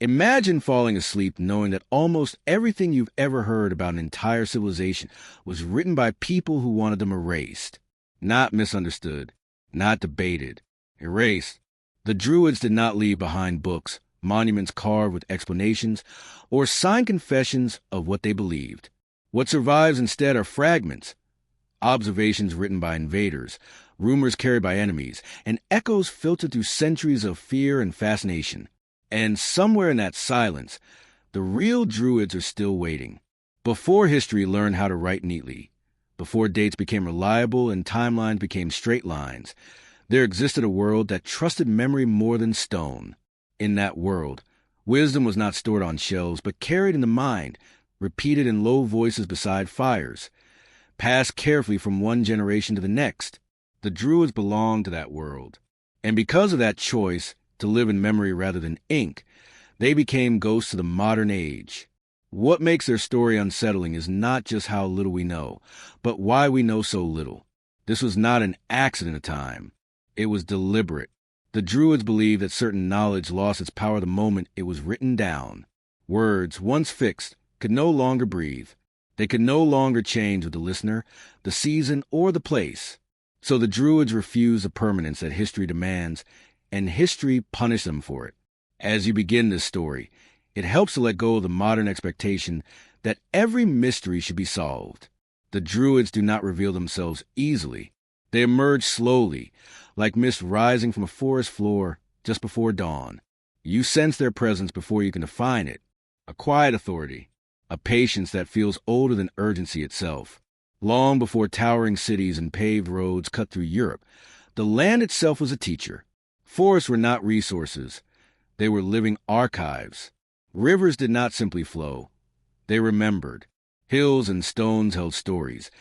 Imagine falling asleep knowing that almost everything you've ever heard about an entire civilization was written by people who wanted them erased. Not misunderstood, not debated. Erased. The Druids did not leave behind books, monuments carved with explanations, or signed confessions of what they believed. What survives instead are fragments, observations written by invaders, rumors carried by enemies, and echoes filtered through centuries of fear and fascination. And somewhere in that silence, the real Druids are still waiting. Before history learned how to write neatly, before dates became reliable and timelines became straight lines, there existed a world that trusted memory more than stone. In that world, wisdom was not stored on shelves, but carried in the mind, repeated in low voices beside fires, passed carefully from one generation to the next. The Druids belonged to that world. And because of that choice, to live in memory rather than ink, they became ghosts of the modern age. What makes their story unsettling is not just how little we know, but why we know so little. This was not an accident of time. It was deliberate. The Druids believed that certain knowledge lost its power the moment it was written down. Words, once fixed, could no longer breathe. They could no longer change with the listener, the season, or the place. So the Druids refused the permanence that history demands, and history punished them for it. As you begin this story, it helps to let go of the modern expectation that every mystery should be solved. The Druids do not reveal themselves easily. They emerge slowly, like mist rising from a forest floor just before dawn. You sense their presence before you can define it. A quiet authority, a patience that feels older than urgency itself. Long before towering cities and paved roads cut through Europe, the land itself was a teacher. Forests were not resources. They were living archives. Rivers did not simply flow. They remembered. Hills and stones held stories,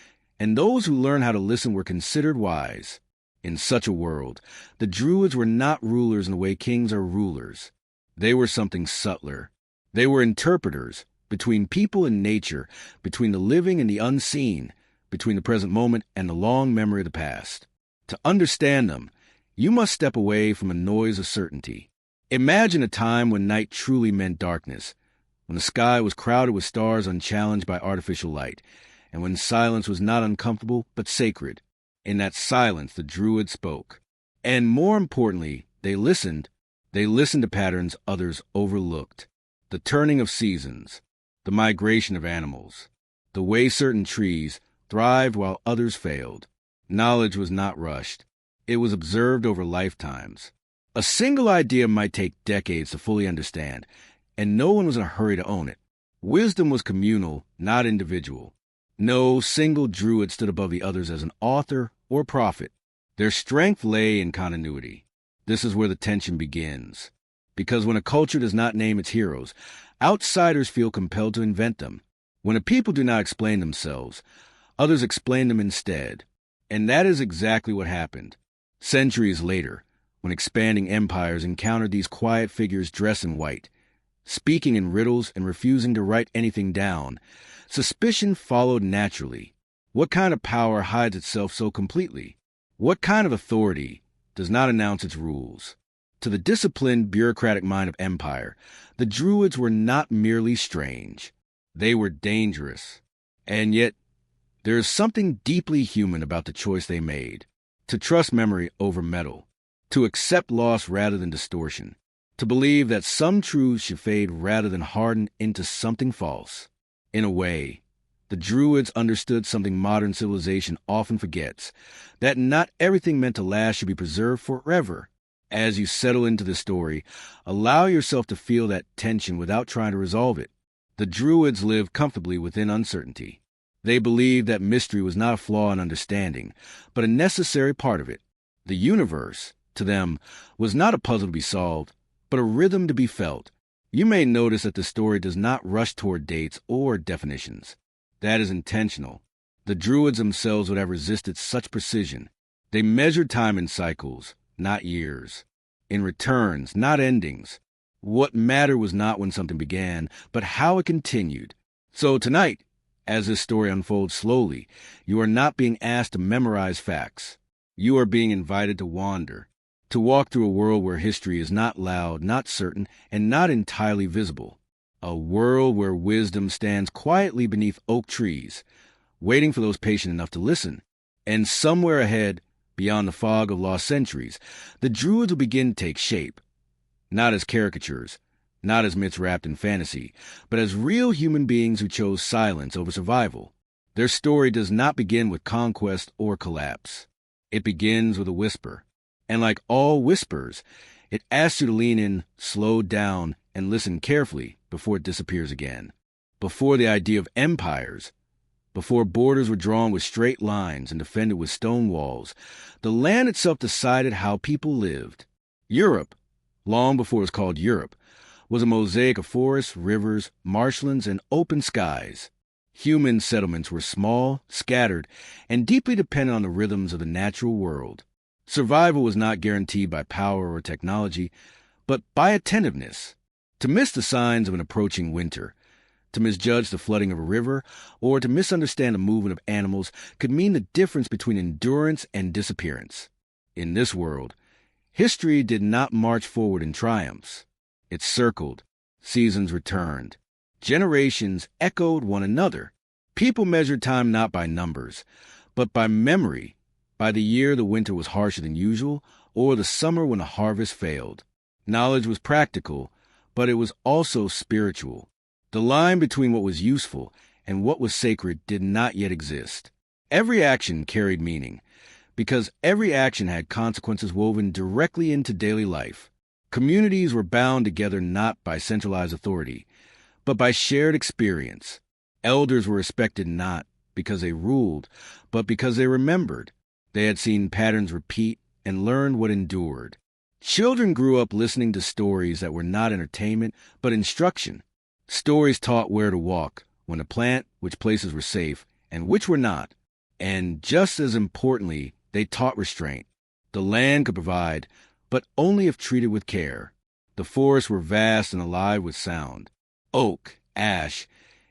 and those who learned how to listen were considered wise. In such a world, the Druids were not rulers in the way kings are rulers. They were something subtler. They were interpreters, between people and nature, between the living and the unseen, between the present moment and the long memory of the past. To understand them, you must step away from a noise of certainty. Imagine a time when night truly meant darkness, when the sky was crowded with stars unchallenged by artificial light, and when silence was not uncomfortable but sacred. In that silence, the Druids spoke. And more importantly, they listened. They listened to patterns others overlooked. The turning of seasons, the migration of animals, the way certain trees thrived while others failed. Knowledge was not rushed. It was observed over lifetimes. A single idea might take decades to fully understand, and no one was in a hurry to own it. Wisdom was communal, not individual. No single Druid stood above the others as an author or prophet. Their strength lay in continuity. This is where the tension begins. Because when a culture does not name its heroes, outsiders feel compelled to invent them. When a people do not explain themselves, others explain them instead. And that is exactly what happened. Centuries later, when expanding empires encountered these quiet figures dressed in white, speaking in riddles and refusing to write anything down, suspicion followed naturally. What kind of power hides itself so completely? What kind of authority does not announce its rules? To the disciplined, bureaucratic mind of empire, the Druids were not merely strange. They were dangerous. And yet, there is something deeply human about the choice they made. To trust memory over metal. To accept loss rather than distortion. To believe that some truths should fade rather than harden into something false. In a way, the Druids understood something modern civilization often forgets, that not everything meant to last should be preserved forever. As you settle into the story, allow yourself to feel that tension without trying to resolve it. The Druids lived comfortably within uncertainty. They believed that mystery was not a flaw in understanding, but a necessary part of it. The universe, to them, was not a puzzle to be solved, but a rhythm to be felt. You may notice that the story does not rush toward dates or definitions. That is intentional. The Druids themselves would have resisted such precision. They measured time in cycles, not years. In returns, not endings. What mattered was not when something began, but how it continued. So tonight, as this story unfolds slowly, you are not being asked to memorize facts. You are being invited to wander, to walk through a world where history is not loud, not certain, and not entirely visible. A world where wisdom stands quietly beneath oak trees, waiting for those patient enough to listen. And somewhere ahead, beyond the fog of lost centuries, the Druids will begin to take shape. Not as caricatures, not as myths wrapped in fantasy, but as real human beings who chose silence over survival. Their story does not begin with conquest or collapse. It begins with a whisper. And like all whispers, it asks you to lean in, slow down, and listen carefully before it disappears again. Before the idea of empires, before borders were drawn with straight lines and defended with stone walls, the land itself decided how people lived. Europe, long before it was called Europe, was a mosaic of forests, rivers, marshlands, and open skies. Human settlements were small, scattered, and deeply dependent on the rhythms of the natural world. Survival was not guaranteed by power or technology, but by attentiveness. To miss the signs of an approaching winter, to misjudge the flooding of a river, or to misunderstand the movement of animals could mean the difference between endurance and disappearance. In this world, history did not march forward in triumphs. It circled. Seasons returned. Generations echoed one another. People measured time not by numbers, but by memory, by the year the winter was harsher than usual, or the summer when the harvest failed. Knowledge was practical, but it was also spiritual. The line between what was useful and what was sacred did not yet exist. Every action carried meaning, because every action had consequences woven directly into daily life. Communities were bound together not by centralized authority, but by shared experience. Elders were respected not because they ruled, but because they remembered. They had seen patterns repeat and learned what endured. Children grew up listening to stories that were not entertainment, but instruction. Stories taught where to walk, when to plant, which places were safe, and which were not. And just as importantly, they taught restraint. The land could provide, but only if treated with care. The forests were vast and alive with sound. Oak, ash,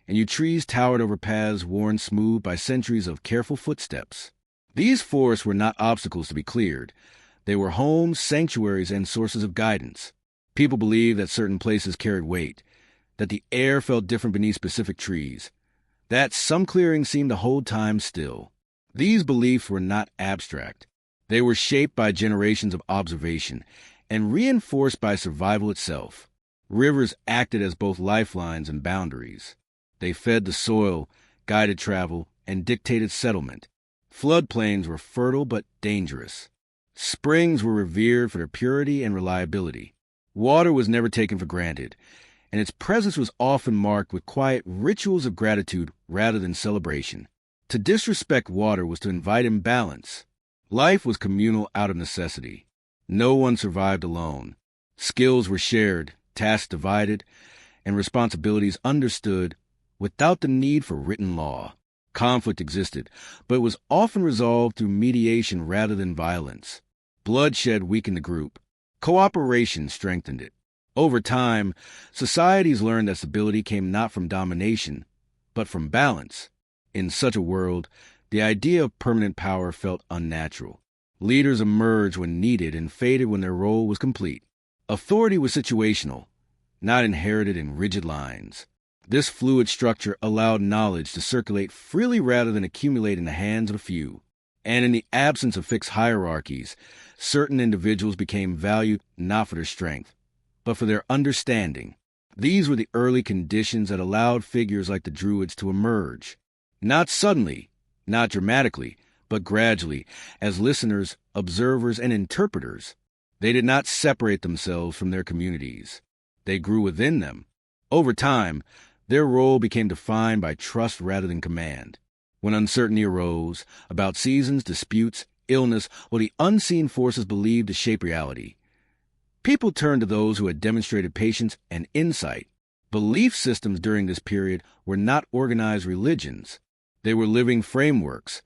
and yew trees towered over paths worn smooth by centuries of careful footsteps. These forests were not obstacles to be cleared. They were homes, sanctuaries, and sources of guidance. People believed that certain places carried weight, that the air felt different beneath specific trees, that some clearings seemed to hold time still. These beliefs were not abstract. They were shaped by generations of observation and reinforced by survival itself. Rivers acted as both lifelines and boundaries. They fed the soil, guided travel, and dictated settlement. Floodplains were fertile but dangerous. Springs were revered for their purity and reliability. Water was never taken for granted, and its presence was often marked with quiet rituals of gratitude rather than celebration. To disrespect water was to invite imbalance. Life was communal out of necessity. No one survived alone. Skills were shared, tasks divided, and responsibilities understood without the need for written law. Conflict existed, but it was often resolved through mediation rather than violence. Bloodshed weakened the group. Cooperation strengthened it. Over time, societies learned that stability came not from domination, but from balance. In such a world, the idea of permanent power felt unnatural. Leaders emerged when needed and faded when their role was complete. Authority was situational, not inherited in rigid lines. This fluid structure allowed knowledge to circulate freely rather than accumulate in the hands of a few. And in the absence of fixed hierarchies, certain individuals became valued not for their strength, but for their understanding. These were the early conditions that allowed figures like the Druids to emerge. Not suddenly, not dramatically, but gradually, as listeners, observers, and interpreters. They did not separate themselves from their communities. They grew within them. Over time, their role became defined by trust rather than command. When uncertainty arose about seasons, disputes, illness, or the unseen forces believed to shape reality, people turned to those who had demonstrated patience and insight. Belief systems during this period were not organized religions. They were living frameworks,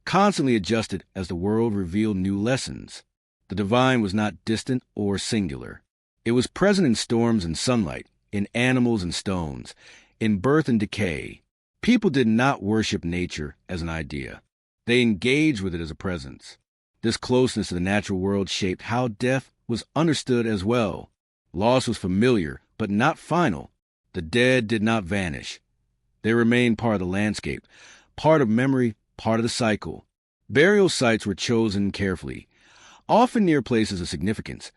constantly adjusted as the world revealed new lessons. The divine was not distant or singular. It was present in storms and sunlight, in animals and stones, in birth and decay. People did not worship nature as an idea. They engaged with it as a presence. This closeness to the natural world shaped how death was understood as well. Loss was familiar, but not final. The dead did not vanish. They remained part of the landscape, part of memory, part of the cycle. Burial sites were chosen carefully, often near places of significance,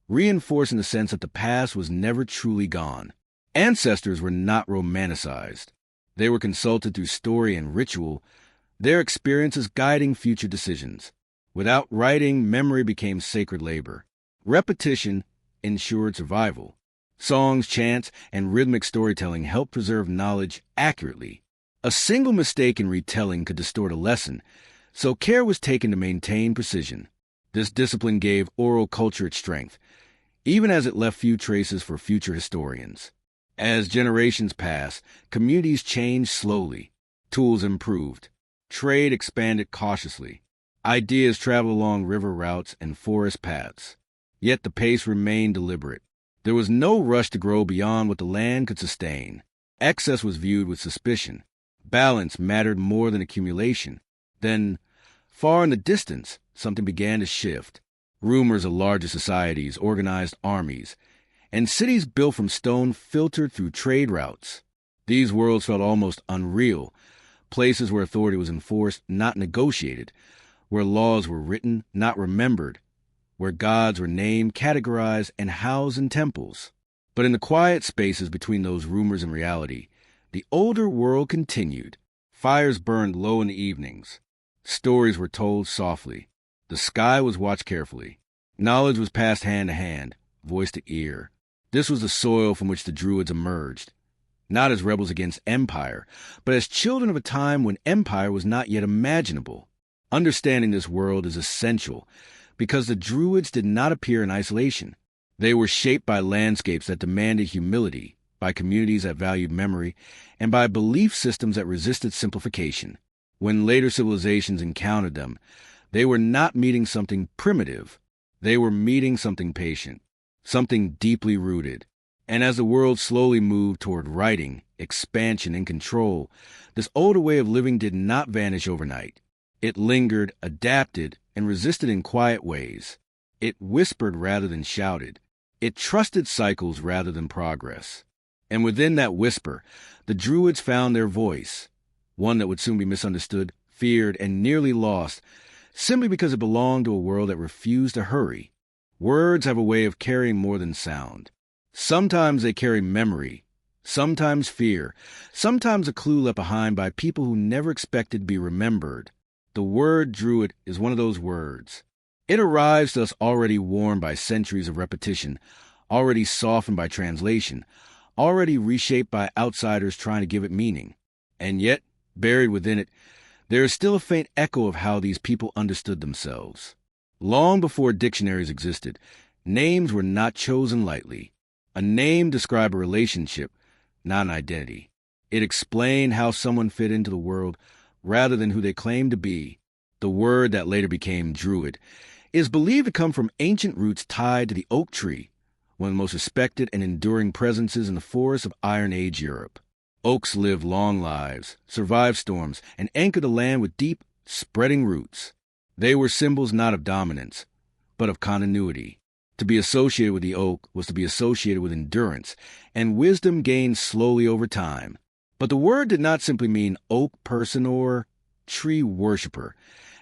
reinforcing the sense that the past was never truly gone. Ancestors were not romanticized. They were consulted through story and ritual, their experiences guiding future decisions. Without writing, memory became sacred labor. Repetition ensured survival. Songs, chants, and rhythmic storytelling helped preserve knowledge accurately. A single mistake in retelling could distort a lesson, so care was taken to maintain precision. This discipline gave oral culture its strength, even as it left few traces for future historians. As generations passed, communities changed slowly. Tools improved. Trade expanded cautiously. Ideas traveled along river routes and forest paths. Yet the pace remained deliberate. There was no rush to grow beyond what the land could sustain. Excess was viewed with suspicion. Balance mattered more than accumulation. Then, far in the distance, something began to shift. Rumors of larger societies, organized armies, and cities built from stone filtered through trade routes. These worlds felt almost unreal, places where authority was enforced, not negotiated, where laws were written, not remembered, where gods were named, categorized, and housed in temples. But in the quiet spaces between those rumors and reality, the older world continued. Fires burned low in the evenings. Stories were told softly. The sky was watched carefully. Knowledge was passed hand to hand, voice to ear. This was the soil from which the Druids emerged, not as rebels against empire, but as children of a time when empire was not yet imaginable. Understanding this world is essential, because the Druids did not appear in isolation. They were shaped by landscapes that demanded humility, by communities that valued memory, and by belief systems that resisted simplification. When later civilizations encountered them, they were not meeting something primitive. They were meeting something patient, something deeply rooted. And as the world slowly moved toward writing, expansion, and control, this older way of living did not vanish overnight. It lingered, adapted, and resisted in quiet ways. It whispered rather than shouted. It trusted cycles rather than progress. And within that whisper, the Druids found their voice, one that would soon be misunderstood, feared, and nearly lost, simply because it belonged to a world that refused to hurry. Words have a way of carrying more than sound. Sometimes they carry memory, sometimes fear, sometimes a clue left behind by people who never expected to be remembered. The word Druid is one of those words. It arrives to us already worn by centuries of repetition, already softened by translation, already reshaped by outsiders trying to give it meaning. And yet, buried within it, there is still a faint echo of how these people understood themselves. Long before dictionaries existed, names were not chosen lightly. A name described a relationship, not an identity. It explained how someone fit into the world rather than who they claimed to be. The word that later became Druid is believed to come from ancient roots tied to the oak tree, one of the most respected and enduring presences in the forests of Iron Age Europe. Oaks lived long lives, survived storms, and anchored the land with deep, spreading roots. They were symbols not of dominance, but of continuity. To be associated with the oak was to be associated with endurance, and wisdom gained slowly over time. But the word did not simply mean oak person or tree worshiper,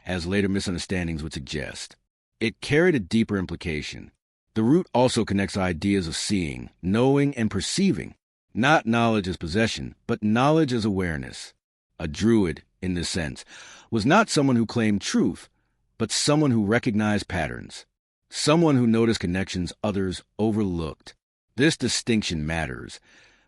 as later misunderstandings would suggest. It carried a deeper implication. The root also connects ideas of seeing, knowing, and perceiving. Not knowledge as possession, but knowledge as awareness. A druid, in this sense, was not someone who claimed truth, but someone who recognized patterns. Someone who noticed connections others overlooked. This distinction matters,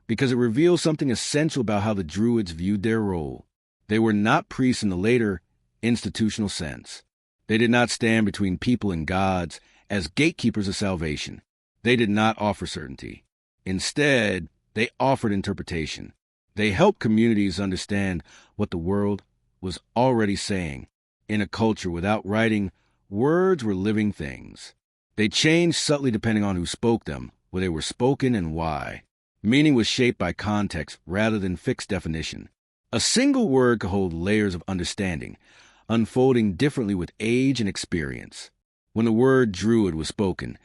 because it reveals something essential about how the Druids viewed their role. They were not priests in the later, institutional sense. They did not stand between people and gods as gatekeepers of salvation. They did not offer certainty. Instead, they offered interpretation. They helped communities understand what the world was already saying. In a culture without writing, words were living things. They changed subtly depending on who spoke them, where they were spoken, and why. Meaning was shaped by context rather than fixed definition. A single word could hold layers of understanding. unfolding differently with age and experience. When the word Druid was spoken,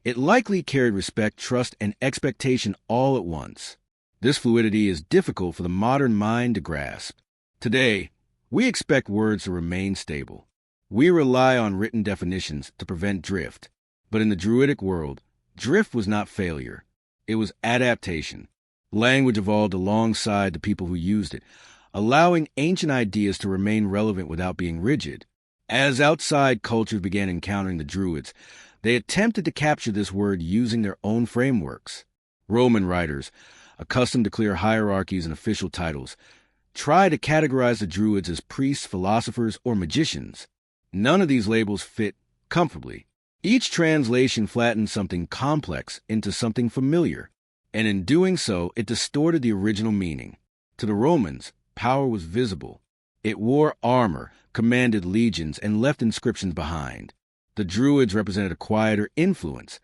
it likely carried respect, trust, and expectation all at once. This fluidity is difficult for the modern mind to grasp. Today, we expect words to remain stable. We rely on written definitions to prevent drift. But in the Druidic world, drift was not failure. It was adaptation. Language evolved alongside the people who used it, allowing ancient ideas to remain relevant without being rigid. As outside cultures began encountering the Druids, they attempted to capture this word using their own frameworks. Roman writers, accustomed to clear hierarchies and official titles, tried to categorize the Druids as priests, philosophers, or magicians. None of these labels fit comfortably. Each translation flattened something complex into something familiar, and in doing so, it distorted the original meaning. To the Romans, power was visible. It wore armor, commanded legions, and left inscriptions behind. The Druids represented a quieter influence,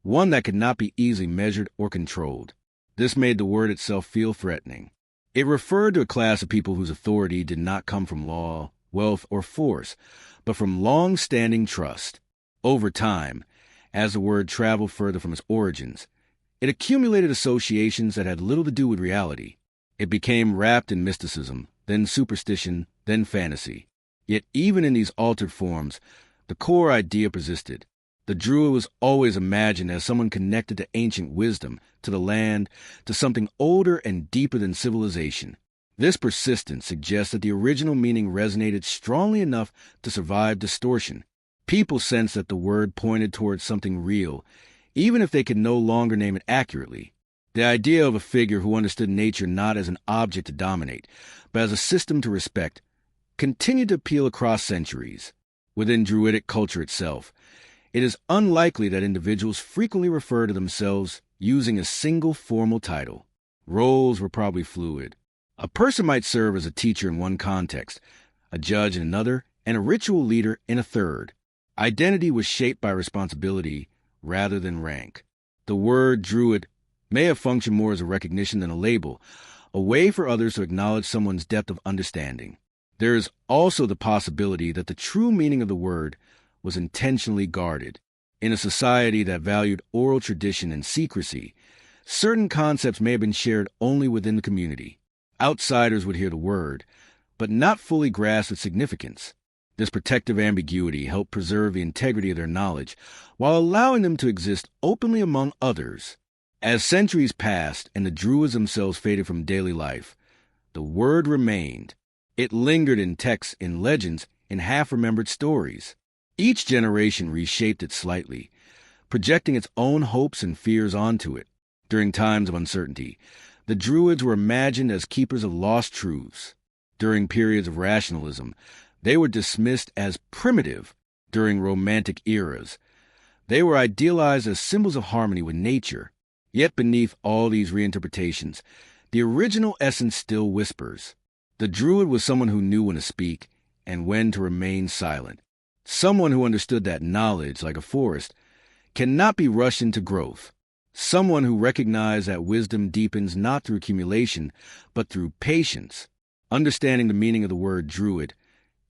one that could not be easily measured or controlled. This made the word itself feel threatening. It referred to a class of people whose authority did not come from law, wealth, or force, but from long-standing trust. Over time, as the word traveled further from its origins, it accumulated associations that had little to do with reality. It became wrapped in mysticism, then superstition, then fantasy. Yet even in these altered forms, the core idea persisted. The Druid was always imagined as someone connected to ancient wisdom, to the land, to something older and deeper than civilization. This persistence suggests that the original meaning resonated strongly enough to survive distortion. People sensed that the word pointed towards something real, even if they could no longer name it accurately. The idea of a figure who understood nature not as an object to dominate, but as a system to respect, continued to appeal across centuries. Within Druidic culture itself, it is unlikely that individuals frequently refer to themselves using a single formal title. Roles were probably fluid. A person might serve as a teacher in one context, a judge in another, and a ritual leader in a third. Identity was shaped by responsibility rather than rank. The word Druid may have functioned more as a recognition than a label, a way for others to acknowledge someone's depth of understanding. There is also the possibility that the true meaning of the word was intentionally guarded. In a society that valued oral tradition and secrecy, certain concepts may have been shared only within the community. Outsiders would hear the word, but not fully grasp its significance. This protective ambiguity helped preserve the integrity of their knowledge, while allowing them to exist openly among others. As centuries passed and the Druids themselves faded from daily life, the word remained. It lingered in texts, in legends, in half-remembered stories. Each generation reshaped it slightly, projecting its own hopes and fears onto it. During times of uncertainty, the Druids were imagined as keepers of lost truths. During periods of rationalism, they were dismissed as primitive. During Romantic eras, they were idealized as symbols of harmony with nature. Yet beneath all these reinterpretations, the original essence still whispers. The Druid was someone who knew when to speak and when to remain silent. Someone who understood that knowledge, like a forest, cannot be rushed into growth. Someone who recognized that wisdom deepens not through accumulation, but through patience. Understanding the meaning of the word Druid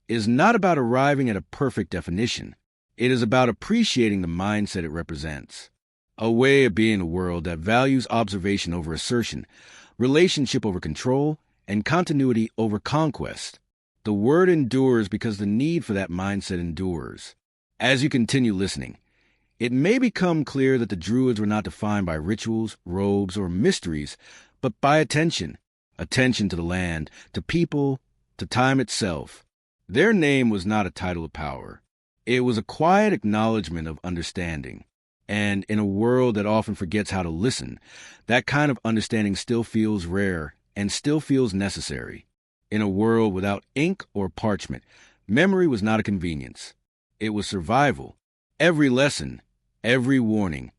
is not about arriving at a perfect definition. It is about appreciating the mindset it represents. A way of being in a world that values observation over assertion, relationship over control, and continuity over conquest. The word endures because the need for that mindset endures. As you continue listening, it may become clear that the Druids were not defined by rituals, robes, or mysteries, but by attention. Attention to the land, to people, to time itself. Their name was not a title of power. It was a quiet acknowledgement of understanding. And in a world that often forgets how to listen, that kind of understanding still feels rare and still feels necessary. In a world without ink or parchment, memory was not a convenience. It was survival. Every lesson, every warning,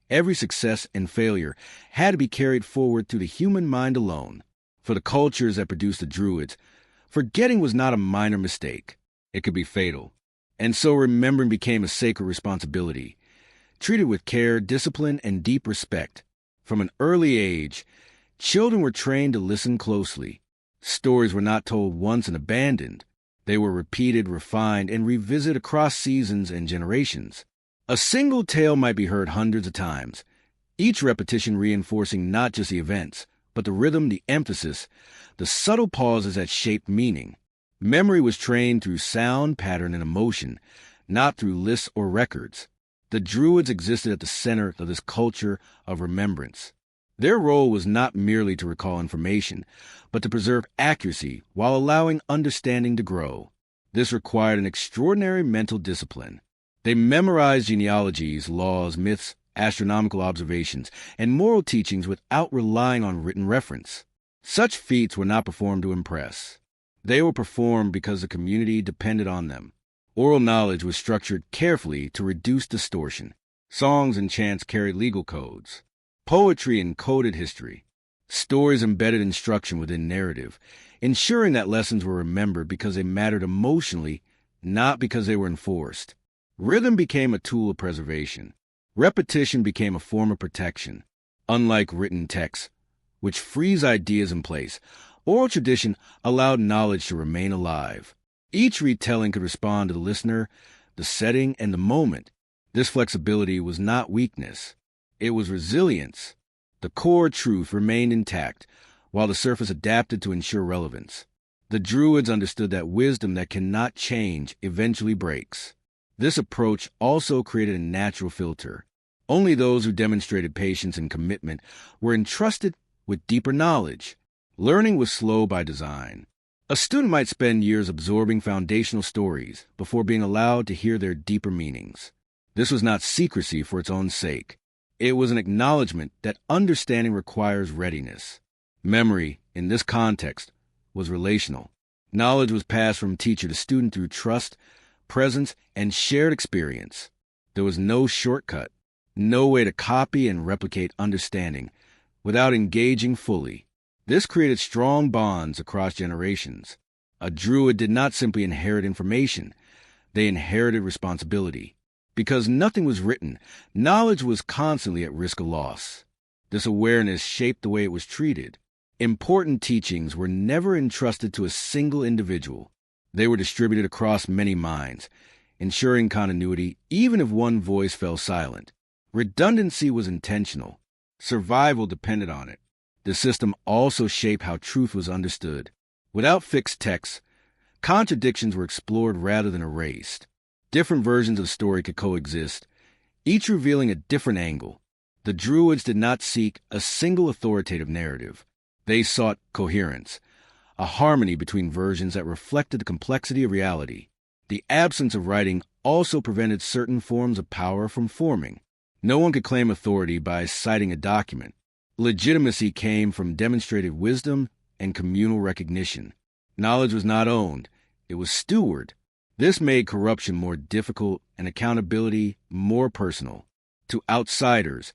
every success and failure had to be carried forward through the human mind alone. For the cultures that produced the Druids, forgetting was not a minor mistake. It could be fatal. And so remembering became a sacred responsibility, treated with care, discipline, and deep respect. From an early age, children were trained to listen closely. Stories were not told once and abandoned. They were repeated, refined, and revisited across seasons and generations. A single tale might be heard hundreds of times, each repetition reinforcing not just the events, but the rhythm, the emphasis, the subtle pauses that shaped meaning. Memory was trained through sound, pattern, and emotion, not through lists or records. The Druids existed at the center of this culture of remembrance. Their role was not merely to recall information, but to preserve accuracy while allowing understanding to grow. This required an extraordinary mental discipline. They memorized genealogies, laws, myths, astronomical observations, and moral teachings without relying on written reference. Such feats were not performed to impress. They were performed because the community depended on them. Oral knowledge was structured carefully to reduce distortion. Songs and chants carried legal codes. Poetry encoded history. Stories embedded instruction within narrative, ensuring that lessons were remembered because they mattered emotionally, not because they were enforced. Rhythm became a tool of preservation. Repetition became a form of protection. Unlike written texts, which freeze ideas in place, oral tradition allowed knowledge to remain alive. Each retelling could respond to the listener, the setting, and the moment. This flexibility was not weakness. It was resilience. The core truth remained intact, while the surface adapted to ensure relevance. The Druids understood that wisdom that cannot change eventually breaks. This approach also created a natural filter. Only those who demonstrated patience and commitment were entrusted with deeper knowledge. Learning was slow by design. A student might spend years absorbing foundational stories before being allowed to hear their deeper meanings. This was not secrecy for its own sake. It was an acknowledgement that understanding requires readiness. Memory, in this context, was relational. Knowledge was passed from teacher to student through trust, presence, and shared experience. There was no shortcut, no way to copy and replicate understanding without engaging fully. This created strong bonds across generations. A Druid did not simply inherit information, they inherited responsibility. Because nothing was written, knowledge was constantly at risk of loss. This awareness shaped the way it was treated. Important teachings were never entrusted to a single individual. They were distributed across many minds, ensuring continuity even if one voice fell silent. Redundancy was intentional. Survival depended on it. The system also shaped how truth was understood. Without fixed texts, contradictions were explored rather than erased. Different versions of the story could coexist, each revealing a different angle. The Druids did not seek a single authoritative narrative. They sought coherence, a harmony between versions that reflected the complexity of reality. The absence of writing also prevented certain forms of power from forming. No one could claim authority by citing a document. Legitimacy came from demonstrated wisdom and communal recognition. Knowledge was not owned, it was stewarded. This made corruption more difficult and accountability more personal. To outsiders,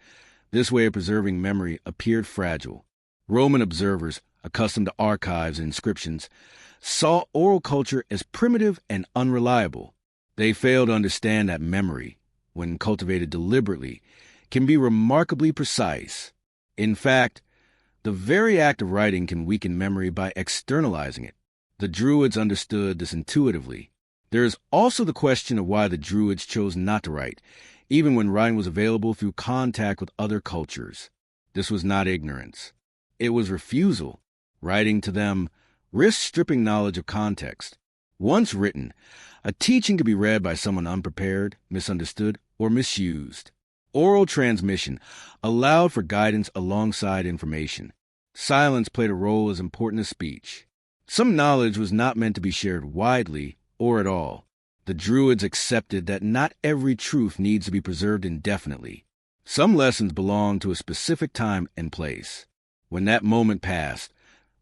this way of preserving memory appeared fragile. Roman observers, accustomed to archives and inscriptions, saw oral culture as primitive and unreliable. They failed to understand that memory, when cultivated deliberately, can be remarkably precise. In fact, the very act of writing can weaken memory by externalizing it. The Druids understood this intuitively. There is also the question of why the Druids chose not to write, even when writing was available through contact with other cultures. This was not ignorance. It was refusal. Writing to them risked stripping knowledge of context. Once written, a teaching could be read by someone unprepared, misunderstood, or misused. Oral transmission allowed for guidance alongside information. Silence played a role as important as speech. Some knowledge was not meant to be shared widely or at all. The Druids accepted that not every truth needs to be preserved indefinitely. Some lessons belong to a specific time and place. When that moment passed,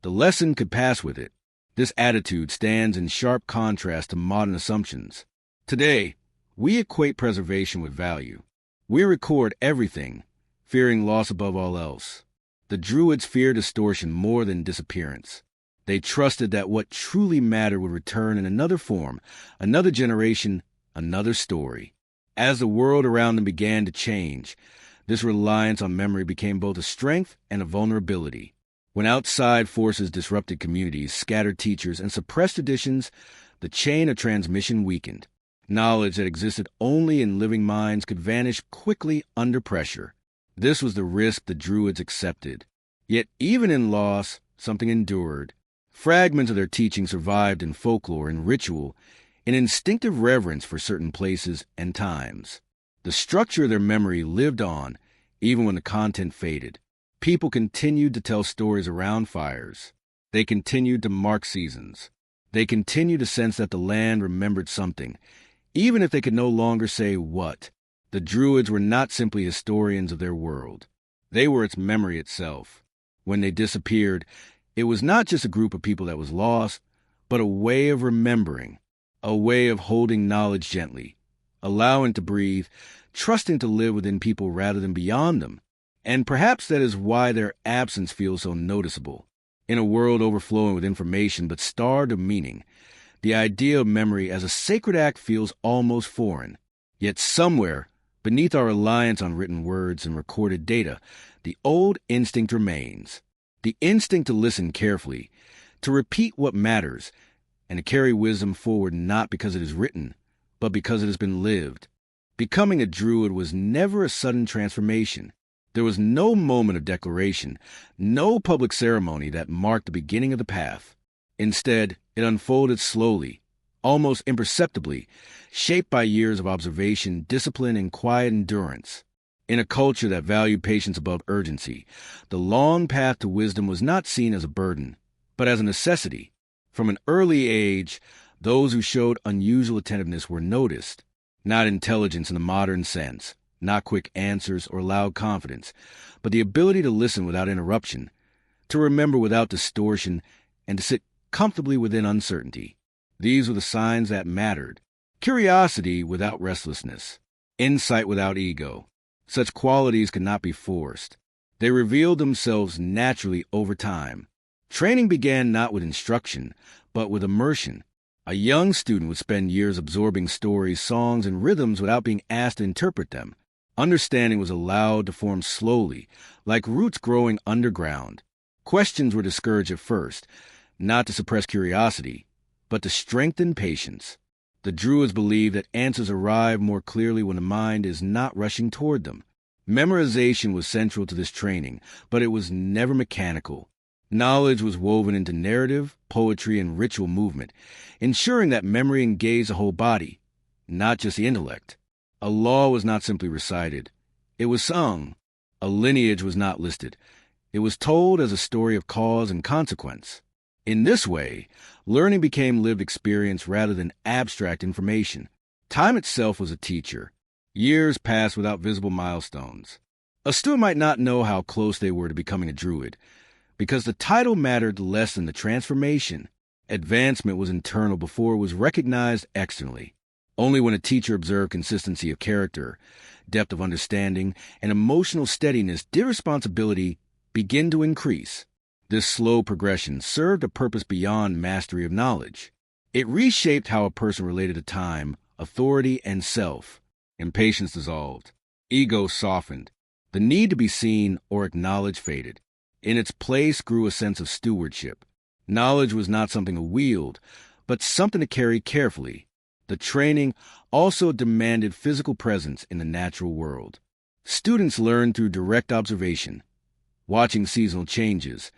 the lesson could pass with it. This attitude stands in sharp contrast to modern assumptions. Today, we equate preservation with value. We record everything, fearing loss above all else. The Druids feared distortion more than disappearance. They trusted that what truly mattered would return in another form, another generation, another story. As the world around them began to change, this reliance on memory became both a strength and a vulnerability. When outside forces disrupted communities, scattered teachers, and suppressed traditions, the chain of transmission weakened. Knowledge that existed only in living minds could vanish quickly under pressure. This was the risk the Druids accepted. Yet even in loss, something endured. Fragments of their teaching survived in folklore and ritual, in instinctive reverence for certain places and times. The structure of their memory lived on, even when the content faded. People continued to tell stories around fires. They continued to mark seasons. They continued to sense that the land remembered something, even if they could no longer say what. The Druids were not simply historians of their world. They were its memory itself. When they disappeared, it was not just a group of people that was lost, but a way of remembering, a way of holding knowledge gently, allowing to breathe, trusting to live within people rather than beyond them. And perhaps that is why their absence feels so noticeable. In a world overflowing with information but starved of meaning, the idea of memory as a sacred act feels almost foreign. Yet somewhere, beneath our reliance on written words and recorded data, the old instinct remains. The instinct to listen carefully, to repeat what matters, and to carry wisdom forward not because it is written, but because it has been lived. Becoming a Druid was never a sudden transformation. There was no moment of declaration, no public ceremony that marked the beginning of the path. Instead, it unfolded slowly, almost imperceptibly, shaped by years of observation, discipline, and quiet endurance. In a culture that valued patience above urgency, the long path to wisdom was not seen as a burden, but as a necessity. From an early age, those who showed unusual attentiveness were noticed, not intelligence in the modern sense, not quick answers or loud confidence, but the ability to listen without interruption, to remember without distortion, and to sit comfortably within uncertainty. These were the signs that mattered. Curiosity without restlessness, insight without ego. Such qualities could not be forced. They revealed themselves naturally over time. Training began not with instruction, but with immersion. A young student would spend years absorbing stories, songs, and rhythms without being asked to interpret them. Understanding was allowed to form slowly, like roots growing underground. Questions were discouraged at first, not to suppress curiosity, but to strengthen patience. The Druids believed that answers arrive more clearly when the mind is not rushing toward them. Memorization was central to this training, but it was never mechanical. Knowledge was woven into narrative, poetry, and ritual movement, ensuring that memory engaged the whole body, not just the intellect. A law was not simply recited. It was sung. A lineage was not listed. It was told as a story of cause and consequence. In this way, learning became lived experience rather than abstract information. Time itself was a teacher. Years passed without visible milestones. A student might not know how close they were to becoming a Druid, because the title mattered less than the transformation. Advancement was internal before it was recognized externally. Only when a teacher observed consistency of character, depth of understanding, and emotional steadiness did responsibility begin to increase. This slow progression served a purpose beyond mastery of knowledge. It reshaped how a person related to time, authority, and self. Impatience dissolved. Ego softened. The need to be seen or acknowledged faded. In its place grew a sense of stewardship. Knowledge was not something to wield, but something to carry carefully. The training also demanded physical presence in the natural world. Students learned through direct observation, watching seasonal changes,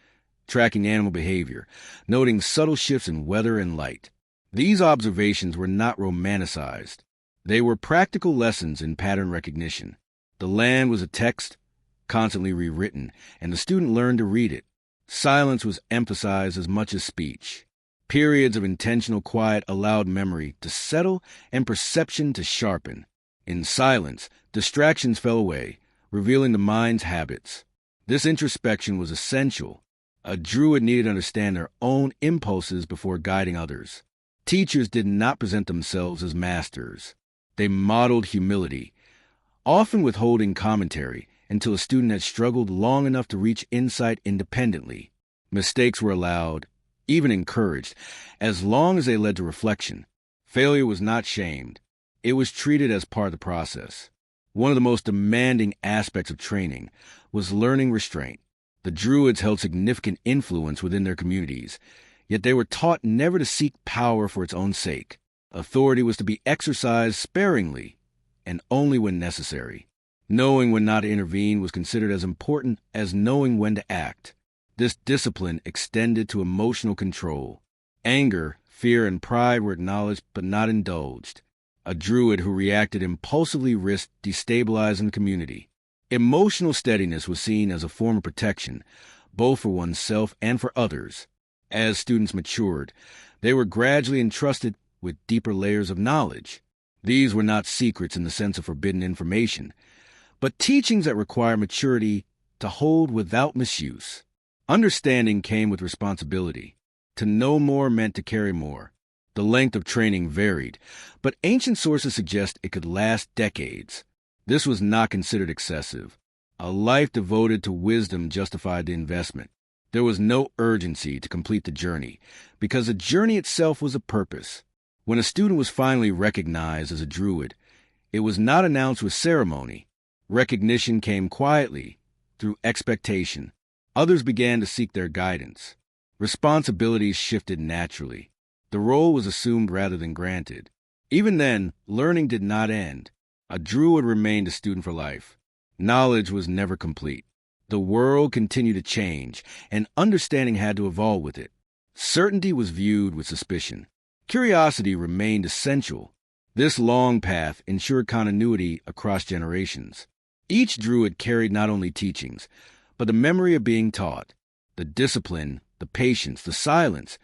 tracking animal behavior, noting subtle shifts in weather and light. These observations were not romanticized. They were practical lessons in pattern recognition. The land was a text, constantly rewritten, and the student learned to read it. Silence was emphasized as much as speech. Periods of intentional quiet allowed memory to settle and perception to sharpen. In silence, distractions fell away, revealing the mind's habits. This introspection was essential. A Druid needed to understand their own impulses before guiding others. Teachers did not present themselves as masters. They modeled humility, often withholding commentary until a student had struggled long enough to reach insight independently. Mistakes were allowed, even encouraged, as long as they led to reflection. Failure was not shamed. It was treated as part of the process. One of the most demanding aspects of training was learning restraint. The Druids held significant influence within their communities, Yet they were taught never to seek power for its own sake. Authority was to be exercised sparingly and only when necessary. Knowing when not to intervene was considered as important as knowing when to act. This discipline extended to emotional control. Anger, fear, and pride were acknowledged but not indulged. A druid who reacted impulsively risked destabilizing the community. Emotional steadiness was seen as a form of protection, both for oneself and for others. As students matured, they were gradually entrusted with deeper layers of knowledge. These were not secrets in the sense of forbidden information, but teachings that require maturity to hold without misuse. Understanding came with responsibility. To know more meant to carry more. The length of training varied, but ancient sources suggest it could last decades. This was not considered excessive. A life devoted to wisdom justified the investment. There was no urgency to complete the journey, because the journey itself was a purpose. When a student was finally recognized as a druid, it was not announced with ceremony. Recognition came quietly, through expectation. Others began to seek their guidance. Responsibilities shifted naturally. The role was assumed rather than granted. Even then, learning did not end. A druid remained a student for life. Knowledge was never complete. The world continued to change, and understanding had to evolve with it. Certainty was viewed with suspicion. Curiosity remained essential. This long path ensured continuity across generations. Each druid carried not only teachings, but the memory of being taught. The discipline, the patience, the silence,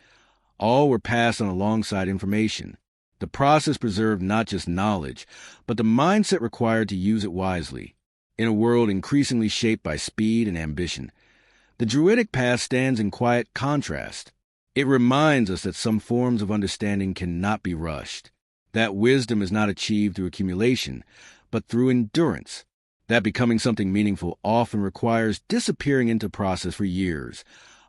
all were passed on alongside information. The process preserved not just knowledge, but the mindset required to use it wisely. In a world increasingly shaped by speed and ambition, the Druidic path stands in quiet contrast. It reminds us that some forms of understanding cannot be rushed, that wisdom is not achieved through accumulation, but through endurance, that becoming something meaningful often requires disappearing into process for years,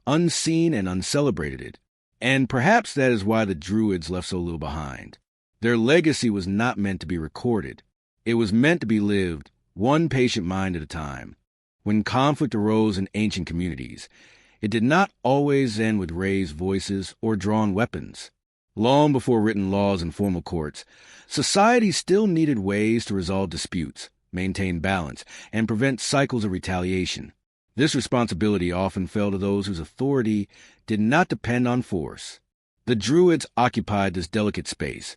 unseen and uncelebrated. And perhaps that is why the Druids left so little behind. Their legacy was not meant to be recorded. It was meant to be lived, one patient mind at a time. When conflict arose in ancient communities, it did not always end with raised voices or drawn weapons. Long before written laws and formal courts, society still needed ways to resolve disputes, maintain balance, and prevent cycles of retaliation. This responsibility often fell to those whose authority did not depend on force. The Druids occupied this delicate space,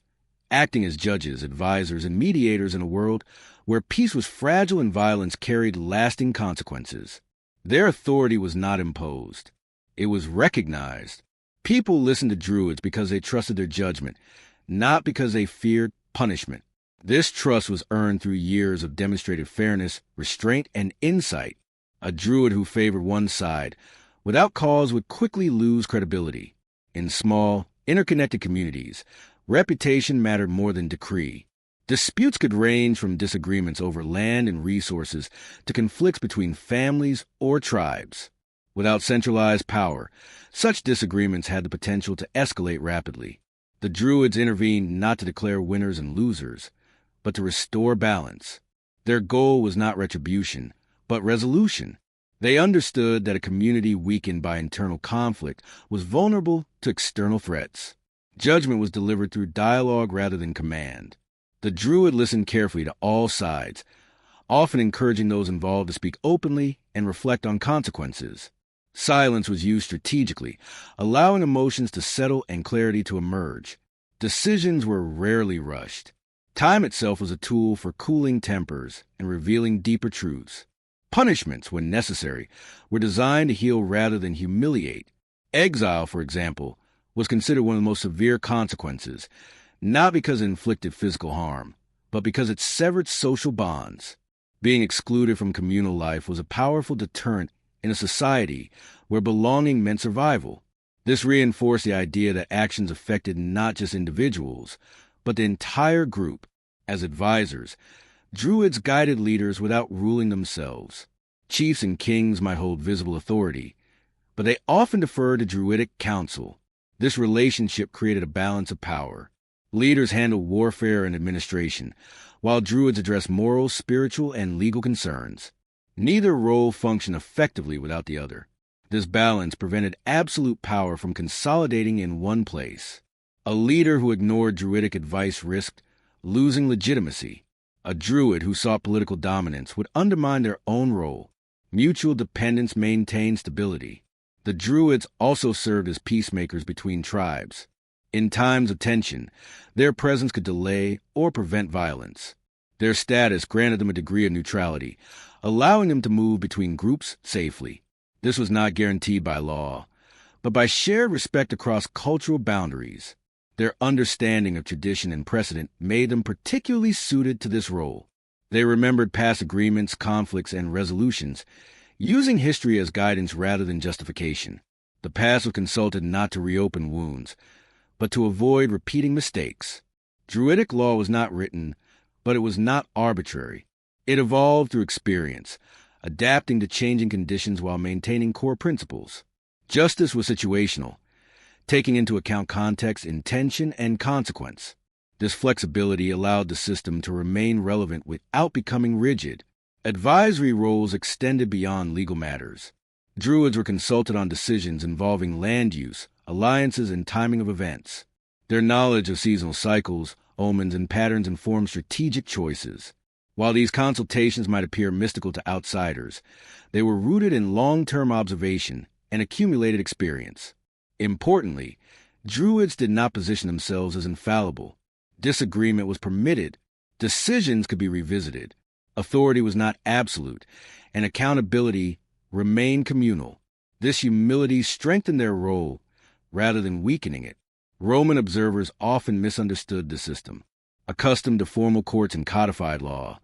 acting as judges, advisors, and mediators in a world where peace was fragile and violence carried lasting consequences. Their authority was not imposed. It was recognized. People listened to Druids because they trusted their judgment, not because they feared punishment. This trust was earned through years of demonstrated fairness, restraint, and insight. A druid who favored one side, without cause, would quickly lose credibility. In small, interconnected communities, reputation mattered more than decree. Disputes could range from disagreements over land and resources to conflicts between families or tribes. Without centralized power, such disagreements had the potential to escalate rapidly. The Druids intervened not to declare winners and losers, but to restore balance. Their goal was not retribution, but resolution. They understood that a community weakened by internal conflict was vulnerable to external threats. Judgment was delivered through dialogue rather than command. The Druid listened carefully to all sides, often encouraging those involved to speak openly and reflect on consequences. Silence was used strategically, allowing emotions to settle and clarity to emerge. Decisions were rarely rushed. Time itself was a tool for cooling tempers and revealing deeper truths. Punishments, when necessary, were designed to heal rather than humiliate. Exile, for example, was considered one of the most severe consequences, not because it inflicted physical harm, but because it severed social bonds. Being excluded from communal life was a powerful deterrent in a society where belonging meant survival. This reinforced the idea that actions affected not just individuals, but the entire group. As advisors, Druids guided leaders without ruling themselves. Chiefs and kings might hold visible authority, but they often deferred to Druidic counsel. This relationship created a balance of power. Leaders handled warfare and administration, while Druids addressed moral, spiritual, and legal concerns. Neither role functioned effectively without the other. This balance prevented absolute power from consolidating in one place. A leader who ignored Druidic advice risked losing legitimacy. A Druid who sought political dominance would undermine their own role. Mutual dependence maintained stability. The Druids also served as peacemakers between tribes. In times of tension, their presence could delay or prevent violence. Their status granted them a degree of neutrality, allowing them to move between groups safely. This was not guaranteed by law, but by shared respect across cultural boundaries. Their understanding of tradition and precedent made them particularly suited to this role. They remembered past agreements, conflicts, and resolutions, using history as guidance rather than justification. The past was consulted not to reopen wounds, but to avoid repeating mistakes. Druidic law was not written, but it was not arbitrary. It evolved through experience, adapting to changing conditions while maintaining core principles. Justice was situational, taking into account context, intention, and consequence. This flexibility allowed the system to remain relevant without becoming rigid. Advisory roles extended beyond legal matters. Druids were consulted on decisions involving land use, alliances, and timing of events. Their knowledge of seasonal cycles, omens, and patterns informed strategic choices. While these consultations might appear mystical to outsiders, they were rooted in long-term observation and accumulated experience. Importantly, Druids did not position themselves as infallible. Disagreement was permitted. Decisions could be revisited. Authority was not absolute, and accountability remained communal. This humility strengthened their role rather than weakening it. Roman observers often misunderstood the system. Accustomed to formal courts and codified law,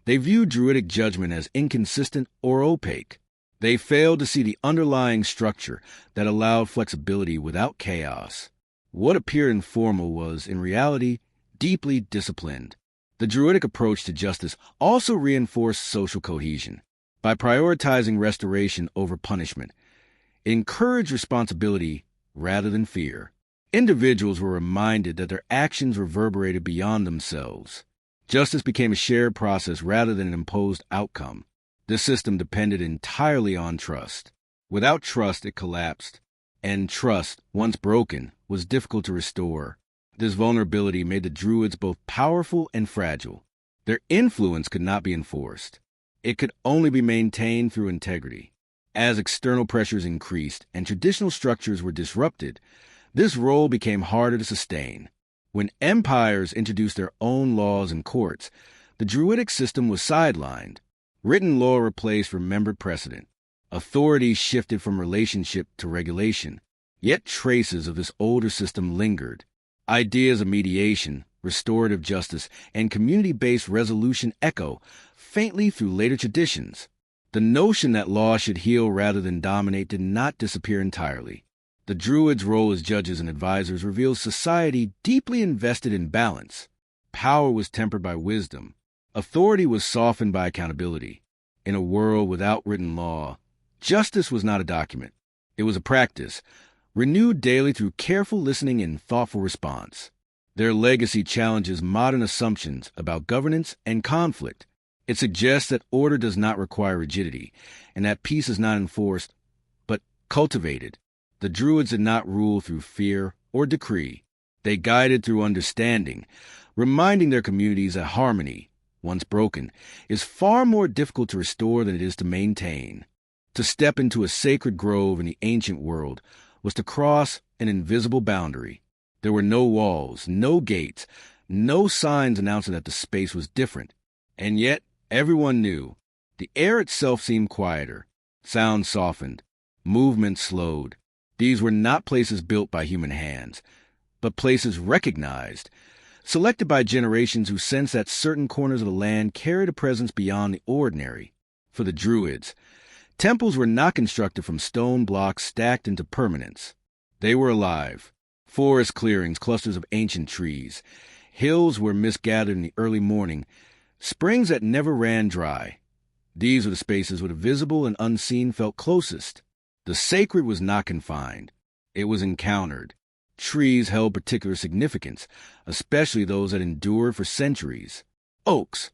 they viewed Druidic judgment as inconsistent or opaque. They failed to see the underlying structure that allowed flexibility without chaos. What appeared informal was, in reality, deeply disciplined. The Druidic approach to justice also reinforced social cohesion. By prioritizing restoration over punishment, it encouraged responsibility rather than fear. Individuals were reminded that their actions reverberated beyond themselves. Justice became a shared process rather than an imposed outcome. This system depended entirely on trust. Without trust, it collapsed, and trust, once broken, was difficult to restore. This vulnerability made the Druids both powerful and fragile. Their influence could not be enforced. It could only be maintained through integrity. As external pressures increased and traditional structures were disrupted, this role became harder to sustain. When empires introduced their own laws and courts, the Druidic system was sidelined. Written law replaced remembered precedent. Authority shifted from relationship to regulation. Yet traces of this older system lingered. Ideas of mediation, restorative justice, and community-based resolution echo faintly through later traditions. The notion that law should heal rather than dominate did not disappear entirely. The Druids' role as judges and advisors reveals society deeply invested in balance. Power was tempered by wisdom. Authority was softened by accountability. In a world without written law, justice was not a document. It was a practice, renewed daily through careful listening and thoughtful response. Their legacy challenges modern assumptions about governance and conflict. It suggests that order does not require rigidity, and that peace is not enforced, but cultivated. The Druids did not rule through fear or decree. They guided through understanding, reminding their communities that harmony, once broken, is far more difficult to restore than it is to maintain. To step into a sacred grove in the ancient world was to cross an invisible boundary. There were no walls, no gates, no signs announcing that the space was different. And yet, everyone knew. The air itself seemed quieter. Sound softened. Movement slowed. These were not places built by human hands, but places recognized, selected by generations who sensed that certain corners of the land carried a presence beyond the ordinary. For the Druids, temples were not constructed from stone blocks stacked into permanence. They were alive. Forest clearings, clusters of ancient trees, hills where mist gathered in the early morning, springs that never ran dry. These were the spaces where the visible and unseen felt closest. The sacred was not confined. It was encountered. Trees held particular significance, especially those that endured for centuries. Oaks,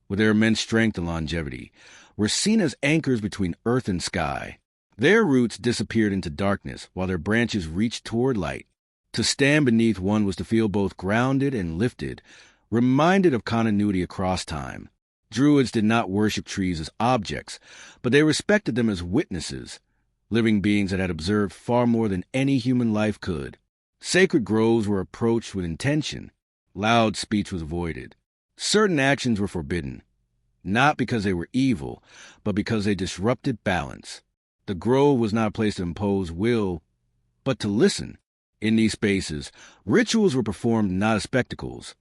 with their immense strength and longevity, were seen as anchors between earth and sky. Their roots disappeared into darkness while their branches reached toward light. To stand beneath one was to feel both grounded and lifted, reminded of continuity across time. Druids did not worship trees as objects, but they respected them as witnesses, living beings that had observed far more than any human life could. Sacred groves were approached with intention. Loud speech was avoided. Certain actions were forbidden, not because they were evil, but because they disrupted balance. The grove was not a place to impose will, but to listen. In these spaces, rituals were performed not as spectacles,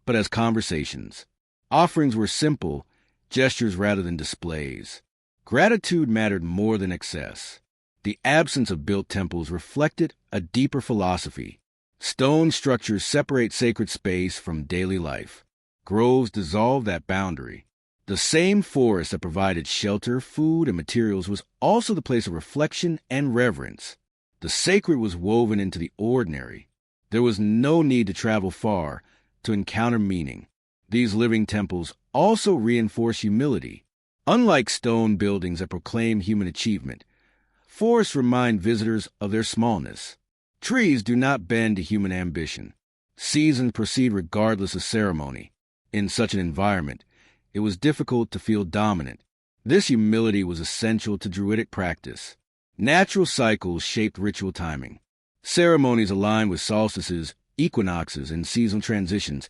but as conversations. Offerings were simple, gestures rather than displays. Gratitude mattered more than excess. The absence of built temples reflected a deeper philosophy. Stone structures separate sacred space from daily life. Groves dissolve that boundary. The same forest that provided shelter, food, and materials was also the place of reflection and reverence. The sacred was woven into the ordinary. There was no need to travel far to encounter meaning. These living temples also reinforce humility. Unlike stone buildings that proclaim human achievement, forests remind visitors of their smallness. Trees do not bend to human ambition. Seasons proceed regardless of ceremony. In such an environment, it was difficult to feel dominant. This humility was essential to Druidic practice. Natural cycles shaped ritual timing. Ceremonies aligned with solstices, equinoxes, and seasonal transitions,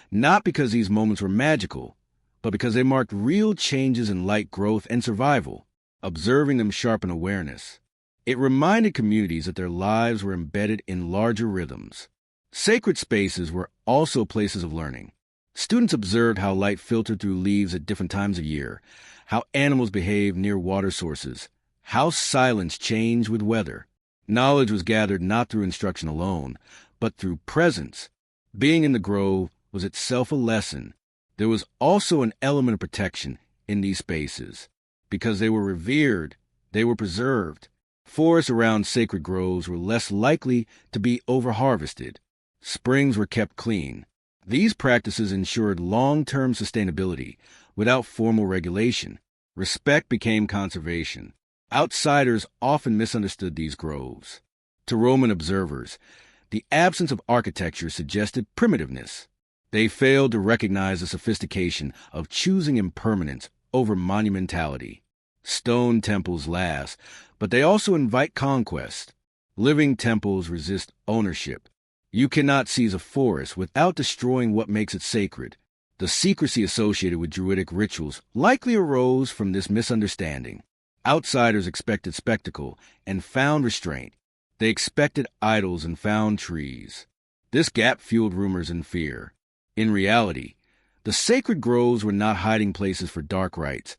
not because these moments were magical, but because they marked real changes in light growth and survival. Observing them sharpened awareness. It reminded communities that their lives were embedded in larger rhythms. Sacred spaces were also places of learning. Students observed how light filtered through leaves at different times of year, how animals behaved near water sources, how silence changed with weather. Knowledge was gathered not through instruction alone, but through presence. Being in the grove was itself a lesson. There was also an element of protection in these spaces. Because they were revered, they were preserved. Forests around sacred groves were less likely to be over-harvested. Springs were kept clean. These practices ensured long-term sustainability without formal regulation. Respect became conservation. Outsiders often misunderstood these groves. To Roman observers, the absence of architecture suggested primitiveness. They failed to recognize the sophistication of choosing impermanence over monumentality. Stone temples last, but they also invite conquest. Living temples resist ownership. You cannot seize a forest without destroying what makes it sacred. The secrecy associated with Druidic rituals likely arose from this misunderstanding. Outsiders expected spectacle and found restraint. They expected idols and found trees. This gap fueled rumors and fear. In reality, the sacred groves were not hiding places for dark rites,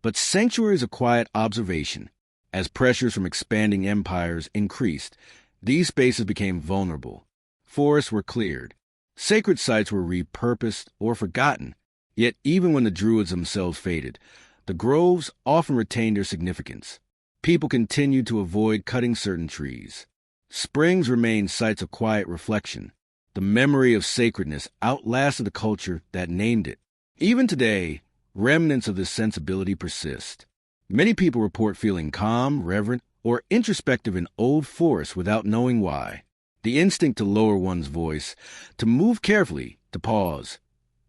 but sanctuaries of quiet observation. As pressures from expanding empires increased, these spaces became vulnerable. Forests were cleared. Sacred sites were repurposed or forgotten. Yet even when the Druids themselves faded, the groves often retained their significance. People continued to avoid cutting certain trees. Springs remained sites of quiet reflection. The memory of sacredness outlasted the culture that named it. Even today, remnants of this sensibility persist. Many people report feeling calm, reverent, or introspective in old forests without knowing why. The instinct to lower one's voice, to move carefully, to pause.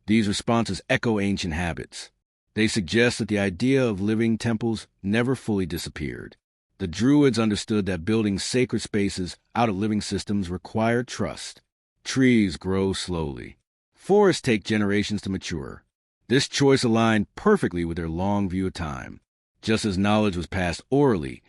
These responses echo ancient habits. They suggest that the idea of living temples never fully disappeared. The Druids understood that building sacred spaces out of living systems required trust. Trees grow slowly. Forests take generations to mature. This choice aligned perfectly with their long view of time. Just as knowledge was passed orally,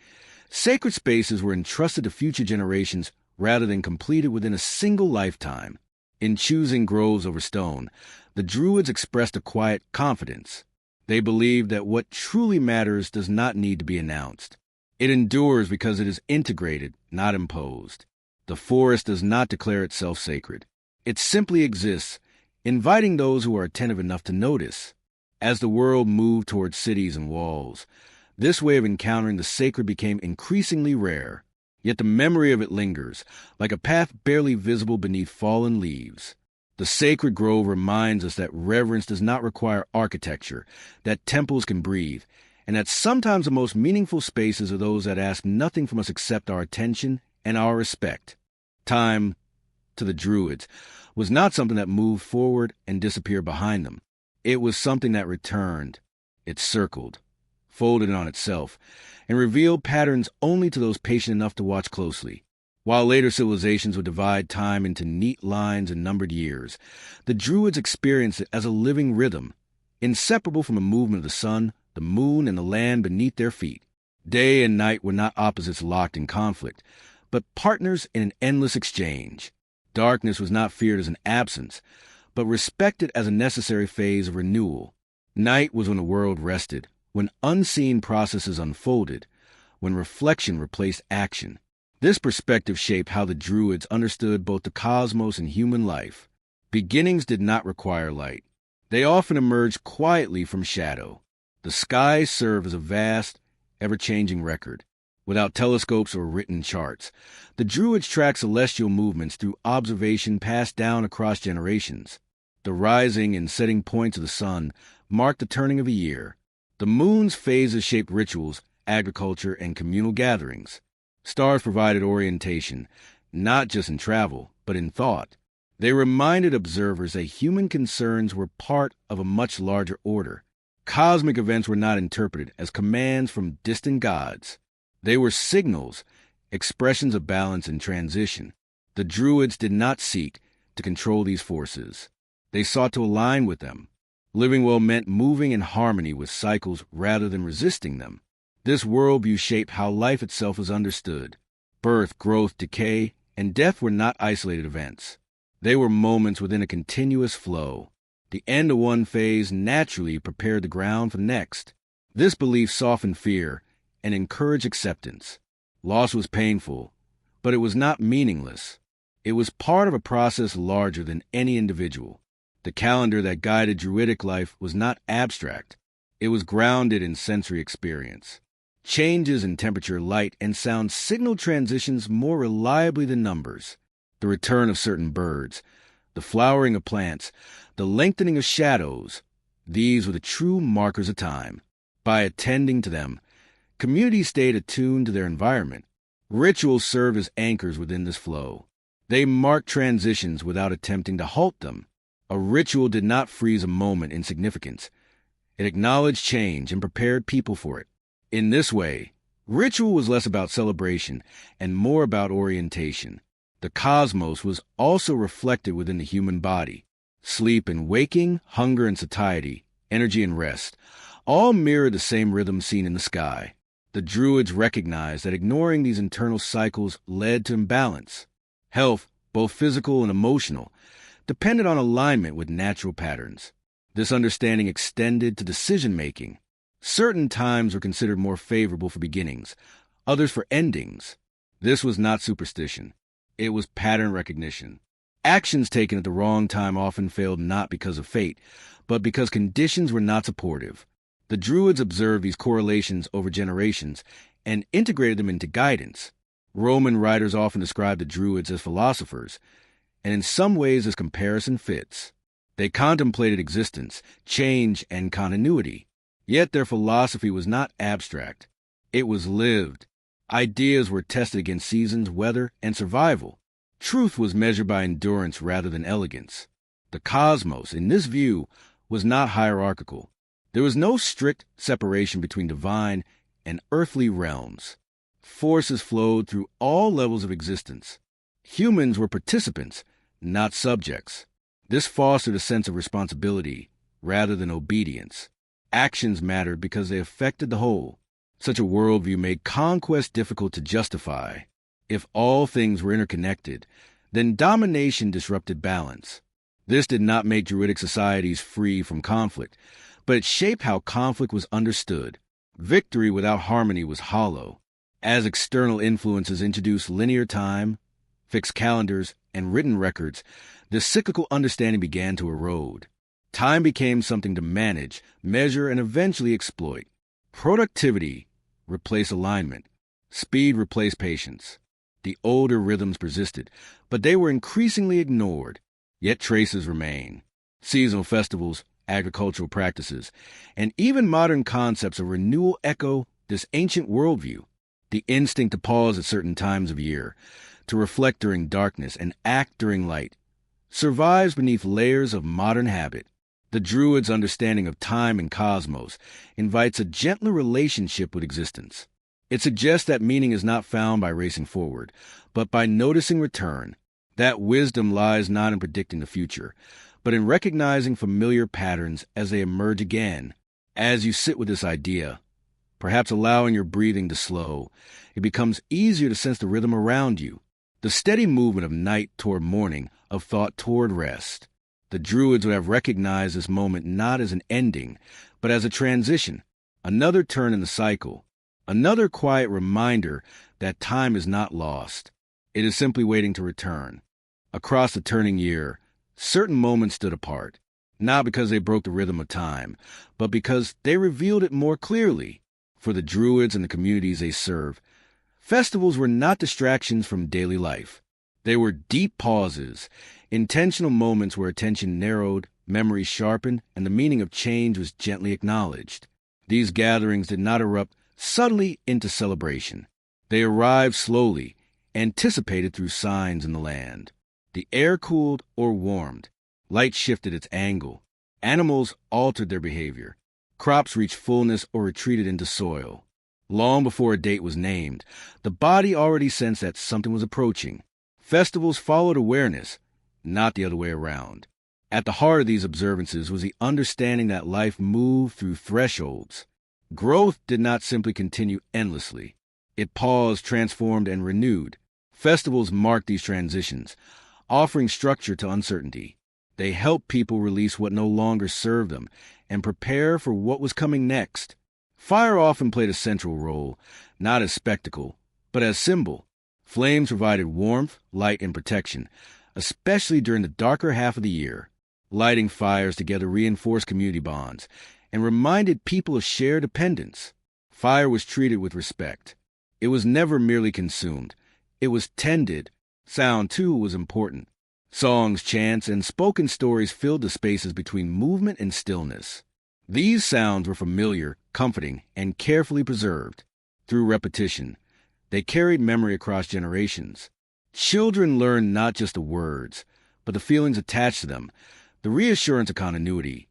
sacred spaces were entrusted to future generations rather than completed within a single lifetime. In choosing groves over stone, the Druids expressed a quiet confidence. They believed that what truly matters does not need to be announced. It endures because it is integrated, not imposed. The forest does not declare itself sacred. It simply exists, inviting those who are attentive enough to notice. As the world moved towards cities and walls, this way of encountering the sacred became increasingly rare. Yet the memory of it lingers, like a path barely visible beneath fallen leaves. The sacred grove reminds us that reverence does not require architecture, that temples can breathe, and that sometimes the most meaningful spaces are those that ask nothing from us except our attention and our respect. Time, to the Druids, was not something that moved forward and disappeared behind them. It was something that returned. It circled, folded on itself, and revealed patterns only to those patient enough to watch closely. While later civilizations would divide time into neat lines and numbered years, the Druids experienced it as a living rhythm, inseparable from the movement of the sun, the moon, and the land beneath their feet. Day and night were not opposites locked in conflict, but partners in an endless exchange. Darkness was not feared as an absence, but respected as a necessary phase of renewal. Night was when the world rested, when unseen processes unfolded, when reflection replaced action. This perspective shaped how the Druids understood both the cosmos and human life. Beginnings did not require light. They often emerged quietly from shadow. The skies served as a vast, ever-changing record. Without telescopes or written charts, the Druids tracked celestial movements through observation passed down across generations. The rising and setting points of the sun marked the turning of a year. The moon's phases shaped rituals, agriculture, and communal gatherings. Stars provided orientation, not just in travel, but in thought. They reminded observers that human concerns were part of a much larger order. Cosmic events were not interpreted as commands from distant gods. They were signals, expressions of balance and transition. The Druids did not seek to control these forces. They sought to align with them. Living well meant moving in harmony with cycles rather than resisting them. This worldview shaped how life itself was understood. Birth, growth, decay, and death were not isolated events. They were moments within a continuous flow. The end of one phase naturally prepared the ground for the next. This belief softened fear and encouraged acceptance. Loss was painful, but it was not meaningless. It was part of a process larger than any individual. The calendar that guided Druidic life was not abstract. It was grounded in sensory experience. Changes in temperature, light, and sound signaled transitions more reliably than numbers. The return of certain birds, the flowering of plants, the lengthening of shadows, these were the true markers of time. By attending to them, communities stayed attuned to their environment. Rituals served as anchors within this flow. They marked transitions without attempting to halt them. A ritual did not freeze a moment in significance. It acknowledged change and prepared people for it. In this way, ritual was less about celebration and more about orientation. The cosmos was also reflected within the human body. Sleep and waking, hunger and satiety, energy and rest, all mirrored the same rhythm seen in the sky. The Druids recognized that ignoring these internal cycles led to imbalance. Health, both physical and emotional, depended on alignment with natural patterns. This understanding extended to decision-making. Certain times were considered more favorable for beginnings, others for endings. This was not superstition. It was pattern recognition. Actions taken at the wrong time often failed not because of fate, but because conditions were not supportive. The Druids observed these correlations over generations and integrated them into guidance. Roman writers often described the Druids as philosophers, and in some ways this comparison fits. They contemplated existence, change, and continuity. Yet their philosophy was not abstract. It was lived. Ideas were tested against seasons, weather, and survival. Truth was measured by endurance rather than elegance. The cosmos, in this view, was not hierarchical. There was no strict separation between divine and earthly realms. Forces flowed through all levels of existence. Humans were participants, not subjects. This fostered a sense of responsibility rather than obedience. Actions mattered because they affected the whole. Such a worldview made conquest difficult to justify. If all things were interconnected, then domination disrupted balance. This did not make Druidic societies free from conflict, but it shaped how conflict was understood. Victory without harmony was hollow. As external influences introduced linear time, fixed calendars, and written records, this cyclical understanding began to erode. Time became something to manage, measure, and eventually exploit. Productivity replaced alignment. Speed replaced patience. The older rhythms persisted, but they were increasingly ignored. Yet traces remain. Seasonal festivals, agricultural practices, and even modern concepts of renewal echo this ancient worldview. The instinct to pause at certain times of year, to reflect during darkness and act during light, survives beneath layers of modern habit. The Druids' understanding of time and cosmos invites a gentler relationship with existence. It suggests that meaning is not found by racing forward, but by noticing return. That wisdom lies not in predicting the future, but in recognizing familiar patterns as they emerge again. As you sit with this idea, perhaps allowing your breathing to slow, it becomes easier to sense the rhythm around you, the steady movement of night toward morning, of thought toward rest. The Druids would have recognized this moment not as an ending, but as a transition, another turn in the cycle, another quiet reminder that time is not lost. It is simply waiting to return. Across the turning year, certain moments stood apart, not because they broke the rhythm of time, but because they revealed it more clearly. For the Druids and the communities they serve, festivals were not distractions from daily life. They were deep pauses, intentional moments where attention narrowed, memory sharpened, and the meaning of change was gently acknowledged. These gatherings did not erupt suddenly into celebration. They arrived slowly, anticipated through signs in the land. The air cooled or warmed. Light shifted its angle. Animals altered their behavior. Crops reached fullness or retreated into soil. Long before a date was named, the body already sensed that something was approaching. Festivals followed awareness, not the other way around. At the heart of these observances was the understanding that life moved through thresholds. Growth did not simply continue endlessly. It paused, transformed, and renewed. Festivals marked these transitions, offering structure to uncertainty. They helped people release what no longer served them and prepare for what was coming next. Fire often played a central role, not as spectacle, but as symbol. Flames provided warmth, light, and protection, especially during the darker half of the year. Lighting fires together reinforced community bonds and reminded people of shared dependence. Fire was treated with respect. It was never merely consumed. It was tended. Sound, too, was important. Songs, chants, and spoken stories filled the spaces between movement and stillness. These sounds were familiar, comforting, and carefully preserved. Through repetition, they carried memory across generations. Children learned not just the words, but the feelings attached to them, the reassurance of continuity,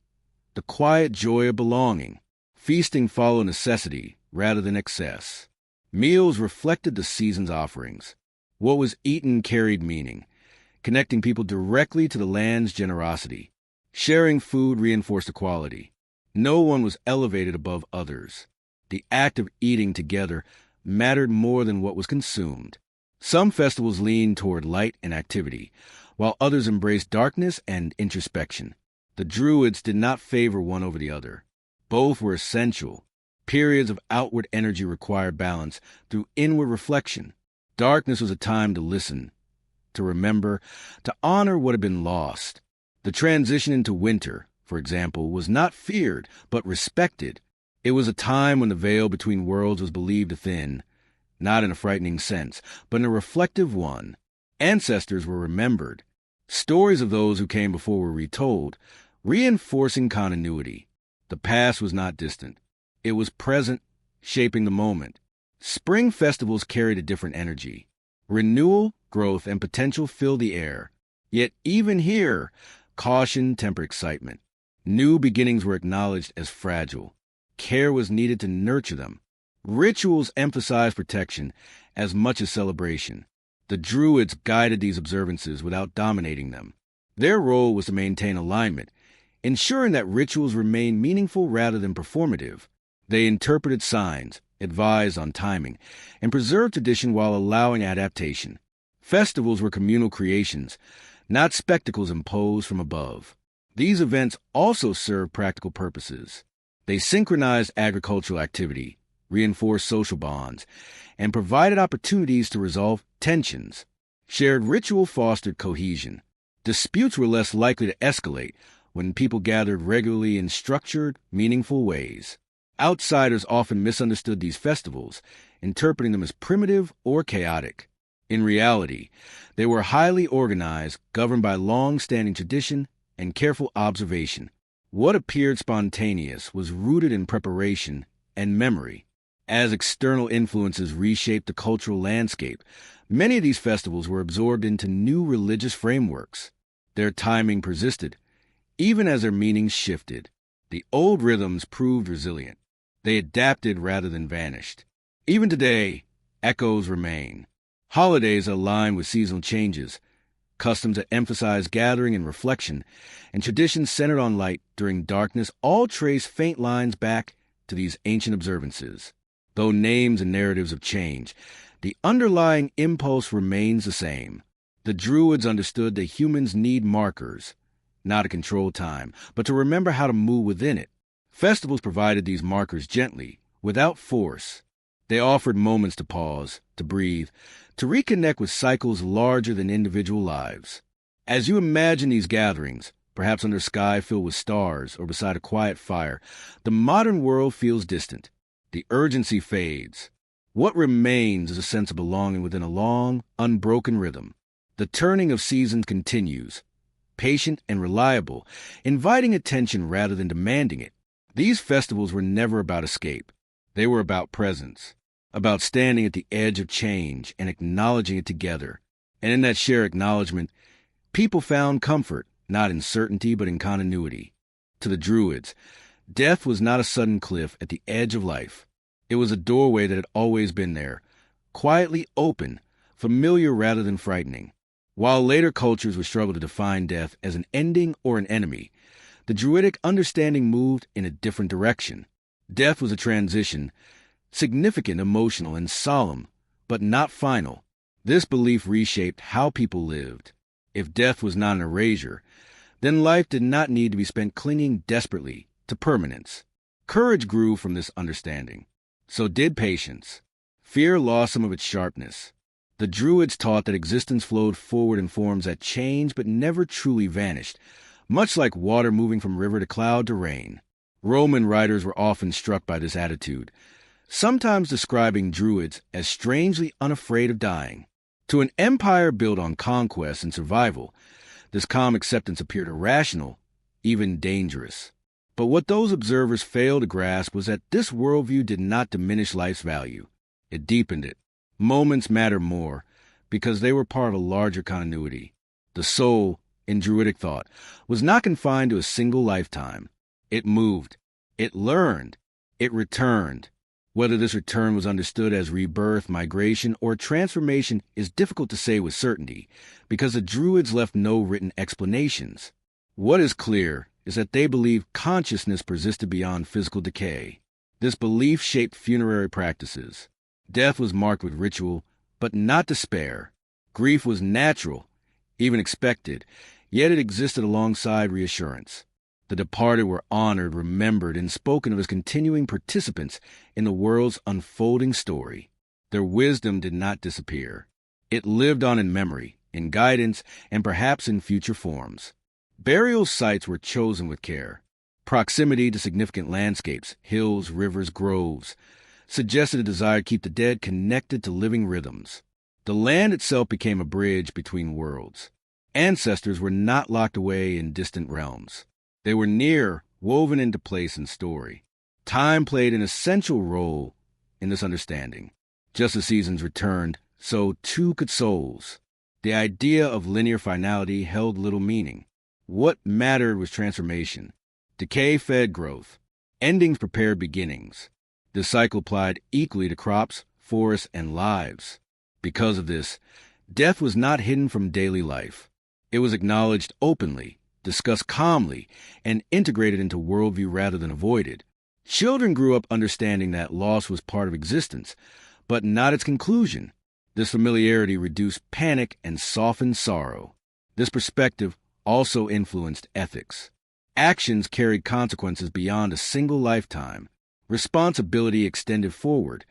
the quiet joy of belonging. Feasting followed necessity rather than excess. Meals reflected the season's offerings. What was eaten carried meaning, connecting people directly to the land's generosity. Sharing food reinforced equality. No one was elevated above others. The act of eating together mattered more than what was consumed. Some festivals leaned toward light and activity, while others embraced darkness and introspection. The Druids did not favor one over the other. Both were essential. Periods of outward energy required balance through inward reflection. Darkness was a time to listen, to remember, to honor what had been lost. The transition into winter, for example, was not feared, but respected. It was a time when the veil between worlds was believed to thin, not in a frightening sense, but in a reflective one. Ancestors were remembered. Stories of those who came before were retold, reinforcing continuity. The past was not distant. It was present, shaping the moment. Spring festivals carried a different energy. Renewal, growth, and potential filled the air. Yet even here, caution tempered excitement. New beginnings were acknowledged as fragile. Care was needed to nurture them. Rituals emphasized protection as much as celebration. The Druids guided these observances without dominating them. Their role was to maintain alignment, ensuring that rituals remained meaningful rather than performative. They interpreted signs, advised on timing, and preserved tradition while allowing adaptation. Festivals were communal creations, not spectacles imposed from above. These events also served practical purposes. They synchronized agricultural activity, reinforced social bonds, and provided opportunities to resolve tensions. Shared ritual fostered cohesion. Disputes were less likely to escalate when people gathered regularly in structured, meaningful ways. Outsiders often misunderstood these festivals, interpreting them as primitive or chaotic. In reality, they were highly organized, governed by long-standing tradition and careful observation. What appeared spontaneous was rooted in preparation and memory. As external influences reshaped the cultural landscape, many of these festivals were absorbed into new religious frameworks. Their timing persisted, even as their meanings shifted. The old rhythms proved resilient. They adapted rather than vanished. Even today, echoes remain. Holidays align with seasonal changes, customs that emphasize gathering and reflection, and traditions centered on light during darkness all trace faint lines back to these ancient observances. Though names and narratives have changed, the underlying impulse remains the same. The Druids understood that humans need markers, not to control time, but to remember how to move within it. Festivals provided these markers gently, without force. They offered moments to pause, to breathe, to reconnect with cycles larger than individual lives. As you imagine these gatherings, perhaps under a sky filled with stars or beside a quiet fire, the modern world feels distant. The urgency fades. What remains is a sense of belonging within a long, unbroken rhythm. The turning of seasons continues, patient and reliable, inviting attention rather than demanding it. These festivals were never about escape. They were about presence, about standing at the edge of change and acknowledging it together. And in that shared acknowledgement, people found comfort, not in certainty, but in continuity. To the Druids, death was not a sudden cliff at the edge of life. It was a doorway that had always been there, quietly open, familiar rather than frightening. While later cultures would struggle to define death as an ending or an enemy, the Druidic understanding moved in a different direction. Death was a transition, significant, emotional, and solemn, but not final. This belief reshaped how people lived. If death was not an erasure, then life did not need to be spent clinging desperately to permanence. Courage grew from this understanding. So did patience. Fear lost some of its sharpness. The Druids taught that existence flowed forward in forms that changed but never truly vanished, much like water moving from river to cloud to rain. Roman writers were often struck by this attitude, sometimes describing Druids as strangely unafraid of dying. To an empire built on conquest and survival, this calm acceptance appeared irrational, even dangerous. But what those observers failed to grasp was that this worldview did not diminish life's value. It deepened it. Moments matter more because they were part of a larger continuity. The soul, in Druidic thought, was not confined to a single lifetime. It moved. It learned. It returned. Whether this return was understood as rebirth, migration, or transformation is difficult to say with certainty because the Druids left no written explanations. What is clear is that they believed consciousness persisted beyond physical decay. This belief shaped funerary practices. Death was marked with ritual, but not despair. Grief was natural, even expected, yet it existed alongside reassurance. The departed were honored, remembered, and spoken of as continuing participants in the world's unfolding story. Their wisdom did not disappear. It lived on in memory, in guidance, and perhaps in future forms. Burial sites were chosen with care. Proximity to significant landscapes, hills, rivers, groves, suggested a desire to keep the dead connected to living rhythms. The land itself became a bridge between worlds. Ancestors were not locked away in distant realms. They were near, woven into place and story. Time played an essential role in this understanding. Just as seasons returned, so too could souls. The idea of linear finality held little meaning. What mattered was transformation. Decay fed growth. Endings prepared beginnings. This cycle applied equally to crops, forests, and lives. Because of this, death was not hidden from daily life. It was acknowledged openly, discussed calmly, and integrated into worldview rather than avoided. Children grew up understanding that loss was part of existence, but not its conclusion. This familiarity reduced panic and softened sorrow. This perspective also influenced ethics. Actions carried consequences beyond a single lifetime. Responsibility extended forward,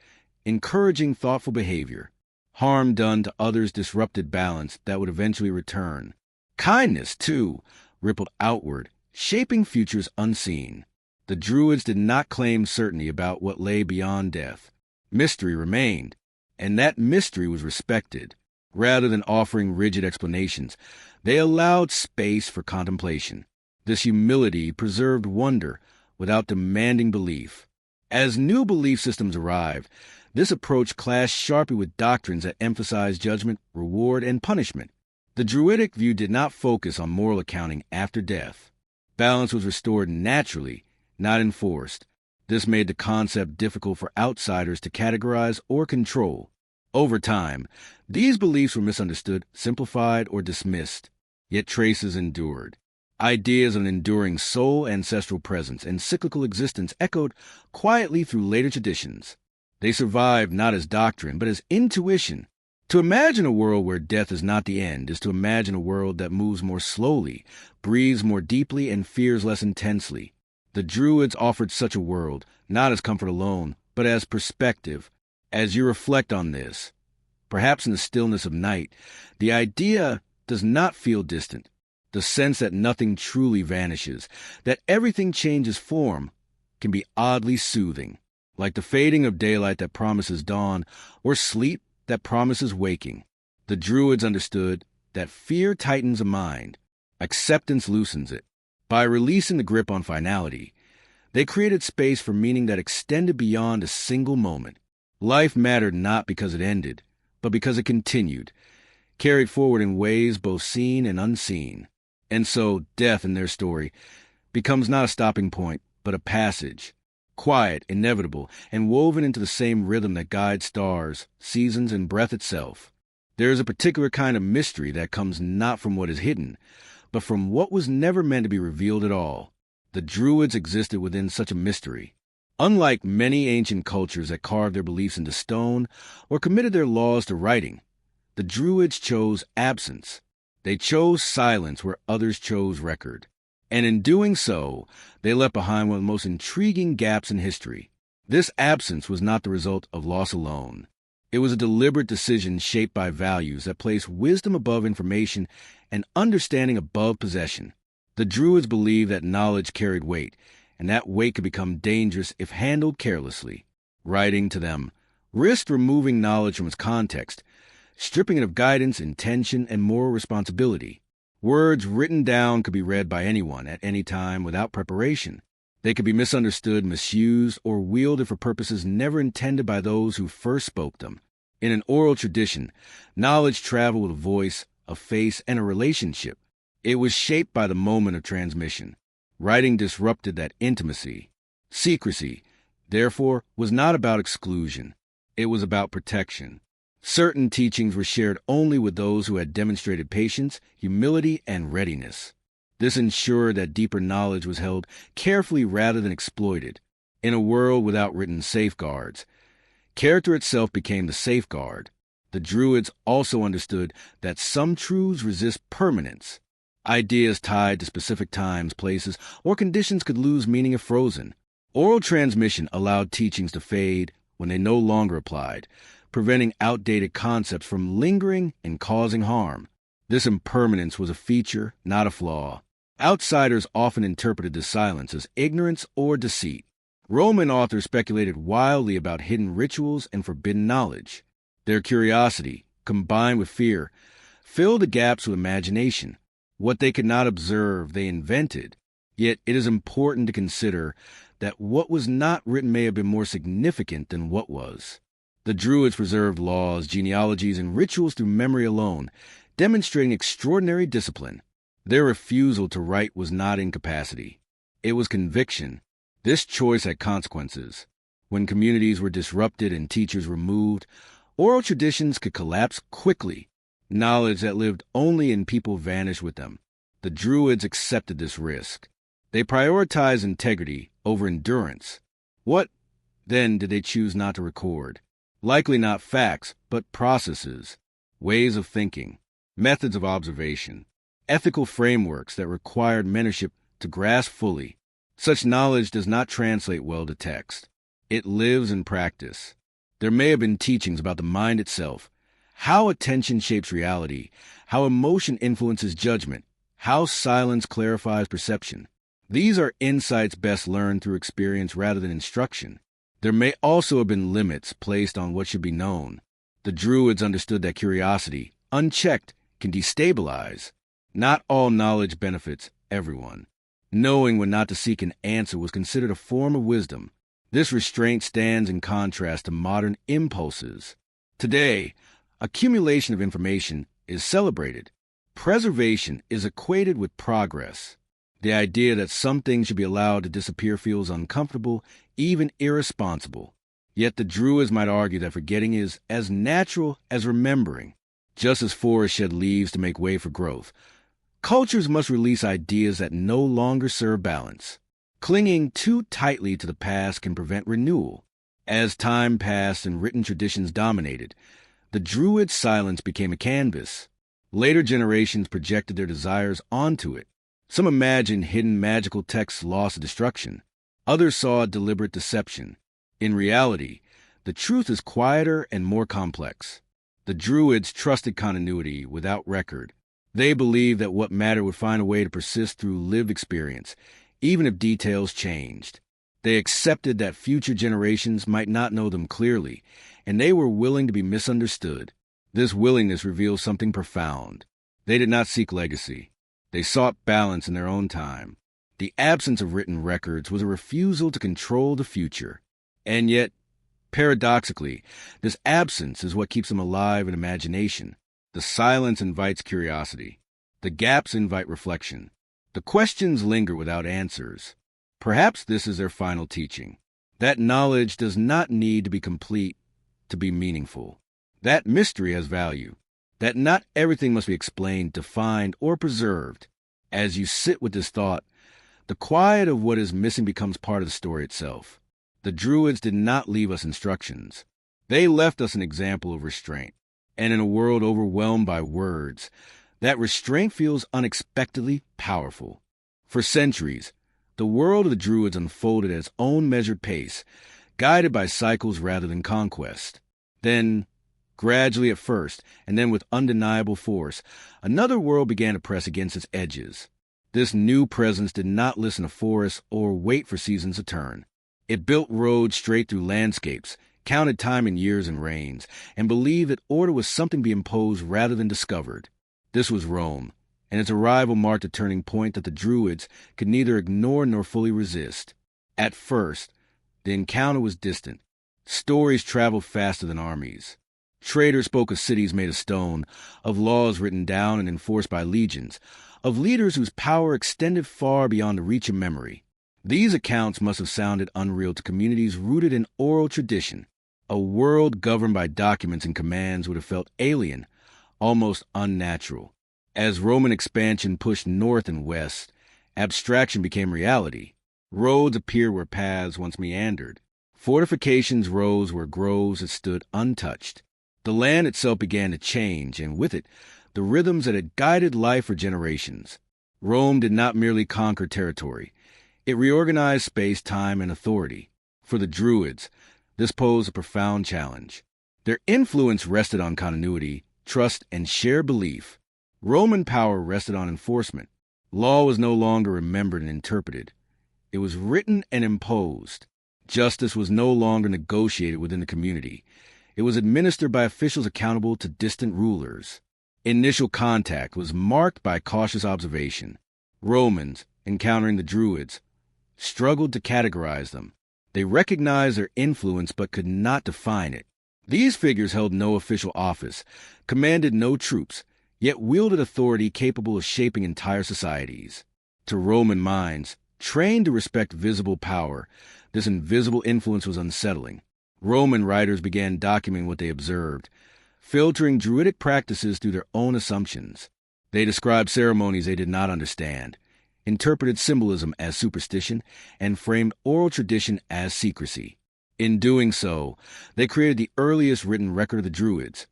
encouraging thoughtful behavior. Harm done to others disrupted balance that would eventually return. Kindness, too, rippled outward, shaping futures unseen. The Druids did not claim certainty about what lay beyond death. Mystery remained, and that mystery was respected. Rather than offering rigid explanations, they allowed space for contemplation. This humility preserved wonder without demanding belief. As new belief systems arrived, this approach clashed sharply with doctrines that emphasized judgment, reward, and punishment. The Druidic view did not focus on moral accounting after death. Balance was restored naturally, not enforced. This made the concept difficult for outsiders to categorize or control. Over time, these beliefs were misunderstood, simplified, or dismissed, yet traces endured. Ideas of an enduring soul, ancestral presence, and cyclical existence echoed quietly through later traditions. They survived not as doctrine, but as intuition. To imagine a world where death is not the end is to imagine a world that moves more slowly, breathes more deeply, and fears less intensely. The Druids offered such a world, not as comfort alone, but as perspective. As you reflect on this, perhaps in the stillness of night, the idea does not feel distant. The sense that nothing truly vanishes, that everything changes form, can be oddly soothing, like the fading of daylight that promises dawn, or sleep that promises waking. The Druids understood that fear tightens a mind, acceptance loosens it. By releasing the grip on finality, they created space for meaning that extended beyond a single moment. Life mattered not because it ended, but because it continued, carried forward in ways both seen and unseen. And so, death in their story becomes not a stopping point, but a passage, quiet, inevitable, and woven into the same rhythm that guides stars, seasons, and breath itself. There is a particular kind of mystery that comes not from what is hidden, but from what was never meant to be revealed at all. The Druids existed within such a mystery. Unlike many ancient cultures that carved their beliefs into stone or committed their laws to writing, the Druids chose absence. They chose silence where others chose record. And in doing so, they left behind one of the most intriguing gaps in history. This absence was not the result of loss alone. It was a deliberate decision shaped by values that placed wisdom above information and understanding above possession. The Druids believed that knowledge carried weight, and that weight could become dangerous if handled carelessly. Writing, to them, risked removing knowledge from its context, stripping it of guidance, intention, and moral responsibility. Words written down could be read by anyone at any time without preparation. They could be misunderstood, misused, or wielded for purposes never intended by those who first spoke them. In an oral tradition, knowledge traveled with a voice, a face, and a relationship. It was shaped by the moment of transmission. Writing disrupted that intimacy. Secrecy, therefore, was not about exclusion. It was about protection. Certain teachings were shared only with those who had demonstrated patience, humility, and readiness. This ensured that deeper knowledge was held carefully rather than exploited. In a world without written safeguards, character itself became the safeguard. The Druids also understood that some truths resist permanence. Ideas tied to specific times, places, or conditions could lose meaning if frozen. Oral transmission allowed teachings to fade when they no longer applied, preventing outdated concepts from lingering and causing harm. This impermanence was a feature, not a flaw. Outsiders often interpreted this silence as ignorance or deceit. Roman authors speculated wildly about hidden rituals and forbidden knowledge. Their curiosity, combined with fear, filled the gaps with imagination. What they could not observe, they invented. Yet it is important to consider that what was not written may have been more significant than what was. The Druids preserved laws, genealogies, and rituals through memory alone, demonstrating extraordinary discipline. Their refusal to write was not incapacity. It was conviction. This choice had consequences. When communities were disrupted and teachers removed, oral traditions could collapse quickly. Knowledge that lived only in people vanished with them. The Druids accepted this risk. They prioritized integrity over endurance. What, then, did they choose not to record? Likely not facts, but processes, ways of thinking, methods of observation, ethical frameworks that required mentorship to grasp fully. Such knowledge does not translate well to text. It lives in practice. There may have been teachings about the mind itself, how attention shapes reality, how emotion influences judgment, how silence clarifies perception. These are insights best learned through experience rather than instruction. There may also have been limits placed on what should be known. The Druids understood that curiosity, unchecked, can destabilize. Not all knowledge benefits everyone. Knowing when not to seek an answer was considered a form of wisdom. This restraint stands in contrast to modern impulses. Today, accumulation of information is celebrated. Preservation is equated with progress. The idea that some things should be allowed to disappear feels uncomfortable, even irresponsible. Yet the Druids might argue that forgetting is as natural as remembering. Just as forests shed leaves to make way for growth, cultures must release ideas that no longer serve balance. Clinging too tightly to the past can prevent renewal. As time passed and written traditions dominated, the Druids' silence became a canvas. Later generations projected their desires onto it. Some imagined hidden magical texts lost to destruction. Others saw deliberate deception. In reality, the truth is quieter and more complex. The Druids trusted continuity without record. They believed that what mattered would find a way to persist through lived experience, even if details changed. They accepted that future generations might not know them clearly, and they were willing to be misunderstood. This willingness reveals something profound. They did not seek legacy. They sought balance in their own time. The absence of written records was a refusal to control the future. And yet, paradoxically, this absence is what keeps them alive in imagination. The silence invites curiosity. The gaps invite reflection. The questions linger without answers. Perhaps this is their final teaching. That knowledge does not need to be complete to be meaningful. That mystery has value. That not everything must be explained, defined, or preserved. As you sit with this thought, the quiet of what is missing becomes part of the story itself. The Druids did not leave us instructions. They left us an example of restraint. And in a world overwhelmed by words, that restraint feels unexpectedly powerful. For centuries, the world of the Druids unfolded at its own measured pace, guided by cycles rather than conquest. Then, gradually at first, and then with undeniable force, another world began to press against its edges. This new presence did not listen to forests or wait for seasons to turn. It built roads straight through landscapes, counted time in years and reigns, and believed that order was something to be imposed rather than discovered. This was Rome, and its arrival marked a turning point that the Druids could neither ignore nor fully resist. At first, the encounter was distant. Stories traveled faster than armies. Traders spoke of cities made of stone, of laws written down and enforced by legions, of leaders whose power extended far beyond the reach of memory. These accounts must have sounded unreal to communities rooted in oral tradition. A world governed by documents and commands would have felt alien, almost unnatural. As Roman expansion pushed north and west, abstraction became reality. Roads appeared where paths once meandered. Fortifications rose where groves had stood untouched. The land itself began to change, and with it, the rhythms that had guided life for generations. Rome did not merely conquer territory. It reorganized space, time, and authority. For the Druids, this posed a profound challenge. Their influence rested on continuity, trust, and shared belief. Roman power rested on enforcement. Law was no longer remembered and interpreted. It was written and imposed. Justice was no longer negotiated within the community. It was administered by officials accountable to distant rulers. Initial contact was marked by cautious observation. Romans, encountering the Druids, struggled to categorize them. They recognized their influence but could not define it. These figures held no official office, commanded no troops, yet wielded authority capable of shaping entire societies. To Roman minds, trained to respect visible power, this invisible influence was unsettling. Roman writers began documenting what they observed, filtering Druidic practices through their own assumptions. They described ceremonies they did not understand, interpreted symbolism as superstition, and framed oral tradition as secrecy. In doing so, they created the earliest written record of the Druids,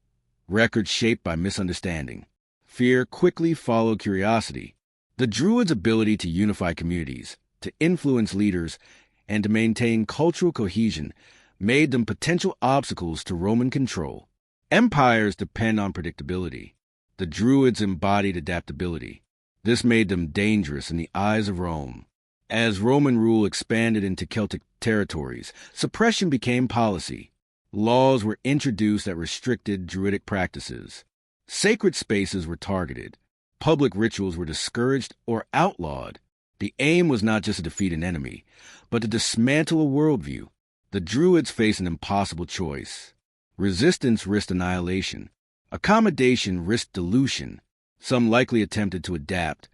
records shaped by misunderstanding. Fear quickly followed curiosity. The Druids' ability to unify communities, to influence leaders, and to maintain cultural cohesion made them potential obstacles to Roman control. Empires depend on predictability. The Druids embodied adaptability. This made them dangerous in the eyes of Rome. As Roman rule expanded into Celtic territories, suppression became policy. Laws were introduced that restricted Druidic practices. Sacred spaces were targeted. Public rituals were discouraged or outlawed. The aim was not just to defeat an enemy, but to dismantle a worldview. The Druids faced an impossible choice. Resistance risked annihilation. Accommodation risked dilution. Some likely attempted to adapt,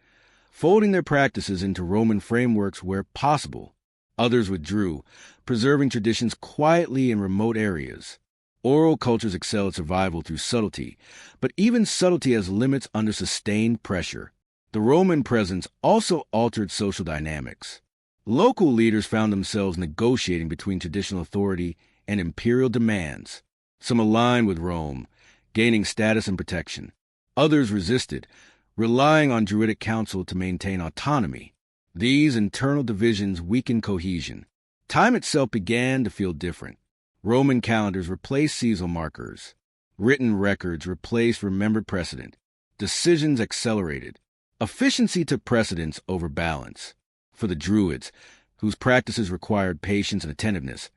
folding their practices into Roman frameworks where possible. Others withdrew, preserving traditions quietly in remote areas. Oral cultures excel at survival through subtlety, but even subtlety has limits under sustained pressure. The Roman presence also altered social dynamics. Local leaders found themselves negotiating between traditional authority and imperial demands. Some aligned with Rome, gaining status and protection. Others resisted, relying on Druidic council to maintain autonomy. These internal divisions weakened cohesion. Time itself began to feel different. Roman calendars replaced seasonal markers. Written records replaced remembered precedent. Decisions accelerated. Efficiency took precedence over balance. For the Druids, whose practices required patience and attentiveness,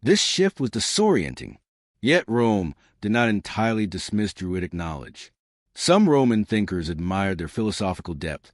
this shift was disorienting. Yet Rome did not entirely dismiss Druidic knowledge. Some Roman thinkers admired their philosophical depth,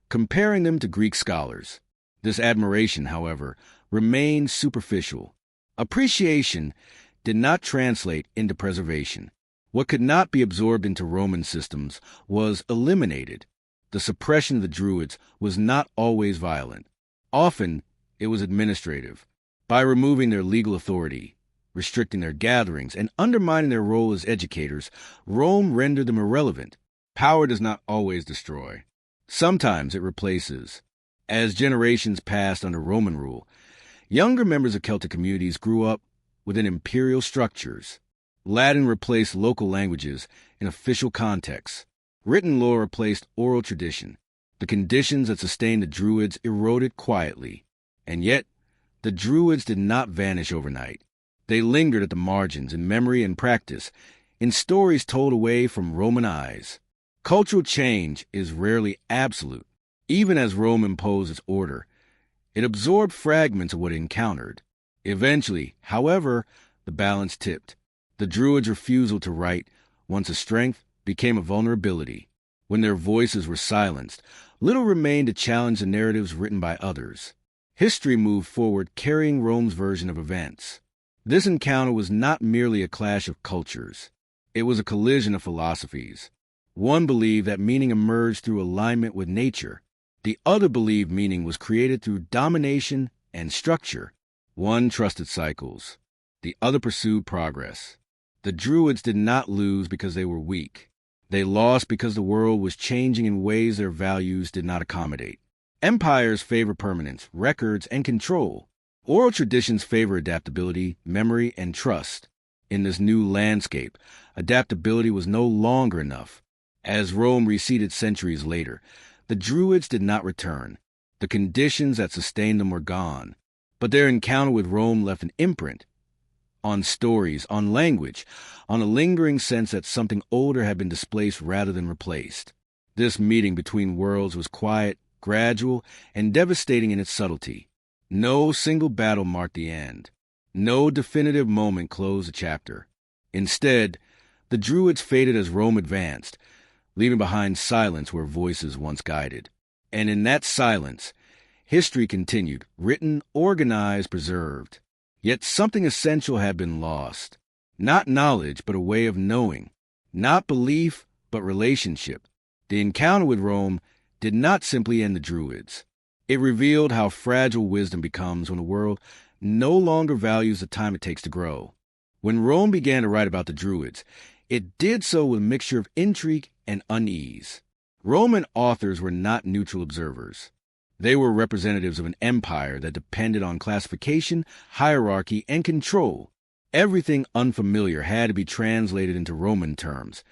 comparing them to Greek scholars. This admiration, however, remained superficial. Appreciation did not translate into preservation. What could not be absorbed into Roman systems was eliminated. The suppression of the Druids was not always violent. Often, it was administrative. By removing their legal authority, restricting their gatherings, and undermining their role as educators, Rome rendered them irrelevant. Power does not always destroy. Sometimes it replaces. As generations passed under Roman rule, younger members of Celtic communities grew up within imperial structures. Latin replaced local languages in official contexts. Written law replaced oral tradition. The conditions that sustained the Druids eroded quietly. And yet, the Druids did not vanish overnight. They lingered at the margins in memory and practice, in stories told away from Roman eyes. Cultural change is rarely absolute. Even as Rome imposed its order, it absorbed fragments of what it encountered. Eventually, however, the balance tipped. The Druids' refusal to write, once a strength, became a vulnerability. When their voices were silenced, little remained to challenge the narratives written by others. History moved forward carrying Rome's version of events. This encounter was not merely a clash of cultures. It was a collision of philosophies. One believed that meaning emerged through alignment with nature. The other believed meaning was created through domination and structure. One trusted cycles. The other pursued progress. The Druids did not lose because they were weak. They lost because the world was changing in ways their values did not accommodate. Empires favor permanence, records, and control. Oral traditions favor adaptability, memory, and trust. In this new landscape, adaptability was no longer enough. As Rome receded centuries later, the Druids did not return. The conditions that sustained them were gone. But their encounter with Rome left an imprint. On stories, on language, on a lingering sense that something older had been displaced rather than replaced. This meeting between worlds was quiet, gradual, and devastating in its subtlety. No single battle marked the end. No definitive moment closed the chapter. Instead, the Druids faded as Rome advanced, leaving behind silence where voices once guided. And in that silence, history continued, written, organized, preserved. Yet something essential had been lost. Not knowledge, but a way of knowing. Not belief, but relationship. The encounter with Rome did not simply end the Druids. It revealed how fragile wisdom becomes when the world no longer values the time it takes to grow. When Rome began to write about the Druids, it did so with a mixture of intrigue and unease. Roman authors were not neutral observers. They were representatives of an empire that depended on classification, hierarchy, and control. Everything unfamiliar had to be translated into Roman terms,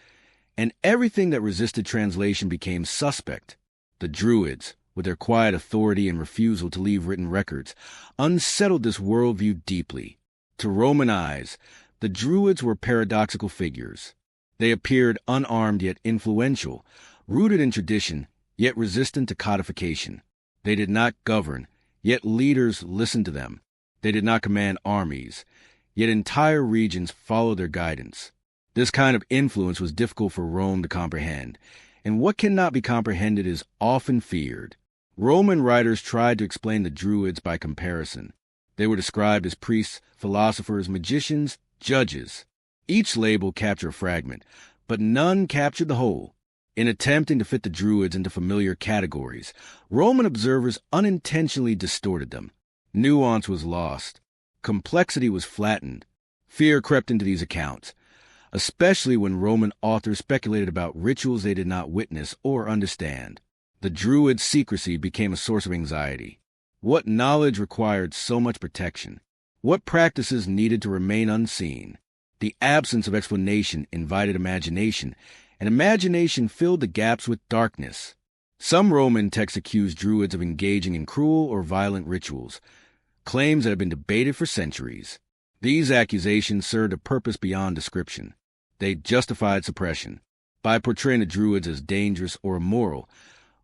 and everything that resisted translation became suspect. The Druids, with their quiet authority and refusal to leave written records, unsettled this worldview deeply. To Roman eyes, the Druids were paradoxical figures. They appeared unarmed yet influential, rooted in tradition, yet resistant to codification. They did not govern, yet leaders listened to them. They did not command armies, yet entire regions followed their guidance. This kind of influence was difficult for Rome to comprehend, and what cannot be comprehended is often feared. Roman writers tried to explain the Druids by comparison. They were described as priests, philosophers, magicians, judges. Each label captured a fragment, but none captured the whole. In attempting to fit the Druids into familiar categories, Roman observers unintentionally distorted them. Nuance was lost. Complexity was flattened. Fear crept into these accounts, especially when Roman authors speculated about rituals they did not witness or understand. The Druids' secrecy became a source of anxiety. What knowledge required so much protection? What practices needed to remain unseen? The absence of explanation invited imagination, and imagination filled the gaps with darkness. Some Roman texts accused Druids of engaging in cruel or violent rituals, claims that have been debated for centuries. These accusations served a purpose beyond description. They justified suppression. By portraying the Druids as dangerous or immoral,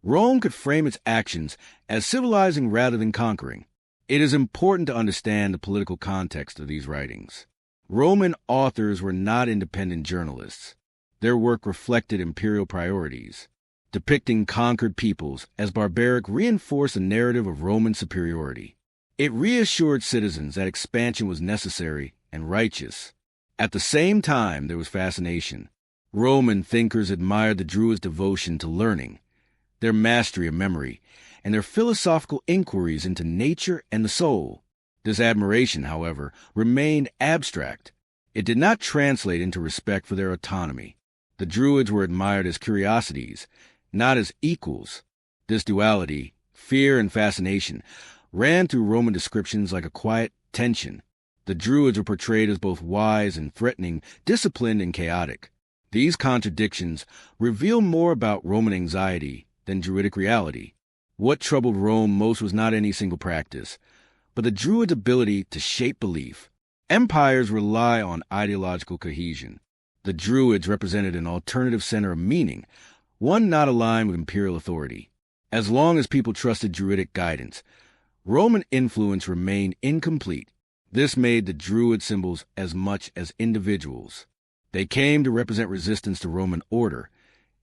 Rome could frame its actions as civilizing rather than conquering. It is important to understand the political context of these writings. Roman authors were not independent journalists. Their work reflected imperial priorities. Depicting conquered peoples as barbaric reinforced a narrative of Roman superiority. It reassured citizens that expansion was necessary and righteous. At the same time, there was fascination. Roman thinkers admired the Druids' devotion to learning, their mastery of memory, and their philosophical inquiries into nature and the soul. This admiration, however, remained abstract. It did not translate into respect for their autonomy. The Druids were admired as curiosities, not as equals. This duality, fear and fascination, ran through Roman descriptions like a quiet tension. The Druids were portrayed as both wise and threatening, disciplined and chaotic. These contradictions reveal more about Roman anxiety than Druidic reality. What troubled Rome most was not any single practice, but the Druids' ability to shape belief. Empires rely on ideological cohesion. The Druids represented an alternative center of meaning, one not aligned with imperial authority. As long as people trusted Druidic guidance, Roman influence remained incomplete. This made the Druid symbols as much as individuals. They came to represent resistance to Roman order,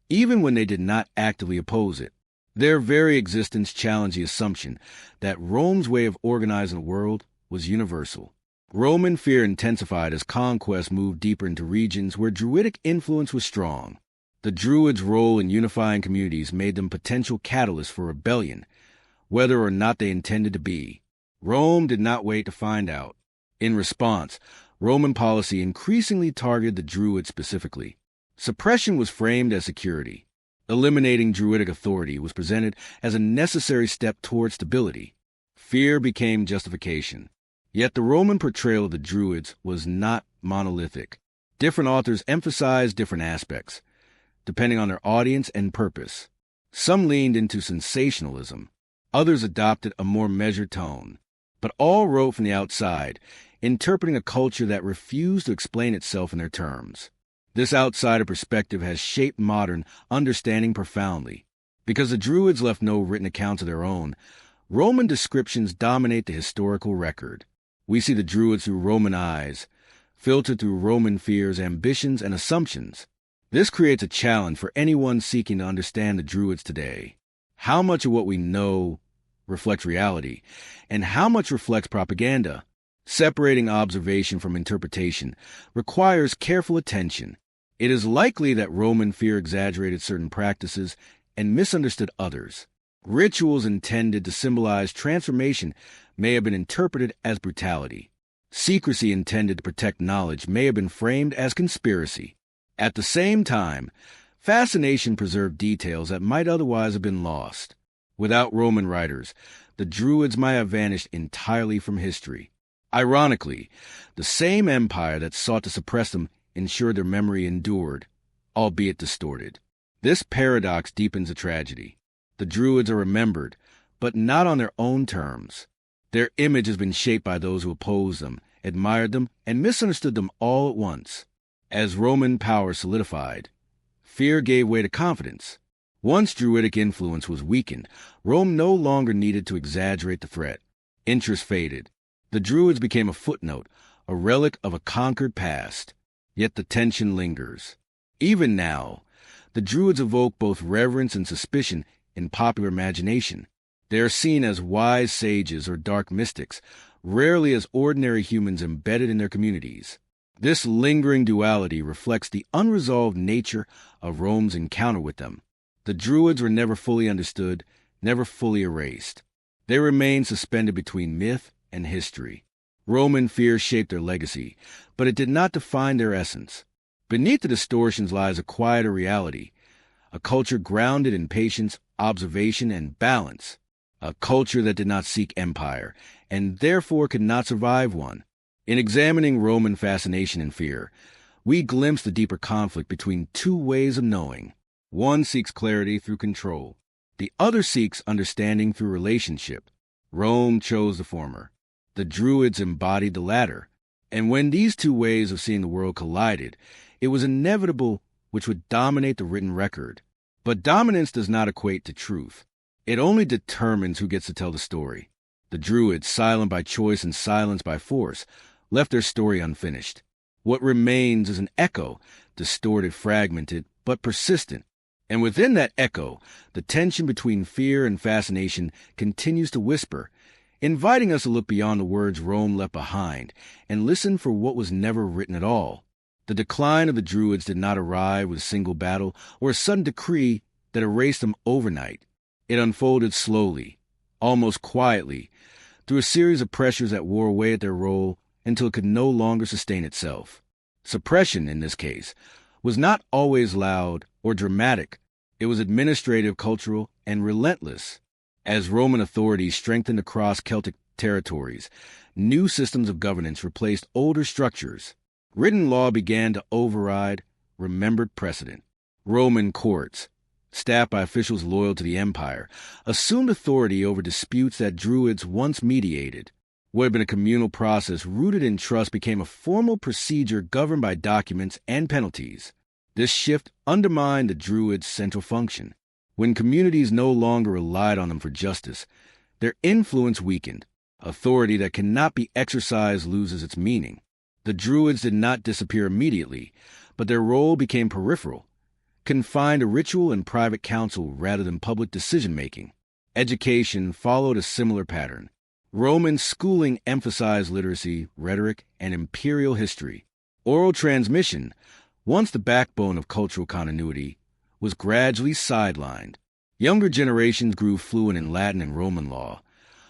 even when they did not actively oppose it. Their very existence challenged the assumption that Rome's way of organizing the world was universal. Roman fear intensified as conquest moved deeper into regions where Druidic influence was strong. The Druids' role in unifying communities made them potential catalysts for rebellion, whether or not they intended to be. Rome did not wait to find out. In response, Roman policy increasingly targeted the Druids specifically. Suppression was framed as security. Eliminating Druidic authority was presented as a necessary step toward stability. Fear became justification. Yet the Roman portrayal of the Druids was not monolithic. Different authors emphasized different aspects, depending on their audience and purpose. Some leaned into sensationalism. Others adopted a more measured tone. But all wrote from the outside, interpreting a culture that refused to explain itself in their terms. This outsider perspective has shaped modern understanding profoundly. Because the Druids left no written accounts of their own, Roman descriptions dominate the historical record. We see the Druids through Roman eyes, filtered through Roman fears, ambitions, and assumptions. This creates a challenge for anyone seeking to understand the Druids today. How much of what we know reflects reality, and how much reflects propaganda? Separating observation from interpretation requires careful attention. It is likely that Roman fear exaggerated certain practices and misunderstood others. Rituals intended to symbolize transformation may have been interpreted as brutality. Secrecy intended to protect knowledge may have been framed as conspiracy. At the same time, fascination preserved details that might otherwise have been lost. Without Roman writers, the Druids might have vanished entirely from history. Ironically, the same empire that sought to suppress them ensured their memory endured, albeit distorted. This paradox deepens the tragedy. The Druids are remembered, but not on their own terms. Their image has been shaped by those who opposed them, admired them, and misunderstood them all at once. As Roman power solidified, fear gave way to confidence. Once Druidic influence was weakened, Rome no longer needed to exaggerate the threat. Interest faded. The Druids became a footnote, a relic of a conquered past. Yet the tension lingers. Even now, the Druids evoke both reverence and suspicion in popular imagination. They are seen as wise sages or dark mystics, rarely as ordinary humans embedded in their communities. This lingering duality reflects the unresolved nature of Rome's encounter with them. The Druids were never fully understood, never fully erased. They remained suspended between myth and history. Roman fear shaped their legacy, but it did not define their essence. Beneath the distortions lies a quieter reality, a culture grounded in patience, observation, and balance, a culture that did not seek empire, and therefore could not survive one. In examining Roman fascination and fear, we glimpse the deeper conflict between two ways of knowing. One seeks clarity through control. The other seeks understanding through relationship. Rome chose the former. The Druids embodied the latter. And when these two ways of seeing the world collided, it was inevitable which would dominate the written record. But dominance does not equate to truth. It only determines who gets to tell the story. The Druids, silent by choice and silenced by force, left their story unfinished. What remains is an echo, distorted, fragmented, but persistent. And within that echo, the tension between fear and fascination continues to whisper, inviting us to look beyond the words Rome left behind and listen for what was never written at all. The decline of the Druids did not arrive with a single battle or a sudden decree that erased them overnight. It unfolded slowly, almost quietly, through a series of pressures that wore away at their role until it could no longer sustain itself. Suppression, in this case, was not always loud or dramatic. It was administrative, cultural, and relentless. As Roman authorities strengthened across Celtic territories, new systems of governance replaced older structures. Written law began to override remembered precedent. Roman courts, staffed by officials loyal to the empire, assumed authority over disputes that Druids once mediated. What had been a communal process rooted in trust became a formal procedure governed by documents and penalties. This shift undermined the Druids' central function. When communities no longer relied on them for justice, their influence weakened. Authority that cannot be exercised loses its meaning. The Druids did not disappear immediately, but their role became peripheral, confined to ritual and private counsel rather than public decision-making. Education followed a similar pattern. Roman schooling emphasized literacy, rhetoric, and imperial history. Oral transmission, once the backbone of cultural continuity, was gradually sidelined. Younger generations grew fluent in Latin and Roman law,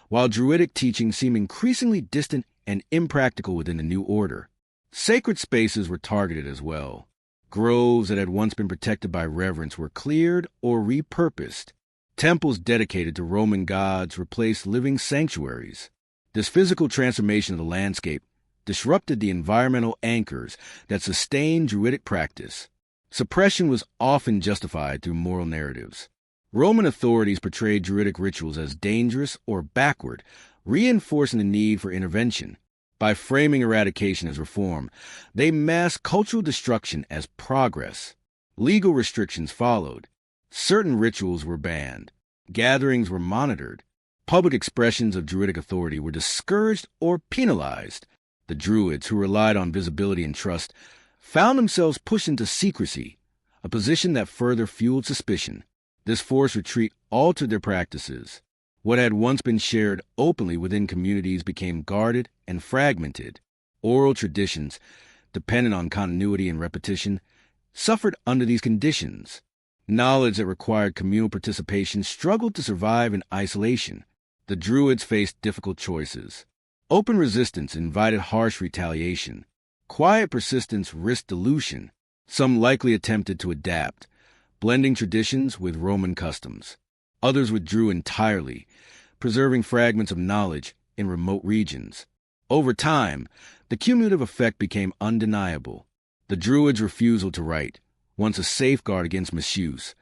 while Druidic teaching seemed increasingly distant and impractical within the new order. Sacred spaces were targeted as well. Groves that had once been protected by reverence were cleared or repurposed. Temples dedicated to Roman gods replaced living sanctuaries. This physical transformation of the landscape disrupted the environmental anchors that sustained Druidic practice. Suppression was often justified through moral narratives. Roman authorities portrayed Druidic rituals as dangerous or backward, reinforcing the need for intervention. By framing eradication as reform, they masked cultural destruction as progress. Legal restrictions followed. Certain rituals were banned. Gatherings were monitored. Public expressions of Druidic authority were discouraged or penalized. The Druids, who relied on visibility and trust, found themselves pushed into secrecy, a position that further fueled suspicion. This forced retreat altered their practices. What had once been shared openly within communities became guarded and fragmented. Oral traditions, dependent on continuity and repetition, suffered under these conditions. Knowledge that required communal participation struggled to survive in isolation. The Druids faced difficult choices. Open resistance invited harsh retaliation. Quiet persistence risked dilution. Some likely attempted to adapt, blending traditions with Roman customs. Others withdrew entirely, preserving fragments of knowledge in remote regions. Over time, the cumulative effect became undeniable. The Druids' refusal to write, once a safeguard against misuse,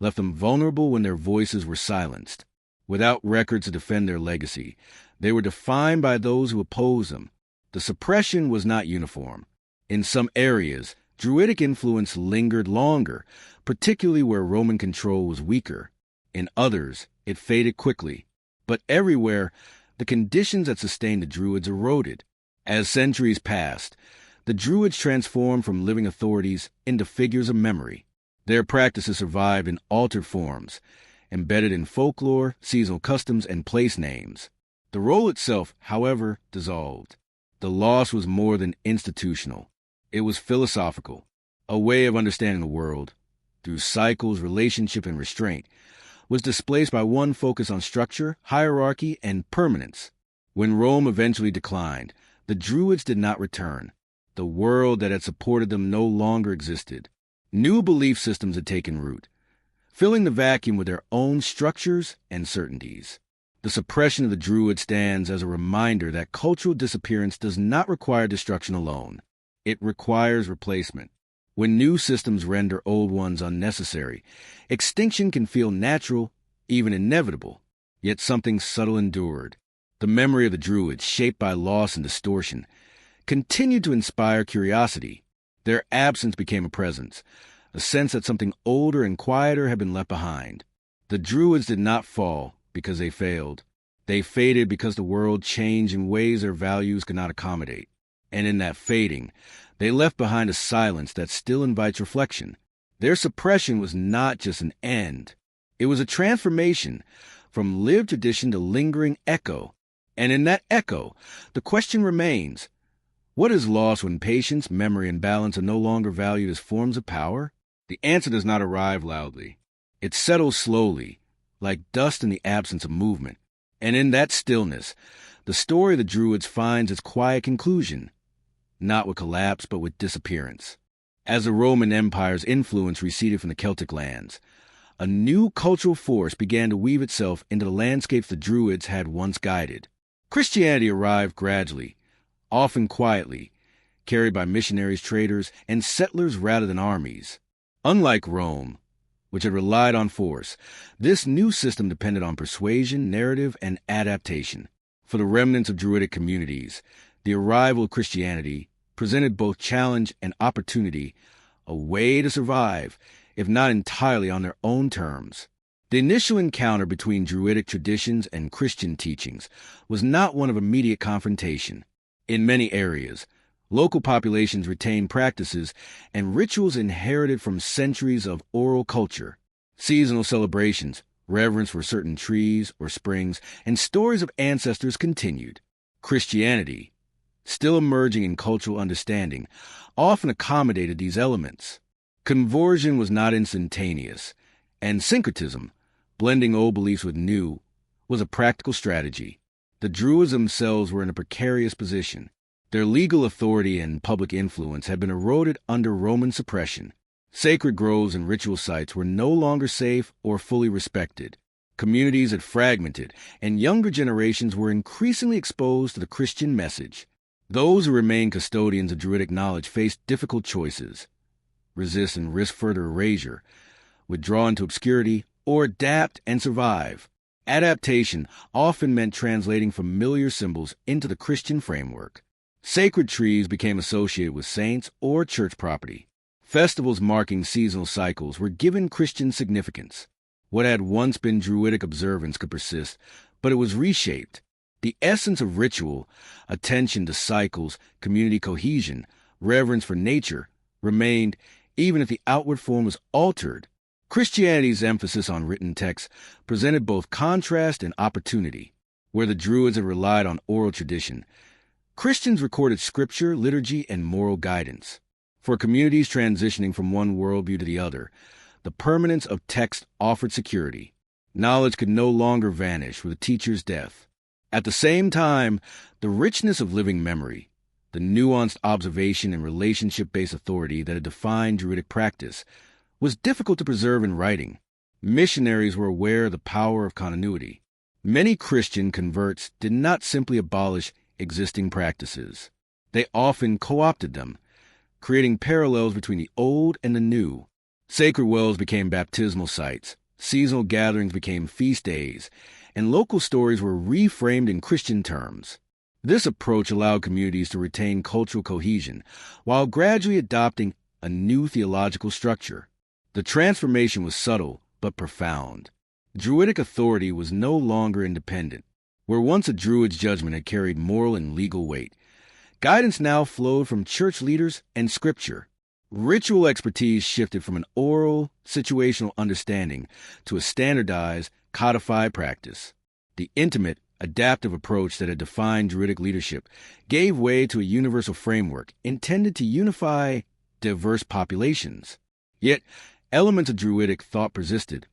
left them vulnerable when their voices were silenced. Without records to defend their legacy, they were defined by those who opposed them. The suppression was not uniform. In some areas, Druidic influence lingered longer, particularly where Roman control was weaker. In others, it faded quickly. But everywhere, the conditions that sustained the Druids eroded. As centuries passed, the Druids transformed from living authorities into figures of memory. Their practices survived in altered forms, embedded in folklore, seasonal customs, and place names. The role itself, however, dissolved. The loss was more than institutional. It was philosophical, a way of understanding the world, through cycles, relationship, and restraint, was displaced by one focus on structure, hierarchy, and permanence. When Rome eventually declined, the Druids did not return. The world that had supported them no longer existed. New belief systems had taken root, filling the vacuum with their own structures and certainties. The suppression of the Druids stands as a reminder that cultural disappearance does not require destruction alone. It requires replacement. When new systems render old ones unnecessary, extinction can feel natural, even inevitable. Yet something subtle endured. The memory of the Druids, shaped by loss and distortion, continued to inspire curiosity. Their absence became a presence, a sense that something older and quieter had been left behind. The Druids did not fall because they failed. They faded because the world changed in ways their values could not accommodate. And in that fading, they left behind a silence that still invites reflection. Their suppression was not just an end. It was a transformation from lived tradition to lingering echo. And in that echo, the question remains, what is lost when patience, memory, and balance are no longer valued as forms of power? The answer does not arrive loudly. It settles slowly, like dust in the absence of movement. And in that stillness, the story of the Druids finds its quiet conclusion, not with collapse, but with disappearance. As the Roman Empire's influence receded from the Celtic lands, a new cultural force began to weave itself into the landscapes the Druids had once guided. Christianity arrived gradually, often quietly, carried by missionaries, traders, and settlers rather than armies. Unlike Rome, which had relied on force, this new system depended on persuasion, narrative, and adaptation. For the remnants of Druidic communities, the arrival of Christianity presented both challenge and opportunity, a way to survive, if not entirely on their own terms. The initial encounter between Druidic traditions and Christian teachings was not one of immediate confrontation. In many areas, local populations retained practices and rituals inherited from centuries of oral culture. Seasonal celebrations, reverence for certain trees or springs, and stories of ancestors continued. Christianity, still emerging in cultural understanding, often accommodated these elements. Conversion was not instantaneous, and syncretism, blending old beliefs with new, was a practical strategy. The Druids themselves were in a precarious position. Their legal authority and public influence had been eroded under Roman suppression. Sacred groves and ritual sites were no longer safe or fully respected. Communities had fragmented, and younger generations were increasingly exposed to the Christian message. Those who remained custodians of Druidic knowledge faced difficult choices: resist and risk further erasure, withdraw into obscurity, or adapt and survive. Adaptation often meant translating familiar symbols into the Christian framework. Sacred trees became associated with saints or church property. Festivals marking seasonal cycles were given Christian significance. What had once been Druidic observance could persist, but it was reshaped. The essence of ritual, attention to cycles, community cohesion, reverence for nature, remained, even if the outward form was altered. Christianity's emphasis on written texts presented both contrast and opportunity. Where the Druids had relied on oral tradition, Christians recorded scripture, liturgy, and moral guidance. For communities transitioning from one worldview to the other, the permanence of text offered security. Knowledge could no longer vanish with a teacher's death. At the same time, the richness of living memory, the nuanced observation and relationship-based authority that had defined Druidic practice, was difficult to preserve in writing. Missionaries were aware of the power of continuity. Many Christian converts did not simply abolish existing practices. They often co-opted them, creating parallels between the old and the new. Sacred wells became baptismal sites, seasonal gatherings became feast days, and local stories were reframed in Christian terms. This approach allowed communities to retain cultural cohesion while gradually adopting a new theological structure. The transformation was subtle but profound. Druidic authority was no longer independent. Where once a Druid's judgment had carried moral and legal weight, guidance now flowed from church leaders and scripture. Ritual expertise shifted from an oral, situational understanding to a standardized, codified practice. The intimate, adaptive approach that had defined Druidic leadership gave way to a universal framework intended to unify diverse populations. Yet, elements of Druidic thought persisted,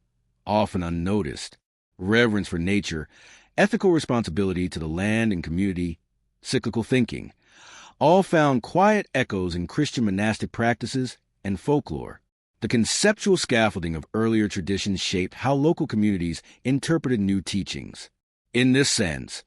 often unnoticed. Reverence for nature, ethical responsibility to the land and community, cyclical thinking, all found quiet echoes in Christian monastic practices and folklore. The conceptual scaffolding of earlier traditions shaped how local communities interpreted new teachings. In this sense,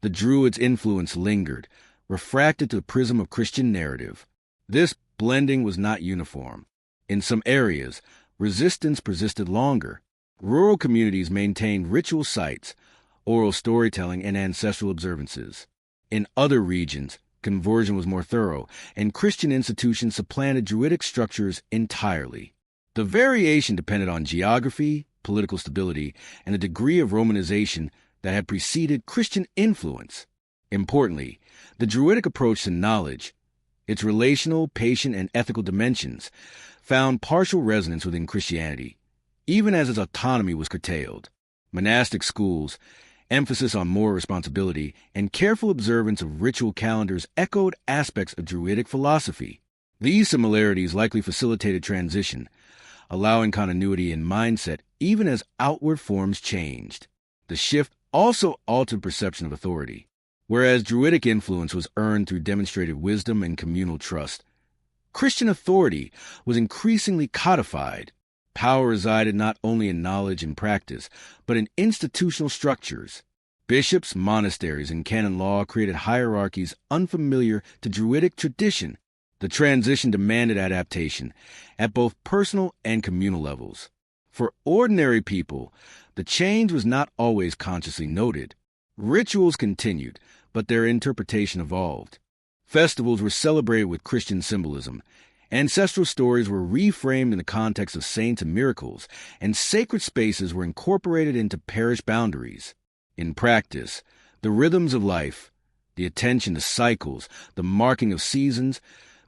the Druids' influence lingered, refracted to the prism of Christian narrative. This blending was not uniform. In some areas, resistance persisted longer. Rural communities maintained ritual sites, oral storytelling, and ancestral observances. In other regions, conversion was more thorough, and Christian institutions supplanted Druidic structures entirely. The variation depended on geography, political stability, and the degree of Romanization that had preceded Christian influence. Importantly, the Druidic approach to knowledge, its relational, patient, and ethical dimensions, found partial resonance within Christianity, even as its autonomy was curtailed. Monastic schools, emphasis on moral responsibility, and careful observance of ritual calendars echoed aspects of Druidic philosophy. These similarities likely facilitated transition, allowing continuity in mindset even as outward forms changed. The shift also altered perception of authority. Whereas Druidic influence was earned through demonstrated wisdom and communal trust, Christian authority was increasingly codified. Power resided not only in knowledge and practice, but in institutional structures. Bishops, monasteries, and canon law created hierarchies unfamiliar to Druidic tradition. The transition demanded adaptation at both personal and communal levels. For ordinary people, the change was not always consciously noted. Rituals continued, but their interpretation evolved. Festivals were celebrated with Christian symbolism. Ancestral stories were reframed in the context of saints and miracles, and sacred spaces were incorporated into parish boundaries. In practice, the rhythms of life, the attention to cycles, the marking of seasons,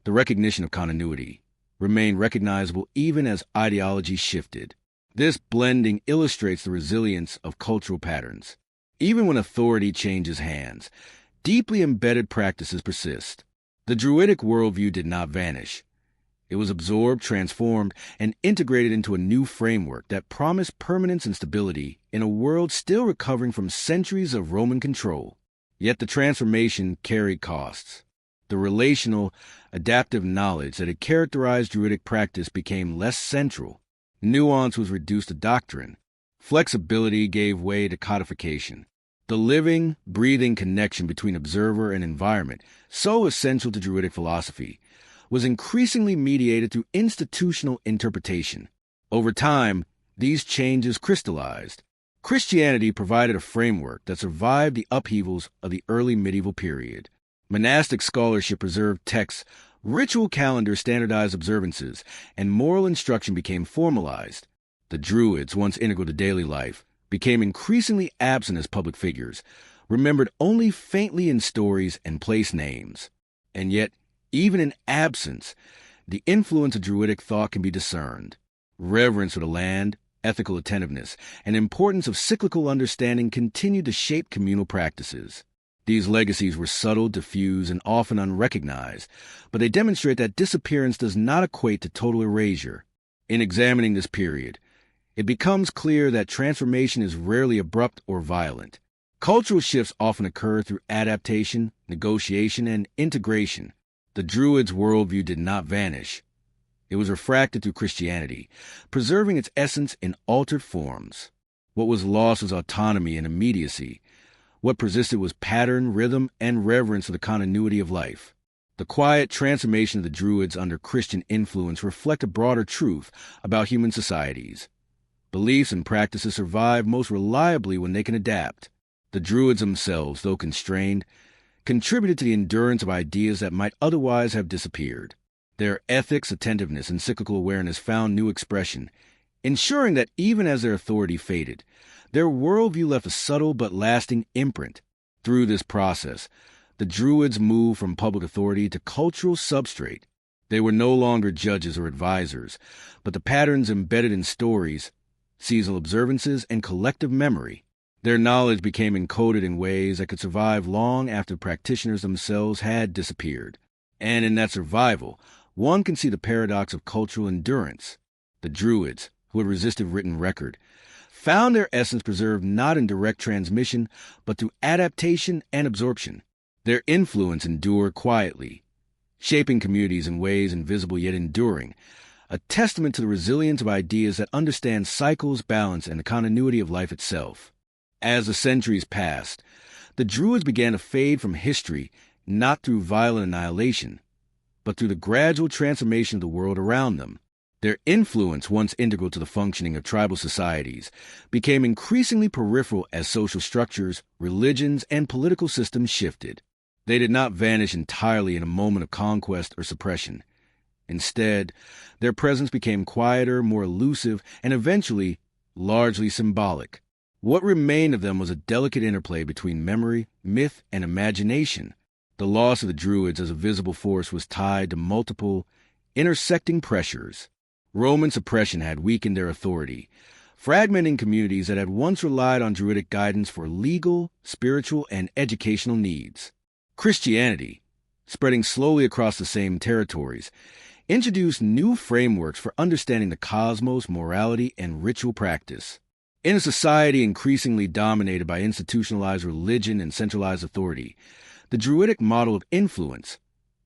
the recognition of continuity, remained recognizable even as ideology shifted. This blending illustrates the resilience of cultural patterns. Even when authority changes hands, deeply embedded practices persist. The Druidic worldview did not vanish. It was absorbed, transformed, and integrated into a new framework that promised permanence and stability in a world still recovering from centuries of Roman control. Yet the transformation carried costs. The relational, adaptive knowledge that had characterized Druidic practice became less central. Nuance was reduced to doctrine. Flexibility gave way to codification. The living, breathing connection between observer and environment, so essential to Druidic philosophy, was increasingly mediated through institutional interpretation. Over time, these changes crystallized. Christianity provided a framework that survived the upheavals of the early medieval period. Monastic scholarship preserved texts, ritual calendars standardized observances, and moral instruction became formalized. The Druids, once integral to daily life, became increasingly absent as public figures, remembered only faintly in stories and place names. And yet, even in absence, the influence of Druidic thought can be discerned. Reverence for the land, ethical attentiveness, and importance of cyclical understanding continued to shape communal practices. These legacies were subtle, diffuse, and often unrecognized, but they demonstrate that disappearance does not equate to total erasure. In examining this period, it becomes clear that transformation is rarely abrupt or violent. Cultural shifts often occur through adaptation, negotiation, and integration. The Druids' worldview did not vanish. It was refracted through Christianity, preserving its essence in altered forms. What was lost was autonomy and immediacy. What persisted was pattern, rhythm, and reverence for the continuity of life. The quiet transformation of the Druids under Christian influence reflect a broader truth about human societies. Beliefs and practices survive most reliably when they can adapt. The Druids themselves, though constrained, contributed to the endurance of ideas that might otherwise have disappeared. Their ethics, attentiveness, and cyclical awareness found new expression, ensuring that even as their authority faded, their worldview left a subtle but lasting imprint. Through this process, the Druids moved from public authority to cultural substrate. They were no longer judges or advisors, but the patterns embedded in stories, seasonal observances, and collective memory. Their knowledge became encoded in ways that could survive long after practitioners themselves had disappeared. And in that survival, one can see the paradox of cultural endurance. The Druids, who had resisted written record, found their essence preserved not in direct transmission, but through adaptation and absorption. Their influence endured quietly, shaping communities in ways invisible yet enduring, a testament to the resilience of ideas that understand cycles, balance, and the continuity of life itself. As the centuries passed, the Druids began to fade from history not through violent annihilation, but through the gradual transformation of the world around them. Their influence, once integral to the functioning of tribal societies, became increasingly peripheral as social structures, religions, and political systems shifted. They did not vanish entirely in a moment of conquest or suppression. Instead, their presence became quieter, more elusive, and eventually largely symbolic. What remained of them was a delicate interplay between memory, myth, and imagination. The loss of the Druids as a visible force was tied to multiple, intersecting pressures. Roman suppression had weakened their authority, fragmenting communities that had once relied on Druidic guidance for legal, spiritual, and educational needs. Christianity, spreading slowly across the same territories, introduced new frameworks for understanding the cosmos, morality, and ritual practice. In a society increasingly dominated by institutionalized religion and centralized authority, the Druidic model of influence,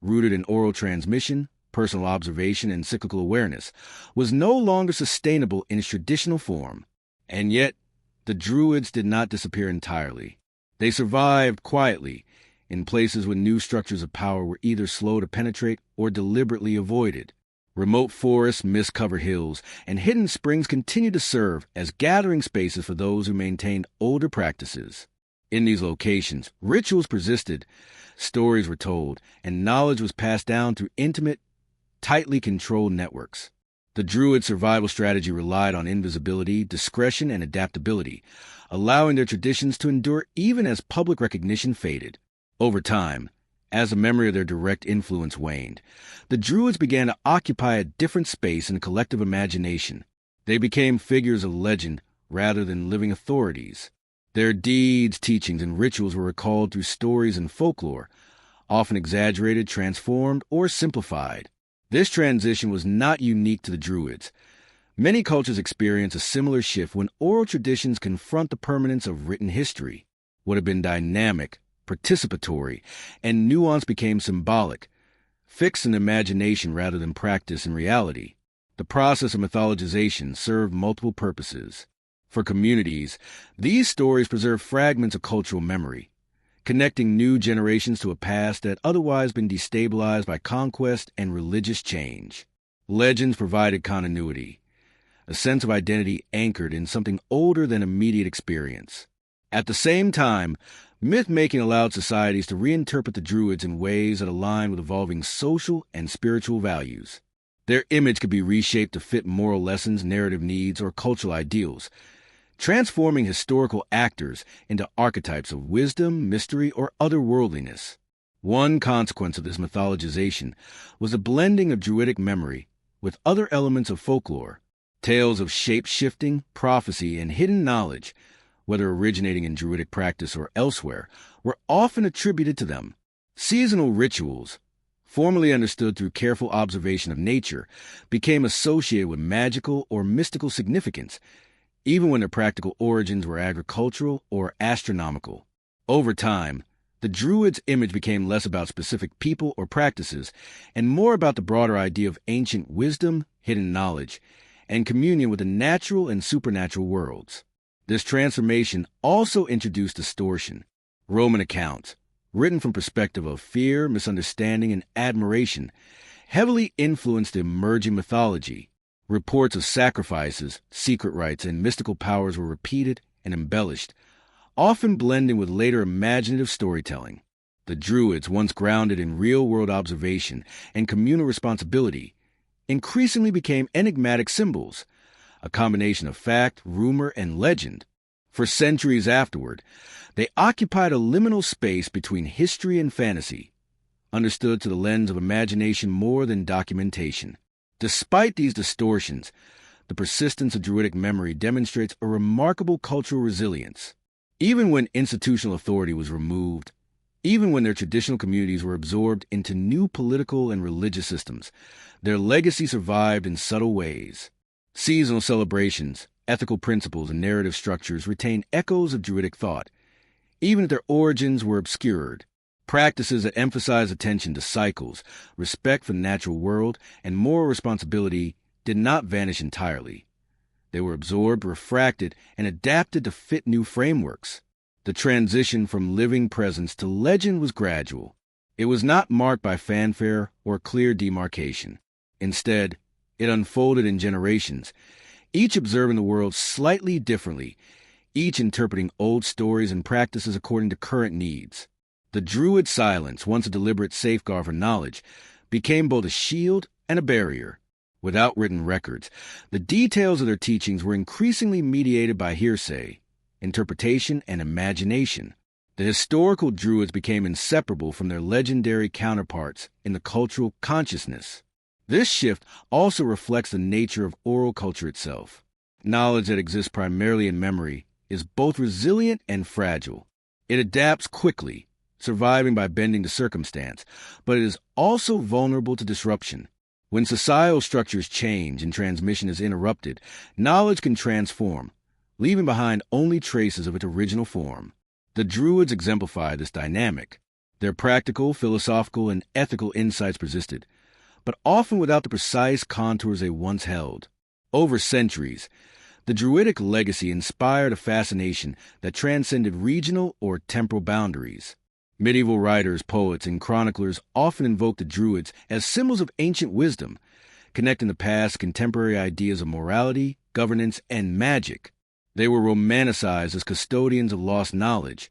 rooted in oral transmission, personal observation, and cyclical awareness, was no longer sustainable in its traditional form. And yet, the Druids did not disappear entirely. They survived quietly, in places where new structures of power were either slow to penetrate or deliberately avoided. Remote forests, mist-covered hills, and hidden springs continued to serve as gathering spaces for those who maintained older practices. In these locations, rituals persisted, stories were told, and knowledge was passed down through intimate, tightly controlled networks. The Druid survival strategy relied on invisibility, discretion, and adaptability, allowing their traditions to endure even as public recognition faded. Over time, as the memory of their direct influence waned, the Druids began to occupy a different space in collective imagination. They became figures of legend rather than living authorities. Their deeds, teachings, and rituals were recalled through stories and folklore, often exaggerated, transformed, or simplified. This transition was not unique to the Druids. Many cultures experience a similar shift when oral traditions confront the permanence of written history. What had been dynamic, participatory, and nuanced became symbolic, fixed in imagination rather than practice in reality. The process of mythologization served multiple purposes. For communities, these stories preserve fragments of cultural memory, connecting new generations to a past that had otherwise been destabilized by conquest and religious change. Legends provided continuity, a sense of identity anchored in something older than immediate experience. At the same time, myth-making allowed societies to reinterpret the Druids in ways that aligned with evolving social and spiritual values. Their image could be reshaped to fit moral lessons, narrative needs, or cultural ideals, transforming historical actors into archetypes of wisdom, mystery, or otherworldliness. One consequence of this mythologization was a blending of Druidic memory with other elements of folklore. Tales of shape-shifting, prophecy, and hidden knowledge, whether originating in Druidic practice or elsewhere, were often attributed to them. Seasonal rituals, formerly understood through careful observation of nature, became associated with magical or mystical significance, even when their practical origins were agricultural or astronomical. Over time, the Druids' image became less about specific people or practices and more about the broader idea of ancient wisdom, hidden knowledge, and communion with the natural and supernatural worlds. This transformation also introduced distortion. Roman accounts, written from perspective of fear, misunderstanding, and admiration, heavily influenced the emerging mythology. Reports of sacrifices, secret rites, and mystical powers were repeated and embellished, often blending with later imaginative storytelling. The Druids, once grounded in real-world observation and communal responsibility, increasingly became enigmatic symbols, a combination of fact, rumor, and legend. For centuries afterward, they occupied a liminal space between history and fantasy, understood through the lens of imagination more than documentation. Despite these distortions, the persistence of Druidic memory demonstrates a remarkable cultural resilience. Even when institutional authority was removed, even when their traditional communities were absorbed into new political and religious systems, their legacy survived in subtle ways. Seasonal celebrations, ethical principles, and narrative structures retained echoes of Druidic thought, even if their origins were obscured. Practices that emphasize attention to cycles, respect for the natural world, and moral responsibility did not vanish entirely. They were absorbed, refracted, and adapted to fit new frameworks. The transition from living presence to legend was gradual. It was not marked by fanfare or clear demarcation. Instead, it unfolded in generations, each observing the world slightly differently, each interpreting old stories and practices according to current needs. The Druid silence, once a deliberate safeguard for knowledge, became both a shield and a barrier. Without written records, the details of their teachings were increasingly mediated by hearsay, interpretation, and imagination. The historical Druids became inseparable from their legendary counterparts in the cultural consciousness. This shift also reflects the nature of oral culture itself. Knowledge that exists primarily in memory is both resilient and fragile. It adapts quickly, surviving by bending to circumstance, but it is also vulnerable to disruption. When societal structures change and transmission is interrupted, knowledge can transform, leaving behind only traces of its original form. The Druids exemplify this dynamic. Their practical, philosophical, and ethical insights persisted, but often without the precise contours they once held. Over centuries, the Druidic legacy inspired a fascination that transcended regional or temporal boundaries. Medieval writers, poets, and chroniclers often invoked the Druids as symbols of ancient wisdom, connecting the past to contemporary ideas of morality, governance, and magic. They were romanticized as custodians of lost knowledge,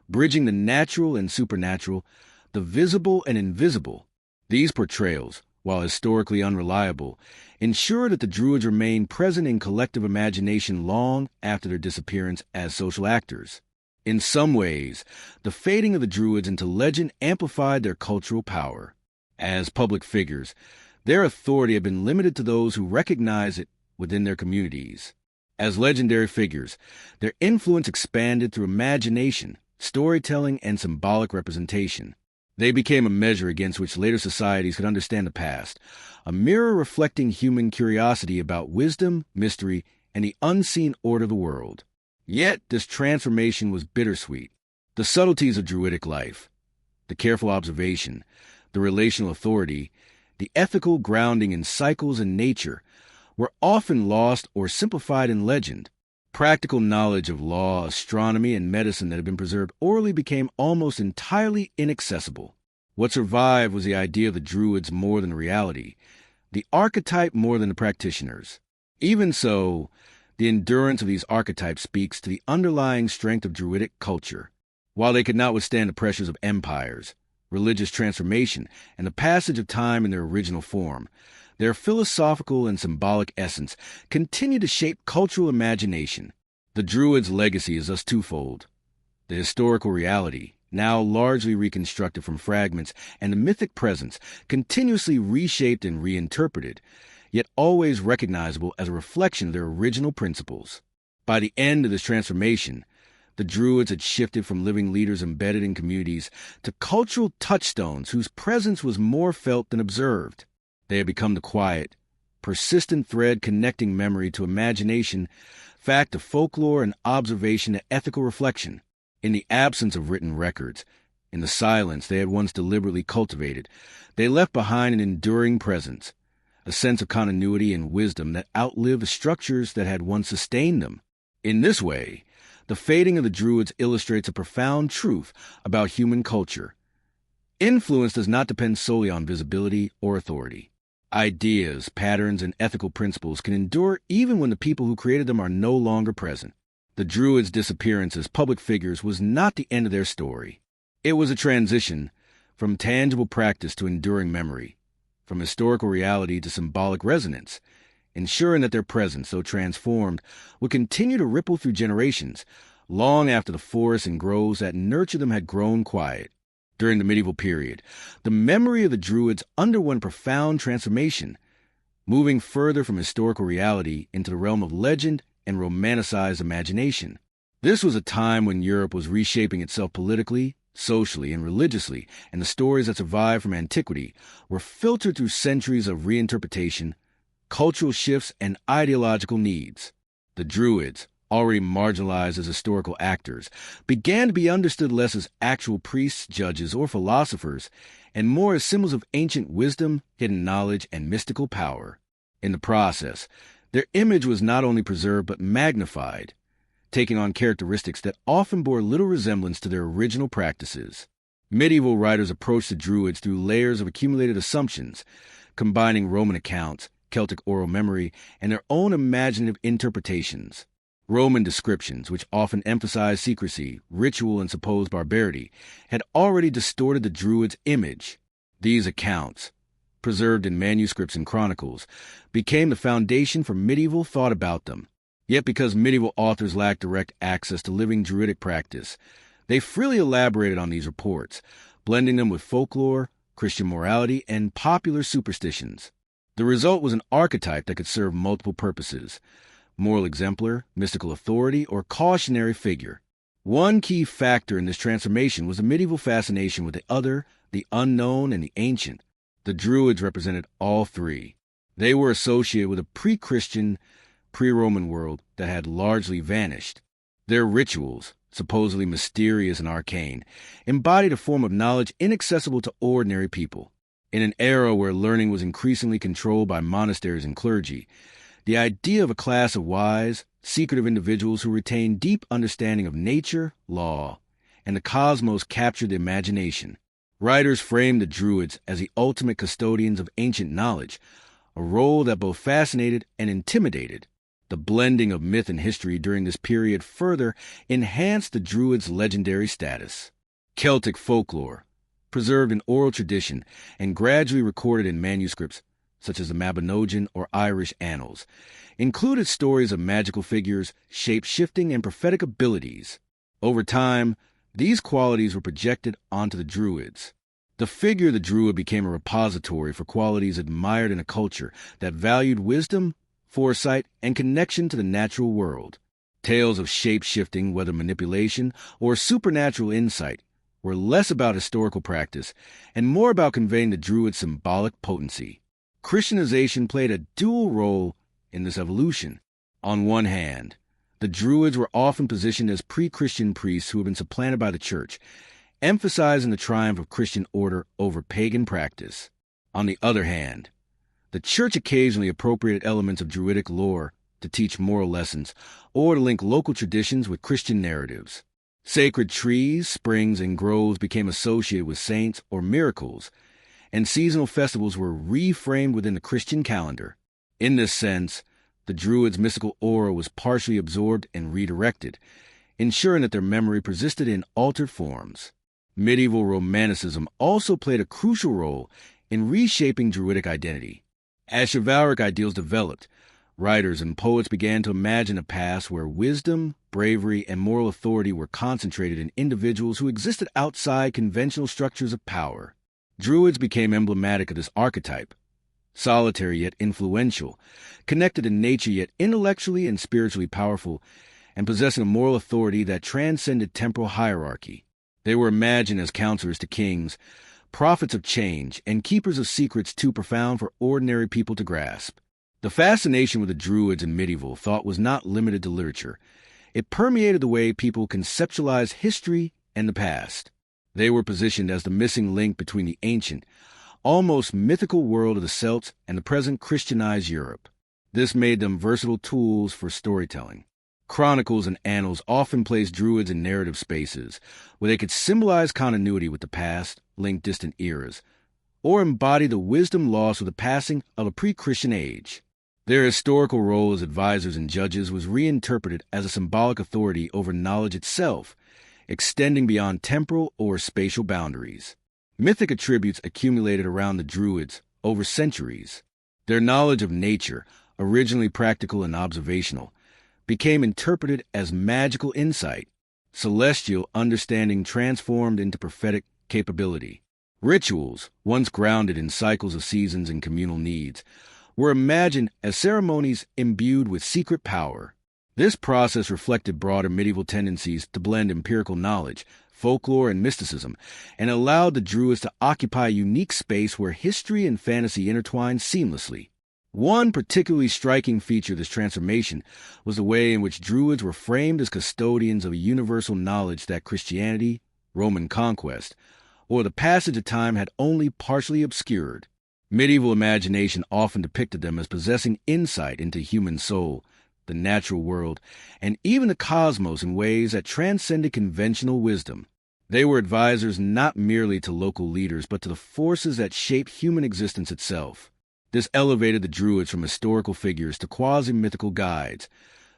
bridging the natural and supernatural, the visible and invisible. These portrayals, while historically unreliable, ensure that the Druids remain present in collective imagination long after their disappearance as social actors. In some ways, the fading of the Druids into legend amplified their cultural power. As public figures, their authority had been limited to those who recognized it within their communities. As legendary figures, their influence expanded through imagination, storytelling, and symbolic representation. They became a measure against which later societies could understand the past, a mirror reflecting human curiosity about wisdom, mystery, and the unseen order of the world. Yet this transformation was bittersweet. The subtleties of Druidic life, the careful observation, the relational authority, the ethical grounding in cycles and nature, were often lost or simplified in legend. Practical knowledge of law, astronomy, and medicine that had been preserved orally became almost entirely inaccessible. What survived was the idea of the Druids more than reality, the archetype more than the practitioners. Even so, the endurance of these archetypes speaks to the underlying strength of Druidic culture. While they could not withstand the pressures of empires, religious transformation, and the passage of time in their original form, their philosophical and symbolic essence continue to shape cultural imagination. The Druids' legacy is thus twofold: the historical reality, now largely reconstructed from fragments, and the mythic presence, continuously reshaped and reinterpreted, yet always recognizable as a reflection of their original principles. By the end of this transformation, the Druids had shifted from living leaders embedded in communities to cultural touchstones whose presence was more felt than observed. They had become the quiet, persistent thread connecting memory to imagination, fact to folklore, and observation to ethical reflection. In the absence of written records, in the silence they had once deliberately cultivated, they left behind an enduring presence, a sense of continuity and wisdom that outlived the structures that had once sustained them. In this way, the fading of the Druids illustrates a profound truth about human culture. Influence does not depend solely on visibility or authority. Ideas, patterns, and ethical principles can endure even when the people who created them are no longer present. The Druids' disappearance as public figures was not the end of their story. It was a transition from tangible practice to enduring memory, from historical reality to symbolic resonance, ensuring that their presence, though transformed, would continue to ripple through generations, long after the forests and groves that nurtured them had grown quiet. During the medieval period, the memory of the Druids underwent profound transformation, moving further from historical reality into the realm of legend and romanticized imagination. This was a time when Europe was reshaping itself politically, socially, and religiously, and the stories that survived from antiquity were filtered through centuries of reinterpretation, cultural shifts, and ideological needs. The Druids, already marginalized as historical actors, began to be understood less as actual priests, judges, or philosophers, and more as symbols of ancient wisdom, hidden knowledge, and mystical power. In the process, their image was not only preserved but magnified, taking on characteristics that often bore little resemblance to their original practices. Medieval writers approached the Druids through layers of accumulated assumptions, combining Roman accounts, Celtic oral memory, and their own imaginative interpretations. Roman descriptions, which often emphasized secrecy, ritual, and supposed barbarity, had already distorted the Druids' image. These accounts, preserved in manuscripts and chronicles, became the foundation for medieval thought about them. Yet because medieval authors lacked direct access to living Druidic practice, they freely elaborated on these reports, blending them with folklore, Christian morality, and popular superstitions. The result was an archetype that could serve multiple purposes: moral exemplar, mystical authority, or cautionary figure. One key factor in this transformation was the medieval fascination with the other, the unknown, and the ancient. The Druids represented all three. They were associated with a pre-Christian, pre-Roman world that had largely vanished. Their rituals, supposedly mysterious and arcane, embodied a form of knowledge inaccessible to ordinary people. In an era where learning was increasingly controlled by monasteries and clergy, the idea of a class of wise, secretive individuals who retained deep understanding of nature, law, and the cosmos captured the imagination. Writers framed the Druids as the ultimate custodians of ancient knowledge, a role that both fascinated and intimidated. The blending of myth and history during this period further enhanced the Druids' legendary status. Celtic folklore, preserved in oral tradition and gradually recorded in manuscripts, such as the Mabinogion or Irish Annals, included stories of magical figures, shape-shifting, and prophetic abilities. Over time, these qualities were projected onto the Druids. The figure of the Druid became a repository for qualities admired in a culture that valued wisdom, foresight, and connection to the natural world. Tales of shape-shifting, whether manipulation or supernatural insight, were less about historical practice and more about conveying the Druid's symbolic potency. Christianization played a dual role in this evolution. On one hand, the Druids were often positioned as pre-Christian priests who had been supplanted by the Church, emphasizing the triumph of Christian order over pagan practice. On the other hand, the Church occasionally appropriated elements of Druidic lore to teach moral lessons or to link local traditions with Christian narratives. Sacred trees, springs, and groves became associated with saints or miracles, and seasonal festivals were reframed within the Christian calendar. In this sense, the Druids' mystical aura was partially absorbed and redirected, ensuring that their memory persisted in altered forms. Medieval Romanticism also played a crucial role in reshaping Druidic identity. As chivalric ideals developed, writers and poets began to imagine a past where wisdom, bravery, and moral authority were concentrated in individuals who existed outside conventional structures of power. Druids became emblematic of this archetype, solitary yet influential, connected in nature yet intellectually and spiritually powerful, and possessing a moral authority that transcended temporal hierarchy. They were imagined as counselors to kings, prophets of change, and keepers of secrets too profound for ordinary people to grasp. The fascination with the Druids in medieval thought was not limited to literature. It permeated the way people conceptualized history and the past. They were positioned as the missing link between the ancient, almost mythical world of the Celts and the present Christianized Europe. This made them versatile tools for storytelling. Chronicles and annals often placed Druids in narrative spaces, where they could symbolize continuity with the past, link distant eras, or embody the wisdom lost with the passing of a pre-Christian age. Their historical role as advisors and judges was reinterpreted as a symbolic authority over knowledge itself, extending beyond temporal or spatial boundaries. Mythic attributes accumulated around the Druids over centuries. Their knowledge of nature, originally practical and observational, became interpreted as magical insight. Celestial understanding transformed into prophetic capability. Rituals, once grounded in cycles of seasons and communal needs, were imagined as ceremonies imbued with secret power. This process reflected broader medieval tendencies to blend empirical knowledge, folklore, and mysticism, and allowed the Druids to occupy a unique space where history and fantasy intertwined seamlessly. One particularly striking feature of this transformation was the way in which Druids were framed as custodians of a universal knowledge that Christianity, Roman conquest, or the passage of time had only partially obscured. Medieval imagination often depicted them as possessing insight into the human soul, the natural world, and even the cosmos in ways that transcended conventional wisdom. They were advisors not merely to local leaders, but to the forces that shape human existence itself. This elevated the Druids from historical figures to quasi-mythical guides,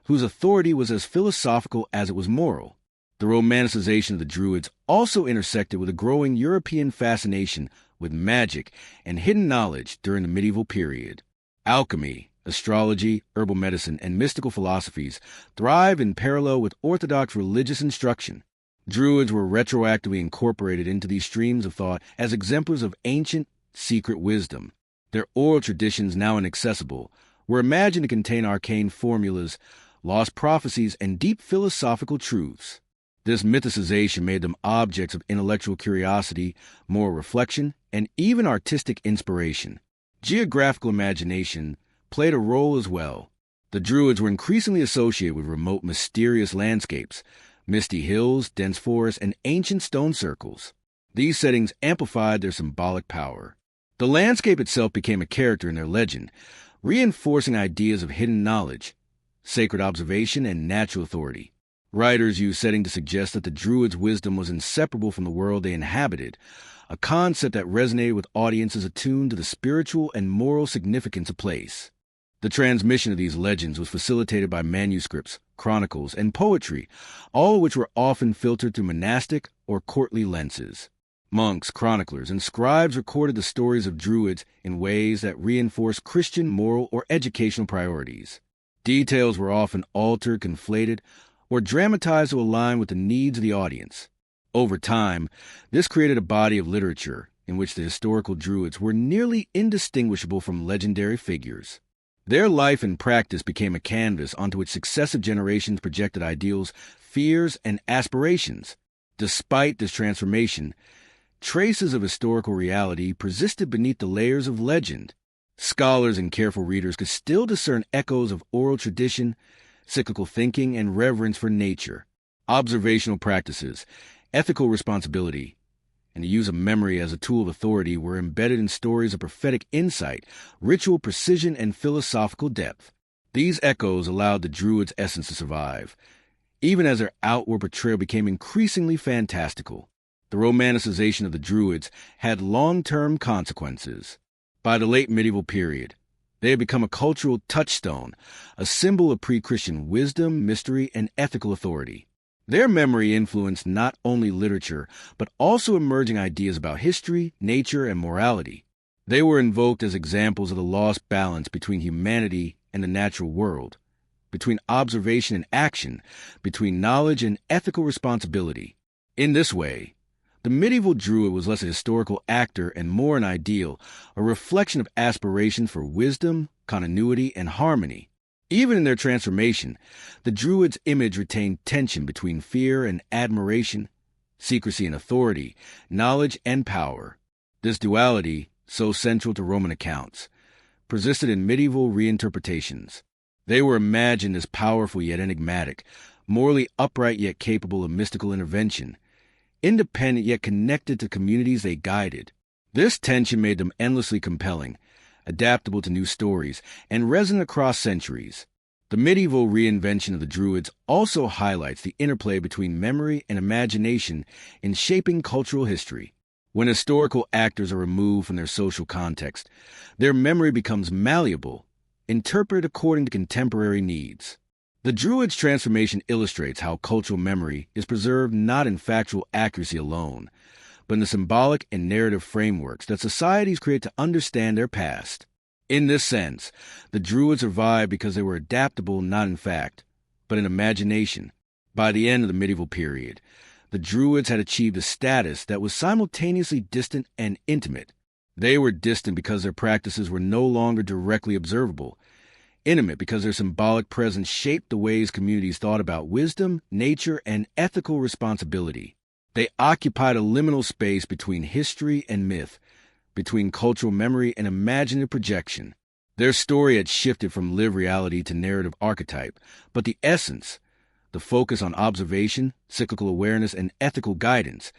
whose authority was as philosophical as it was moral. The romanticization of the Druids also intersected with a growing European fascination with magic and hidden knowledge during the medieval period. Alchemy, astrology, herbal medicine, and mystical philosophies thrive in parallel with orthodox religious instruction. Druids were retroactively incorporated into these streams of thought as exemplars of ancient, secret wisdom. Their oral traditions, now inaccessible, were imagined to contain arcane formulas, lost prophecies, and deep philosophical truths. This mythicization made them objects of intellectual curiosity, moral reflection, and even artistic inspiration. Geographical imagination played a role as well. The Druids were increasingly associated with remote, mysterious landscapes, misty hills, dense forests, and ancient stone circles. These settings amplified their symbolic power. The landscape itself became a character in their legend, reinforcing ideas of hidden knowledge, sacred observation, and natural authority. Writers used setting to suggest that the Druids' wisdom was inseparable from the world they inhabited, a concept that resonated with audiences attuned to the spiritual and moral significance of place. The transmission of these legends was facilitated by manuscripts, chronicles, and poetry, all of which were often filtered through monastic or courtly lenses. Monks, chroniclers, and scribes recorded the stories of Druids in ways that reinforced Christian moral or educational priorities. Details were often altered, conflated, or dramatized to align with the needs of the audience. Over time, this created a body of literature in which the historical Druids were nearly indistinguishable from legendary figures. Their life and practice became a canvas onto which successive generations projected ideals, fears, and aspirations. Despite this transformation, traces of historical reality persisted beneath the layers of legend. Scholars and careful readers could still discern echoes of oral tradition, cyclical thinking, and reverence for nature. Observational practices, ethical responsibility, and the use of memory as a tool of authority were embedded in stories of prophetic insight, ritual precision, and philosophical depth. These echoes allowed the Druids' essence to survive, even as their outward portrayal became increasingly fantastical. The romanticization of the Druids had long-term consequences. By the late medieval period, they had become a cultural touchstone, a symbol of pre-Christian wisdom, mystery, and ethical authority. Their memory influenced not only literature, but also emerging ideas about history, nature, and morality. They were invoked as examples of the lost balance between humanity and the natural world, between observation and action, between knowledge and ethical responsibility. In this way, the medieval Druid was less a historical actor and more an ideal, a reflection of aspiration for wisdom, continuity, and harmony. Even in their transformation, the Druids' image retained tension between fear and admiration, secrecy and authority, knowledge and power. This duality, so central to Roman accounts, persisted in medieval reinterpretations. They were imagined as powerful yet enigmatic, morally upright yet capable of mystical intervention, independent yet connected to communities they guided. This tension made them endlessly compelling, adaptable to new stories, and resonant across centuries. The medieval reinvention of the Druids also highlights the interplay between memory and imagination in shaping cultural history. When historical actors are removed from their social context, their memory becomes malleable, interpreted according to contemporary needs. The Druids' transformation illustrates how cultural memory is preserved not in factual accuracy alone, but in the symbolic and narrative frameworks that societies create to understand their past. In this sense, the Druids survived because they were adaptable not in fact, but in imagination. By the end of the medieval period, the Druids had achieved a status that was simultaneously distant and intimate. They were distant because their practices were no longer directly observable, intimate because their symbolic presence shaped the ways communities thought about wisdom, nature, and ethical responsibility. They occupied a liminal space between history and myth, between cultural memory and imaginative projection. Their story had shifted from lived reality to narrative archetype, but the essence, the focus on observation, cyclical awareness, and ethical guidance,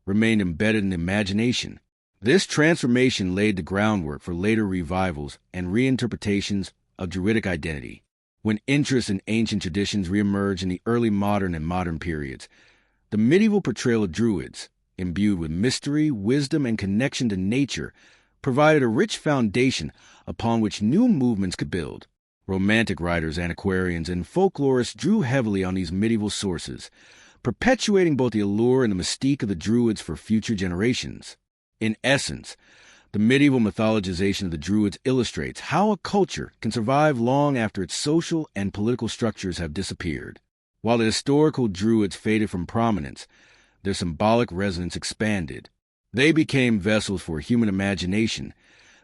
remained embedded in the imagination. This transformation laid the groundwork for later revivals and reinterpretations of Druidic identity. When interest in ancient traditions reemerged in the early modern and modern periods, the medieval portrayal of Druids, imbued with mystery, wisdom, and connection to nature, provided a rich foundation upon which new movements could build. Romantic writers, antiquarians, and folklorists drew heavily on these medieval sources, perpetuating both the allure and the mystique of the Druids for future generations. In essence, the medieval mythologization of the Druids illustrates how a culture can survive long after its social and political structures have disappeared. While the historical Druids faded from prominence, their symbolic resonance expanded. They became vessels for human imagination,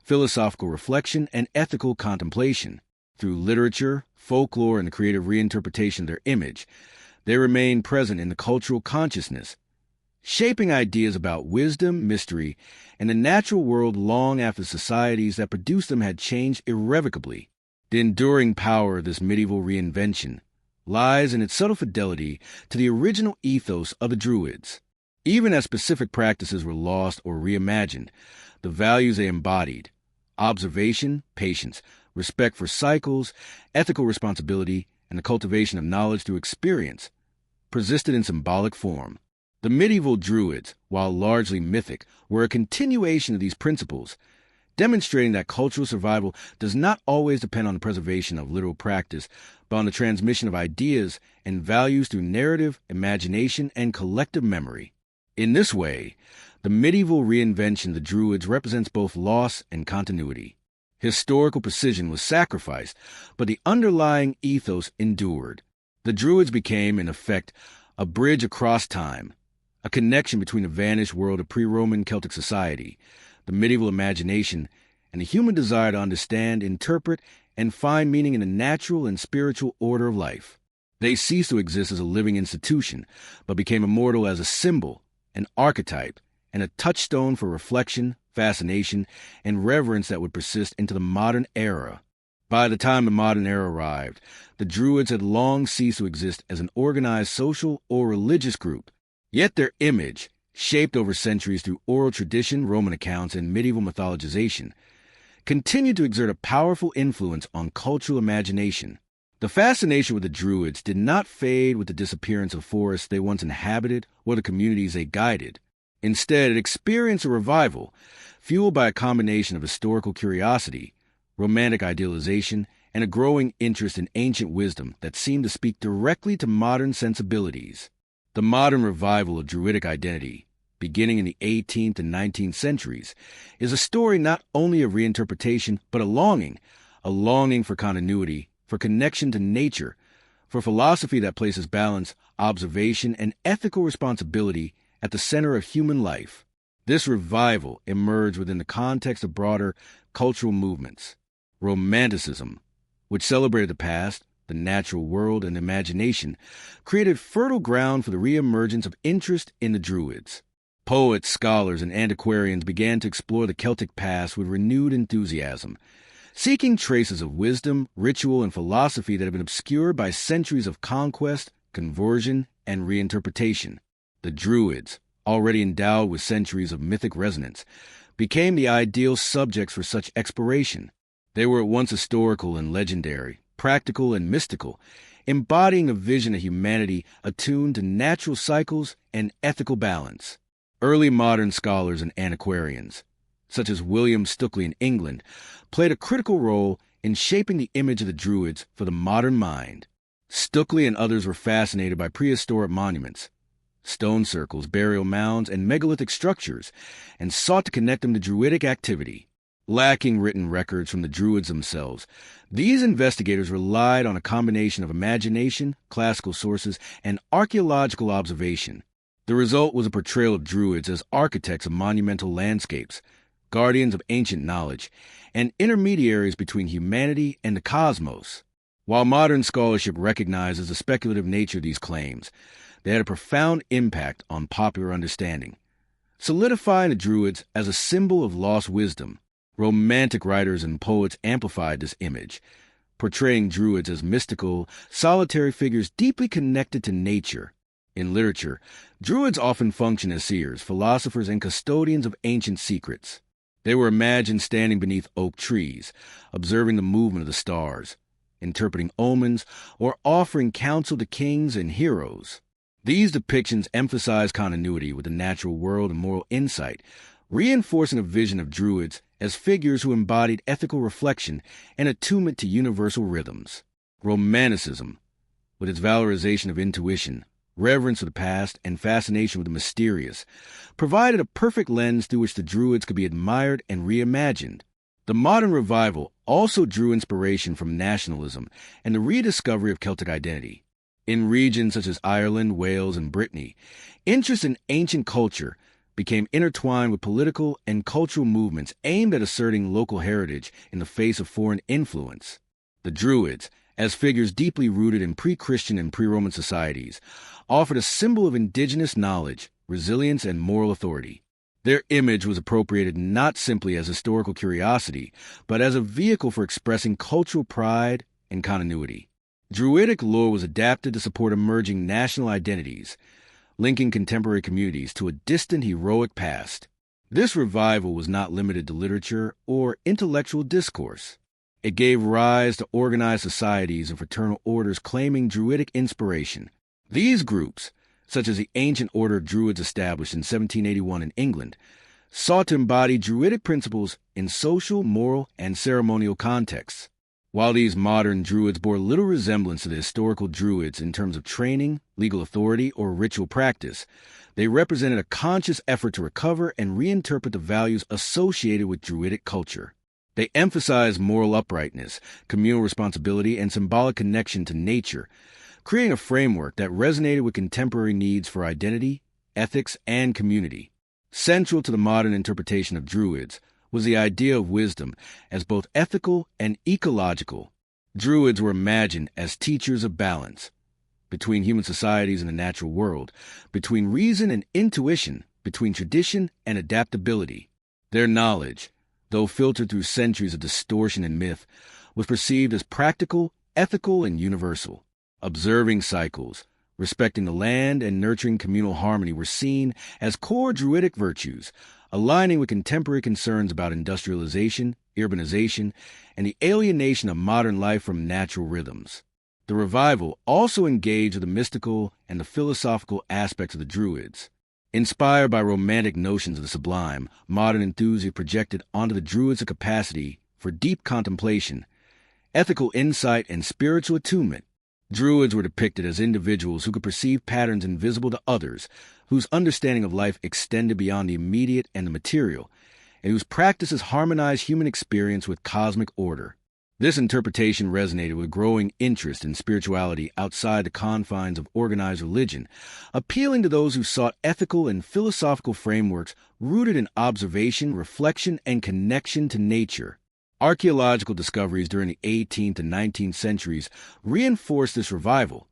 philosophical reflection, and ethical contemplation. Through literature, folklore, and the creative reinterpretation of their image, they remained present in the cultural consciousness, shaping ideas about wisdom, mystery, and the natural world long after societies that produced them had changed irrevocably. The enduring power of this medieval reinvention lies in its subtle fidelity to the original ethos of the Druids. Even as specific practices were lost or reimagined, the values they embodied, observation, patience, respect for cycles, ethical responsibility, and the cultivation of knowledge through experience, persisted in symbolic form. The medieval Druids, while largely mythic, were a continuation of these principles, demonstrating that cultural survival does not always depend on the preservation of literal practice, but on the transmission of ideas and values through narrative, imagination, and collective memory. In this way, the medieval reinvention of the Druids represents both loss and continuity. Historical precision was sacrificed, but the underlying ethos endured. The Druids became, in effect, a bridge across time, a connection between the vanished world of pre-Roman Celtic society, the medieval imagination, and the human desire to understand, interpret, and find meaning in the natural and spiritual order of life. They ceased to exist as a living institution, but became immortal as a symbol, an archetype, and a touchstone for reflection, fascination, and reverence that would persist into the modern era. By the time the modern era arrived, the Druids had long ceased to exist as an organized social or religious group. Yet their image, shaped over centuries through oral tradition, Roman accounts, and medieval mythologization, continued to exert a powerful influence on cultural imagination. The fascination with the Druids did not fade with the disappearance of forests they once inhabited or the communities they guided. Instead, it experienced a revival, fueled by a combination of historical curiosity, romantic idealization, and a growing interest in ancient wisdom that seemed to speak directly to modern sensibilities. The modern revival of Druidic identity, beginning in the 18th and 19th centuries, is a story not only of reinterpretation, but a longing for continuity, for connection to nature, for philosophy that places balance, observation, and ethical responsibility at the center of human life. This revival emerged within the context of broader cultural movements. Romanticism, which celebrated the past, the natural world, and imagination, created fertile ground for the reemergence of interest in the Druids. Poets, scholars, and antiquarians began to explore the Celtic past with renewed enthusiasm, seeking traces of wisdom, ritual, and philosophy that had been obscured by centuries of conquest, conversion, and reinterpretation. The Druids, already endowed with centuries of mythic resonance, became the ideal subjects for such exploration. They were at once historical and legendary, practical and mystical, embodying a vision of humanity attuned to natural cycles and ethical balance. Early modern scholars and antiquarians, such as William Stukeley in England, played a critical role in shaping the image of the Druids for the modern mind. Stukeley and others were fascinated by prehistoric monuments, stone circles, burial mounds, and megalithic structures, and sought to connect them to Druidic activity. Lacking written records from the Druids themselves, these investigators relied on a combination of imagination, classical sources, and archaeological observation. The result was a portrayal of Druids as architects of monumental landscapes, guardians of ancient knowledge, and intermediaries between humanity and the cosmos. While modern scholarship recognizes the speculative nature of these claims, they had a profound impact on popular understanding, solidifying the Druids as a symbol of lost wisdom. Romantic writers and poets amplified this image, portraying Druids as mystical, solitary figures deeply connected to nature. In literature, Druids often function as seers, philosophers, and custodians of ancient secrets. They were imagined standing beneath oak trees, observing the movement of the stars, interpreting omens, or offering counsel to kings and heroes. These depictions emphasize continuity with the natural world and moral insight, reinforcing a vision of Druids as figures who embodied ethical reflection and attunement to universal rhythms. Romanticism, with its valorization of intuition, reverence for the past, and fascination with the mysterious, provided a perfect lens through which the Druids could be admired and reimagined. The modern revival also drew inspiration from nationalism and the rediscovery of Celtic identity. In regions such as Ireland, Wales, and Brittany, interest in ancient culture became intertwined with political and cultural movements aimed at asserting local heritage in the face of foreign influence. The Druids, as figures deeply rooted in pre-Christian and pre-Roman societies, offered a symbol of indigenous knowledge, resilience, and moral authority. Their image was appropriated not simply as historical curiosity, but as a vehicle for expressing cultural pride and continuity. Druidic lore was adapted to support emerging national identities, linking contemporary communities to a distant heroic past. This revival was not limited to literature or intellectual discourse. It gave rise to organized societies and fraternal orders claiming Druidic inspiration. These groups, such as the Ancient Order of Druids established in 1781 in England, sought to embody Druidic principles in social, moral, and ceremonial contexts. While these modern Druids bore little resemblance to the historical Druids in terms of training, legal authority, or ritual practice, they represented a conscious effort to recover and reinterpret the values associated with Druidic culture. They emphasized moral uprightness, communal responsibility, and symbolic connection to nature, creating a framework that resonated with contemporary needs for identity, ethics, and community. Central to the modern interpretation of Druids was the idea of wisdom as both ethical and ecological. Druids were imagined as teachers of balance between human societies and the natural world, between reason and intuition, between tradition and adaptability. Their knowledge, though filtered through centuries of distortion and myth, was perceived as practical, ethical, and universal. Observing cycles, respecting the land, and nurturing communal harmony were seen as core Druidic virtues, aligning with contemporary concerns about industrialization, urbanization, and the alienation of modern life from natural rhythms. The revival also engaged with the mystical and the philosophical aspects of the Druids. Inspired by romantic notions of the sublime, modern enthusiasts projected onto the Druids a capacity for deep contemplation, ethical insight, and spiritual attunement. Druids were depicted as individuals who could perceive patterns invisible to others, whose understanding of life extended beyond the immediate and the material, and whose practices harmonized human experience with cosmic order. This interpretation resonated with growing interest in spirituality outside the confines of organized religion, appealing to those who sought ethical and philosophical frameworks rooted in observation, reflection, and connection to nature. Archaeological discoveries during the 18th and 19th centuries reinforced this revival,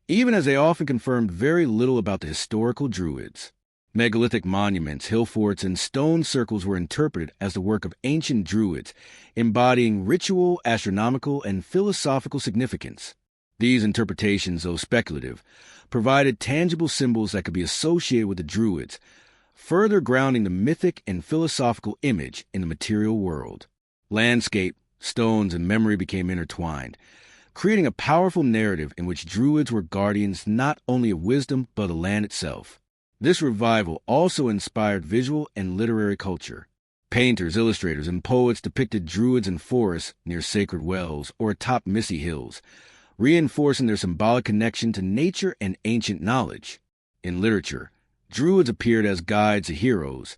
even as they often confirmed very little about the historical Druids. Megalithic monuments, hill forts, and stone circles were interpreted as the work of ancient Druids, embodying ritual, astronomical, and philosophical significance. These interpretations, though speculative, provided tangible symbols that could be associated with the Druids, further grounding the mythic and philosophical image in the material world. Landscape, stones, and memory became intertwined, creating a powerful narrative in which Druids were guardians not only of wisdom but of the land itself. This revival also inspired visual and literary culture. Painters, illustrators, and poets depicted Druids in forests near sacred wells or atop misty hills, reinforcing their symbolic connection to nature and ancient knowledge. In literature, Druids appeared as guides to heroes,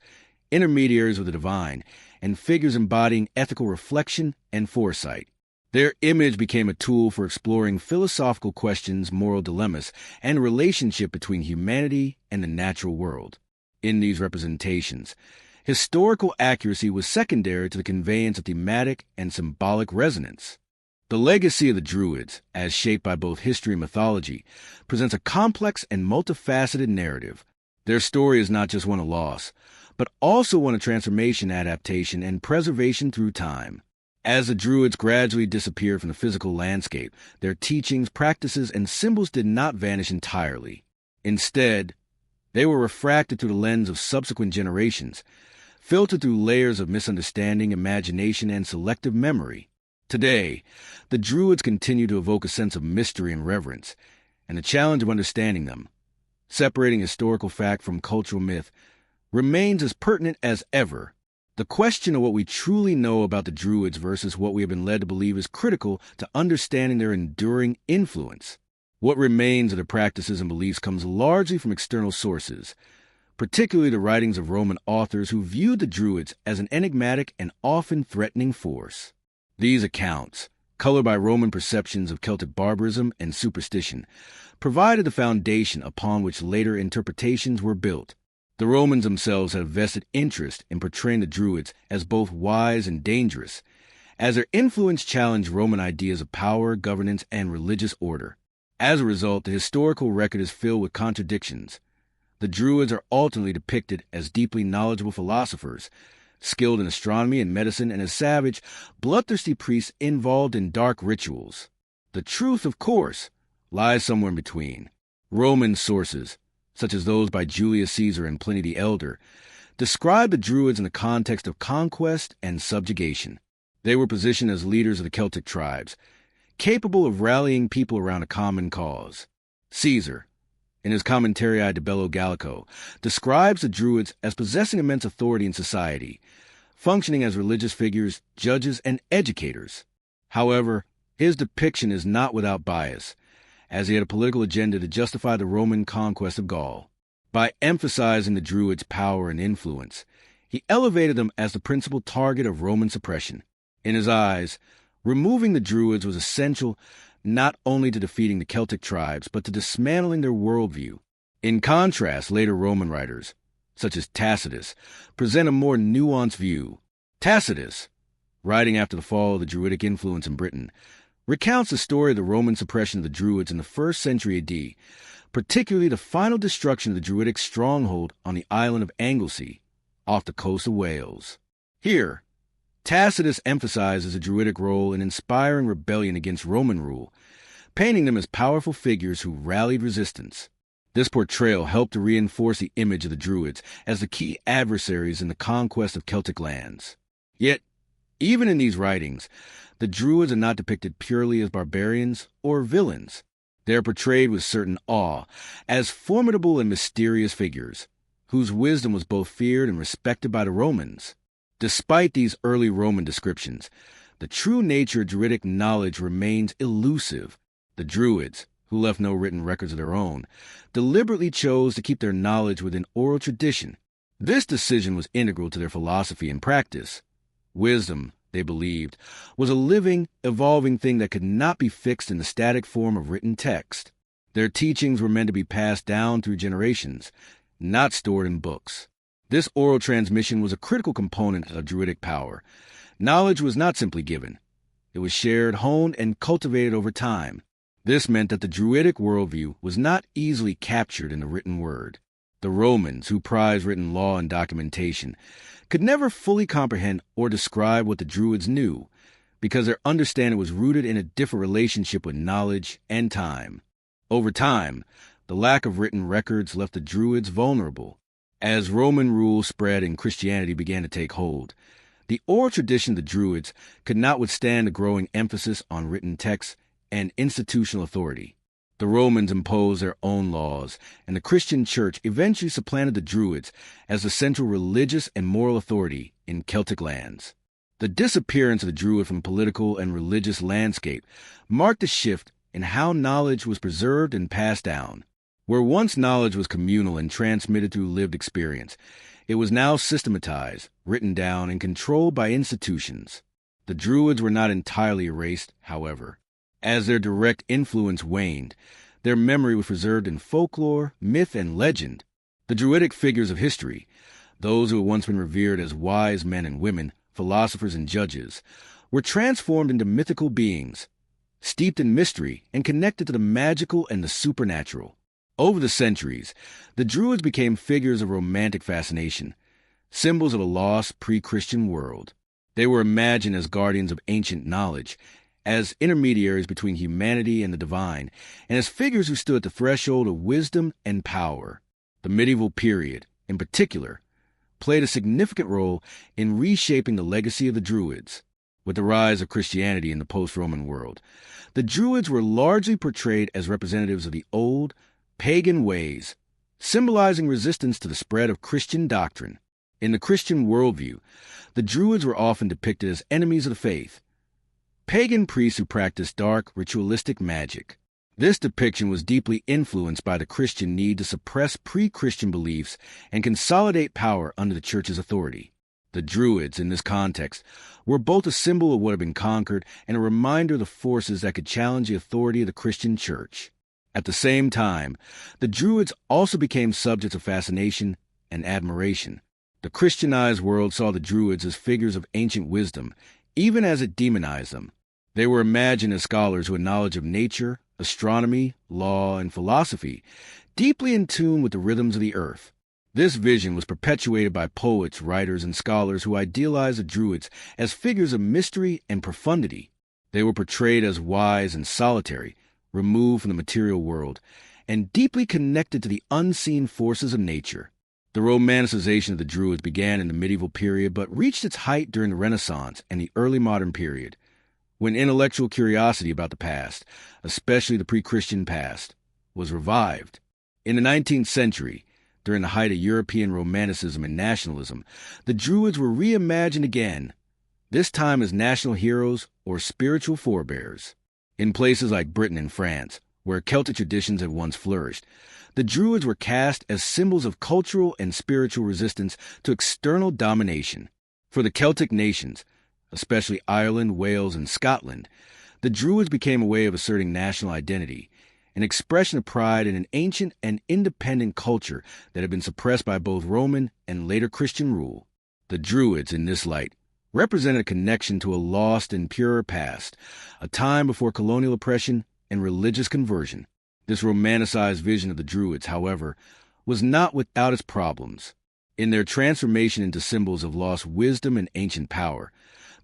intermediaries with the divine, and figures embodying ethical reflection and foresight. Their image became a tool for exploring philosophical questions, moral dilemmas, and relationship between humanity and the natural world. In these representations, historical accuracy was secondary to the conveyance of thematic and symbolic resonance. The legacy of the Druids, as shaped by both history and mythology, presents a complex and multifaceted narrative. Their story is not just one of loss, but also one of transformation, adaptation, and preservation through time. As the Druids gradually disappeared from the physical landscape, their teachings, practices, and symbols did not vanish entirely. Instead, they were refracted through the lens of subsequent generations, filtered through layers of misunderstanding, imagination, and selective memory. Today, the Druids continue to evoke a sense of mystery and reverence, and the challenge of understanding them, separating historical fact from cultural myth, remains as pertinent as ever. The question of what we truly know about the Druids versus what we have been led to believe is critical to understanding their enduring influence. What remains of their practices and beliefs comes largely from external sources, particularly the writings of Roman authors who viewed the Druids as an enigmatic and often threatening force. These accounts, colored by Roman perceptions of Celtic barbarism and superstition, provided the foundation upon which later interpretations were built. The Romans themselves had a vested interest in portraying the Druids as both wise and dangerous, as their influence challenged Roman ideas of power, governance, and religious order. As a result, the historical record is filled with contradictions. The Druids are ultimately depicted as deeply knowledgeable philosophers, skilled in astronomy and medicine, and as savage, bloodthirsty priests involved in dark rituals. The truth, of course, lies somewhere in between. Roman sources, such as those by Julius Caesar and Pliny the Elder, describe the Druids in the context of conquest and subjugation. They were positioned as leaders of the Celtic tribes, capable of rallying people around a common cause. Caesar, in his Commentarii de Bello Gallico, describes the Druids as possessing immense authority in society, functioning as religious figures, judges, and educators. However, his depiction is not without bias, as he had a political agenda to justify the Roman conquest of Gaul. By emphasizing the Druids' power and influence, he elevated them as the principal target of Roman suppression. In his eyes, removing the Druids was essential not only to defeating the Celtic tribes, but to dismantling their worldview. In contrast, later Roman writers, such as Tacitus, present a more nuanced view. Tacitus, writing after the fall of the Druidic influence in Britain, recounts the story of the Roman suppression of the Druids in the 1st century AD, particularly the final destruction of the Druidic stronghold on the island of Anglesey, off the coast of Wales. Here, Tacitus emphasizes the Druidic role in inspiring rebellion against Roman rule, painting them as powerful figures who rallied resistance. This portrayal helped to reinforce the image of the Druids as the key adversaries in the conquest of Celtic lands. Yet, even in these writings, the Druids are not depicted purely as barbarians or villains. They are portrayed with certain awe as formidable and mysterious figures, whose wisdom was both feared and respected by the Romans. Despite these early Roman descriptions, the true nature of Druidic knowledge remains elusive. The Druids, who left no written records of their own, deliberately chose to keep their knowledge within oral tradition. This decision was integral to their philosophy and practice. Wisdom, they believed, was a living, evolving thing that could not be fixed in the static form of written text. Their teachings were meant to be passed down through generations, not stored in books. This oral transmission was a critical component of Druidic power. Knowledge was not simply given. It was shared, honed, and cultivated over time. This meant that the Druidic worldview was not easily captured in the written word. The Romans, who prized written law and documentation, could never fully comprehend or describe what the Druids knew, because their understanding was rooted in a different relationship with knowledge and time. Over time, the lack of written records left the Druids vulnerable. As Roman rule spread and Christianity began to take hold, the oral tradition of the Druids could not withstand the growing emphasis on written texts and institutional authority. The Romans imposed their own laws, and the Christian church eventually supplanted the Druids as the central religious and moral authority in Celtic lands. The disappearance of the Druid from the political and religious landscape marked a shift in how knowledge was preserved and passed down. Where once knowledge was communal and transmitted through lived experience, it was now systematized, written down, and controlled by institutions. The Druids were not entirely erased, however. As their direct influence waned, their memory was preserved in folklore, myth, and legend. The Druidic figures of history, those who had once been revered as wise men and women, philosophers and judges, were transformed into mythical beings, steeped in mystery and connected to the magical and the supernatural. Over the centuries, the Druids became figures of romantic fascination, symbols of a lost pre-Christian world. They were imagined as guardians of ancient knowledge, as intermediaries between humanity and the divine, and as figures who stood at the threshold of wisdom and power. The medieval period, in particular, played a significant role in reshaping the legacy of the Druids. With the rise of Christianity in the post-Roman world, the Druids were largely portrayed as representatives of the old, pagan ways, symbolizing resistance to the spread of Christian doctrine. In the Christian worldview, the Druids were often depicted as enemies of the faith, pagan priests who practiced dark, ritualistic magic. This depiction was deeply influenced by the Christian need to suppress pre-Christian beliefs and consolidate power under the Church's authority. The Druids, in this context, were both a symbol of what had been conquered and a reminder of the forces that could challenge the authority of the Christian Church. At the same time, the Druids also became subjects of fascination and admiration. The Christianized world saw the Druids as figures of ancient wisdom, even as it demonized them. They were imagined as scholars who had knowledge of nature, astronomy, law, and philosophy, deeply in tune with the rhythms of the earth. This vision was perpetuated by poets, writers, and scholars who idealized the Druids as figures of mystery and profundity. They were portrayed as wise and solitary, removed from the material world, and deeply connected to the unseen forces of nature. The romanticization of the Druids began in the medieval period but reached its height during the Renaissance and the early modern period, when intellectual curiosity about the past, especially the pre-Christian past, was revived. In the 19th century, during the height of European Romanticism and nationalism, the Druids were reimagined again, this time as national heroes or spiritual forebears. In places like Britain and France, where Celtic traditions had once flourished, the Druids were cast as symbols of cultural and spiritual resistance to external domination. For the Celtic nations, especially Ireland, Wales, and Scotland, the Druids became a way of asserting national identity, an expression of pride in an ancient and independent culture that had been suppressed by both Roman and later Christian rule. The Druids, in this light, represented a connection to a lost and purer past, a time before colonial oppression and religious conversion. This romanticized vision of the Druids, however, was not without its problems. In their transformation into symbols of lost wisdom and ancient power,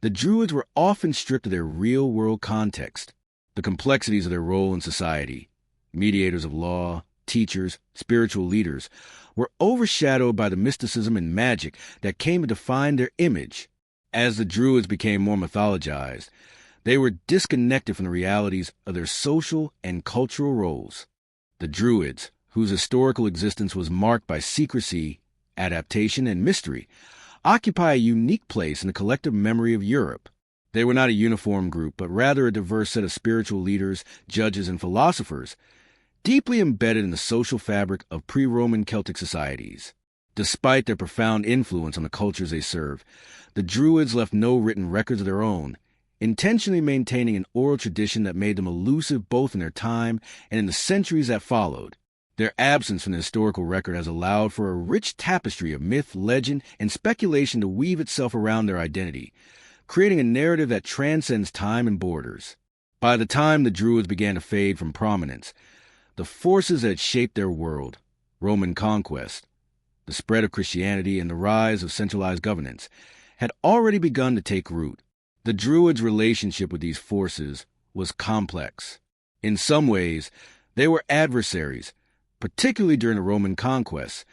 the Druids were often stripped of their real-world context. The complexities of their role in society, mediators of law, teachers, spiritual leaders, were overshadowed by the mysticism and magic that came to define their image. As the Druids became more mythologized, they were disconnected from the realities of their social and cultural roles. The Druids, whose historical existence was marked by secrecy, adaptation, and mystery, occupy a unique place in the collective memory of Europe. They were not a uniform group, but rather a diverse set of spiritual leaders, judges, and philosophers, deeply embedded in the social fabric of pre-Roman Celtic societies. Despite their profound influence on the cultures they served, the Druids left no written records of their own, intentionally maintaining an oral tradition that made them elusive both in their time and in the centuries that followed. Their absence from the historical record has allowed for a rich tapestry of myth, legend, and speculation to weave itself around their identity, creating a narrative that transcends time and borders. By the time the Druids began to fade from prominence, the forces that had shaped their world, Roman conquest, the spread of Christianity, and the rise of centralized governance, had already begun to take root. The Druids' relationship with these forces was complex. In some ways, they were adversaries, particularly during the Roman conquest,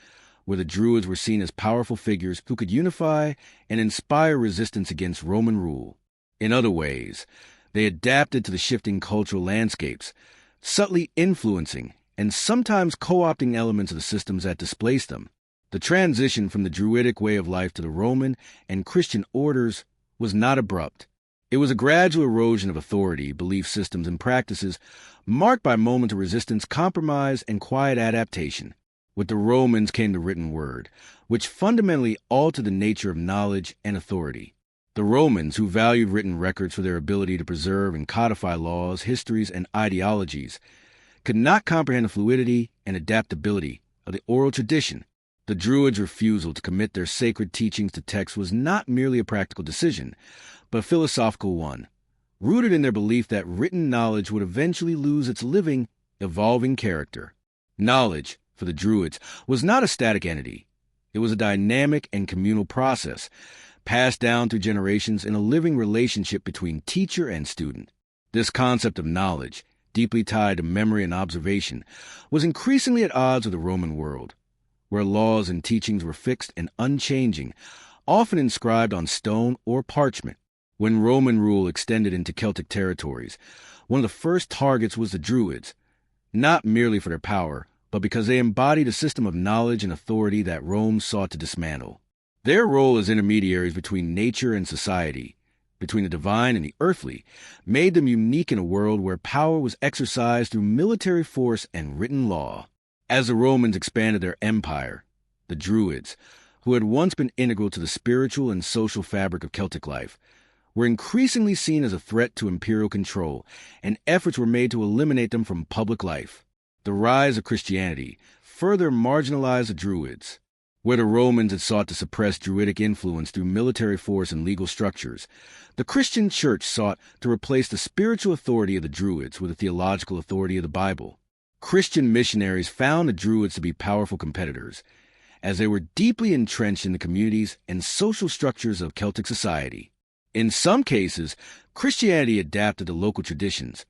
where the Druids were seen as powerful figures who could unify and inspire resistance against Roman rule. In other ways, they adapted to the shifting cultural landscapes, subtly influencing and sometimes co-opting elements of the systems that displaced them. The transition from the Druidic way of life to the Roman and Christian orders was not abrupt. It was a gradual erosion of authority, belief systems, and practices marked by moments of resistance, compromise, and quiet adaptation. With the Romans came the written word, which fundamentally altered the nature of knowledge and authority. The The Romans, who valued written records for their ability to preserve and codify laws, histories, and ideologies, could not comprehend the fluidity and adaptability of the oral tradition. The Druids' refusal to commit their sacred teachings to text was not merely a practical decision, but a philosophical one, rooted in their belief that written knowledge would eventually lose its living, evolving character. Knowledge, for the Druids, was not a static entity. It was a dynamic and communal process, passed down through generations in a living relationship between teacher and student. This concept of knowledge, deeply tied to memory and observation, was increasingly at odds with the Roman world, where laws and teachings were fixed and unchanging, often inscribed on stone or parchment. When Roman rule extended into Celtic territories, one of the first targets was the Druids, not merely for their power, but because they embodied a system of knowledge and authority that Rome sought to dismantle. Their role as intermediaries between nature and society, between the divine and the earthly, made them unique in a world where power was exercised through military force and written law. As the Romans expanded their empire, the Druids, who had once been integral to the spiritual and social fabric of Celtic life, were increasingly seen as a threat to imperial control, and efforts were made to eliminate them from public life. The rise of Christianity further marginalized the Druids. Where the Romans had sought to suppress Druidic influence through military force and legal structures, the Christian Church sought to replace the spiritual authority of the Druids with the theological authority of the Bible. Christian missionaries found the Druids to be powerful competitors, as they were deeply entrenched in the communities and social structures of Celtic society. In some cases, Christianity adapted to local traditions,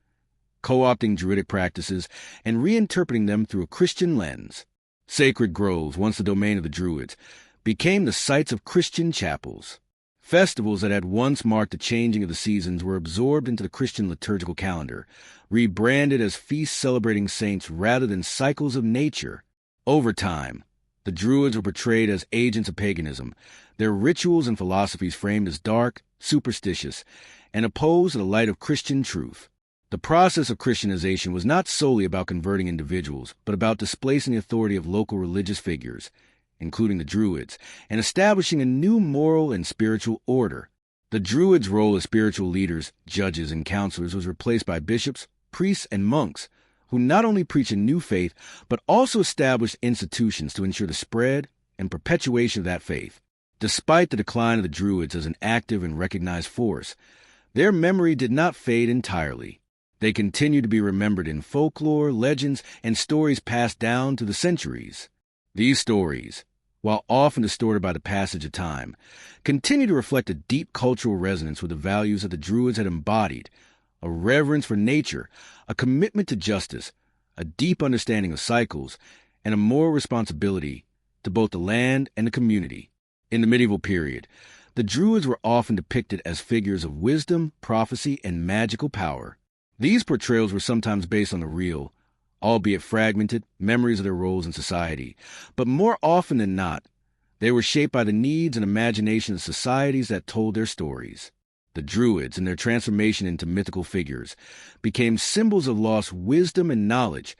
co-opting Druidic practices and reinterpreting them through a Christian lens. Sacred groves, once the domain of the Druids, became the sites of Christian chapels. Festivals that had once marked the changing of the seasons were absorbed into the Christian liturgical calendar, rebranded as feasts celebrating saints rather than cycles of nature. Over time, the Druids were portrayed as agents of paganism, their rituals and philosophies framed as dark, superstitious, and opposed to the light of Christian truth. The process of Christianization was not solely about converting individuals, but about displacing the authority of local religious figures, including the Druids, and establishing a new moral and spiritual order. The Druids' role as spiritual leaders, judges, and counselors was replaced by bishops, priests, and monks, who not only preached a new faith, but also established institutions to ensure the spread and perpetuation of that faith. Despite the decline of the Druids as an active and recognized force, their memory did not fade entirely. They continue to be remembered in folklore, legends, and stories passed down through the centuries. These stories, while often distorted by the passage of time, continue to reflect a deep cultural resonance with the values that the Druids had embodied: a reverence for nature, a commitment to justice, a deep understanding of cycles, and a moral responsibility to both the land and the community. In the medieval period, the Druids were often depicted as figures of wisdom, prophecy, and magical power. These portrayals were sometimes based on the real, albeit fragmented, memories of their roles in society, but more often than not, they were shaped by the needs and imagination of societies that told their stories. The Druids, in their transformation into mythical figures, became symbols of lost wisdom and knowledge,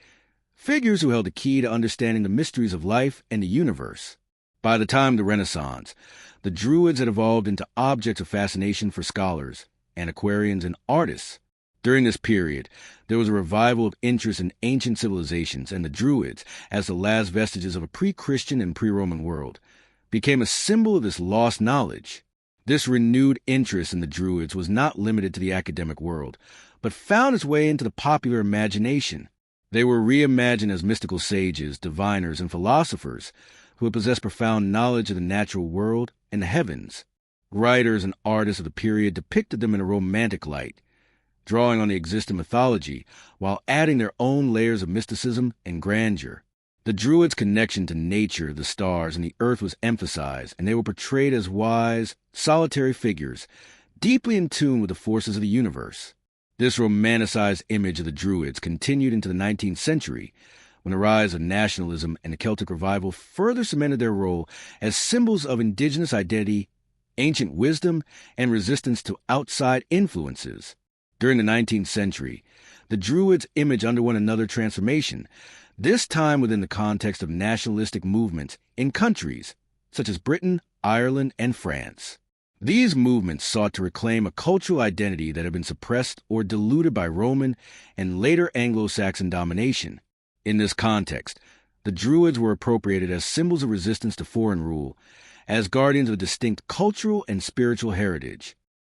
figures who held the key to understanding the mysteries of life and the universe. By the time of the Renaissance, the Druids had evolved into objects of fascination for scholars, antiquarians, and artists. During this period, there was a revival of interest in ancient civilizations, and the Druids, as the last vestiges of a pre-Christian and pre-Roman world, became a symbol of this lost knowledge. This renewed interest in the Druids was not limited to the academic world, but found its way into the popular imagination. They were reimagined as mystical sages, diviners, and philosophers who had possessed profound knowledge of the natural world and the heavens. Writers and artists of the period depicted them in a romantic light, drawing on the existing mythology while adding their own layers of mysticism and grandeur. The Druids' connection to nature, the stars, and the earth was emphasized, and they were portrayed as wise, solitary figures, deeply in tune with the forces of the universe. This romanticized image of the Druids continued into the 19th century, when the rise of nationalism and the Celtic revival further cemented their role as symbols of indigenous identity, ancient wisdom, and resistance to outside influences. During the 19th century, the Druids' image underwent another transformation, this time within the context of nationalistic movements in countries such as Britain, Ireland, and France. These movements sought to reclaim a cultural identity that had been suppressed or diluted by Roman and later Anglo-Saxon domination. In this context, the Druids were appropriated as symbols of resistance to foreign rule, as guardians of distinct cultural and spiritual heritage.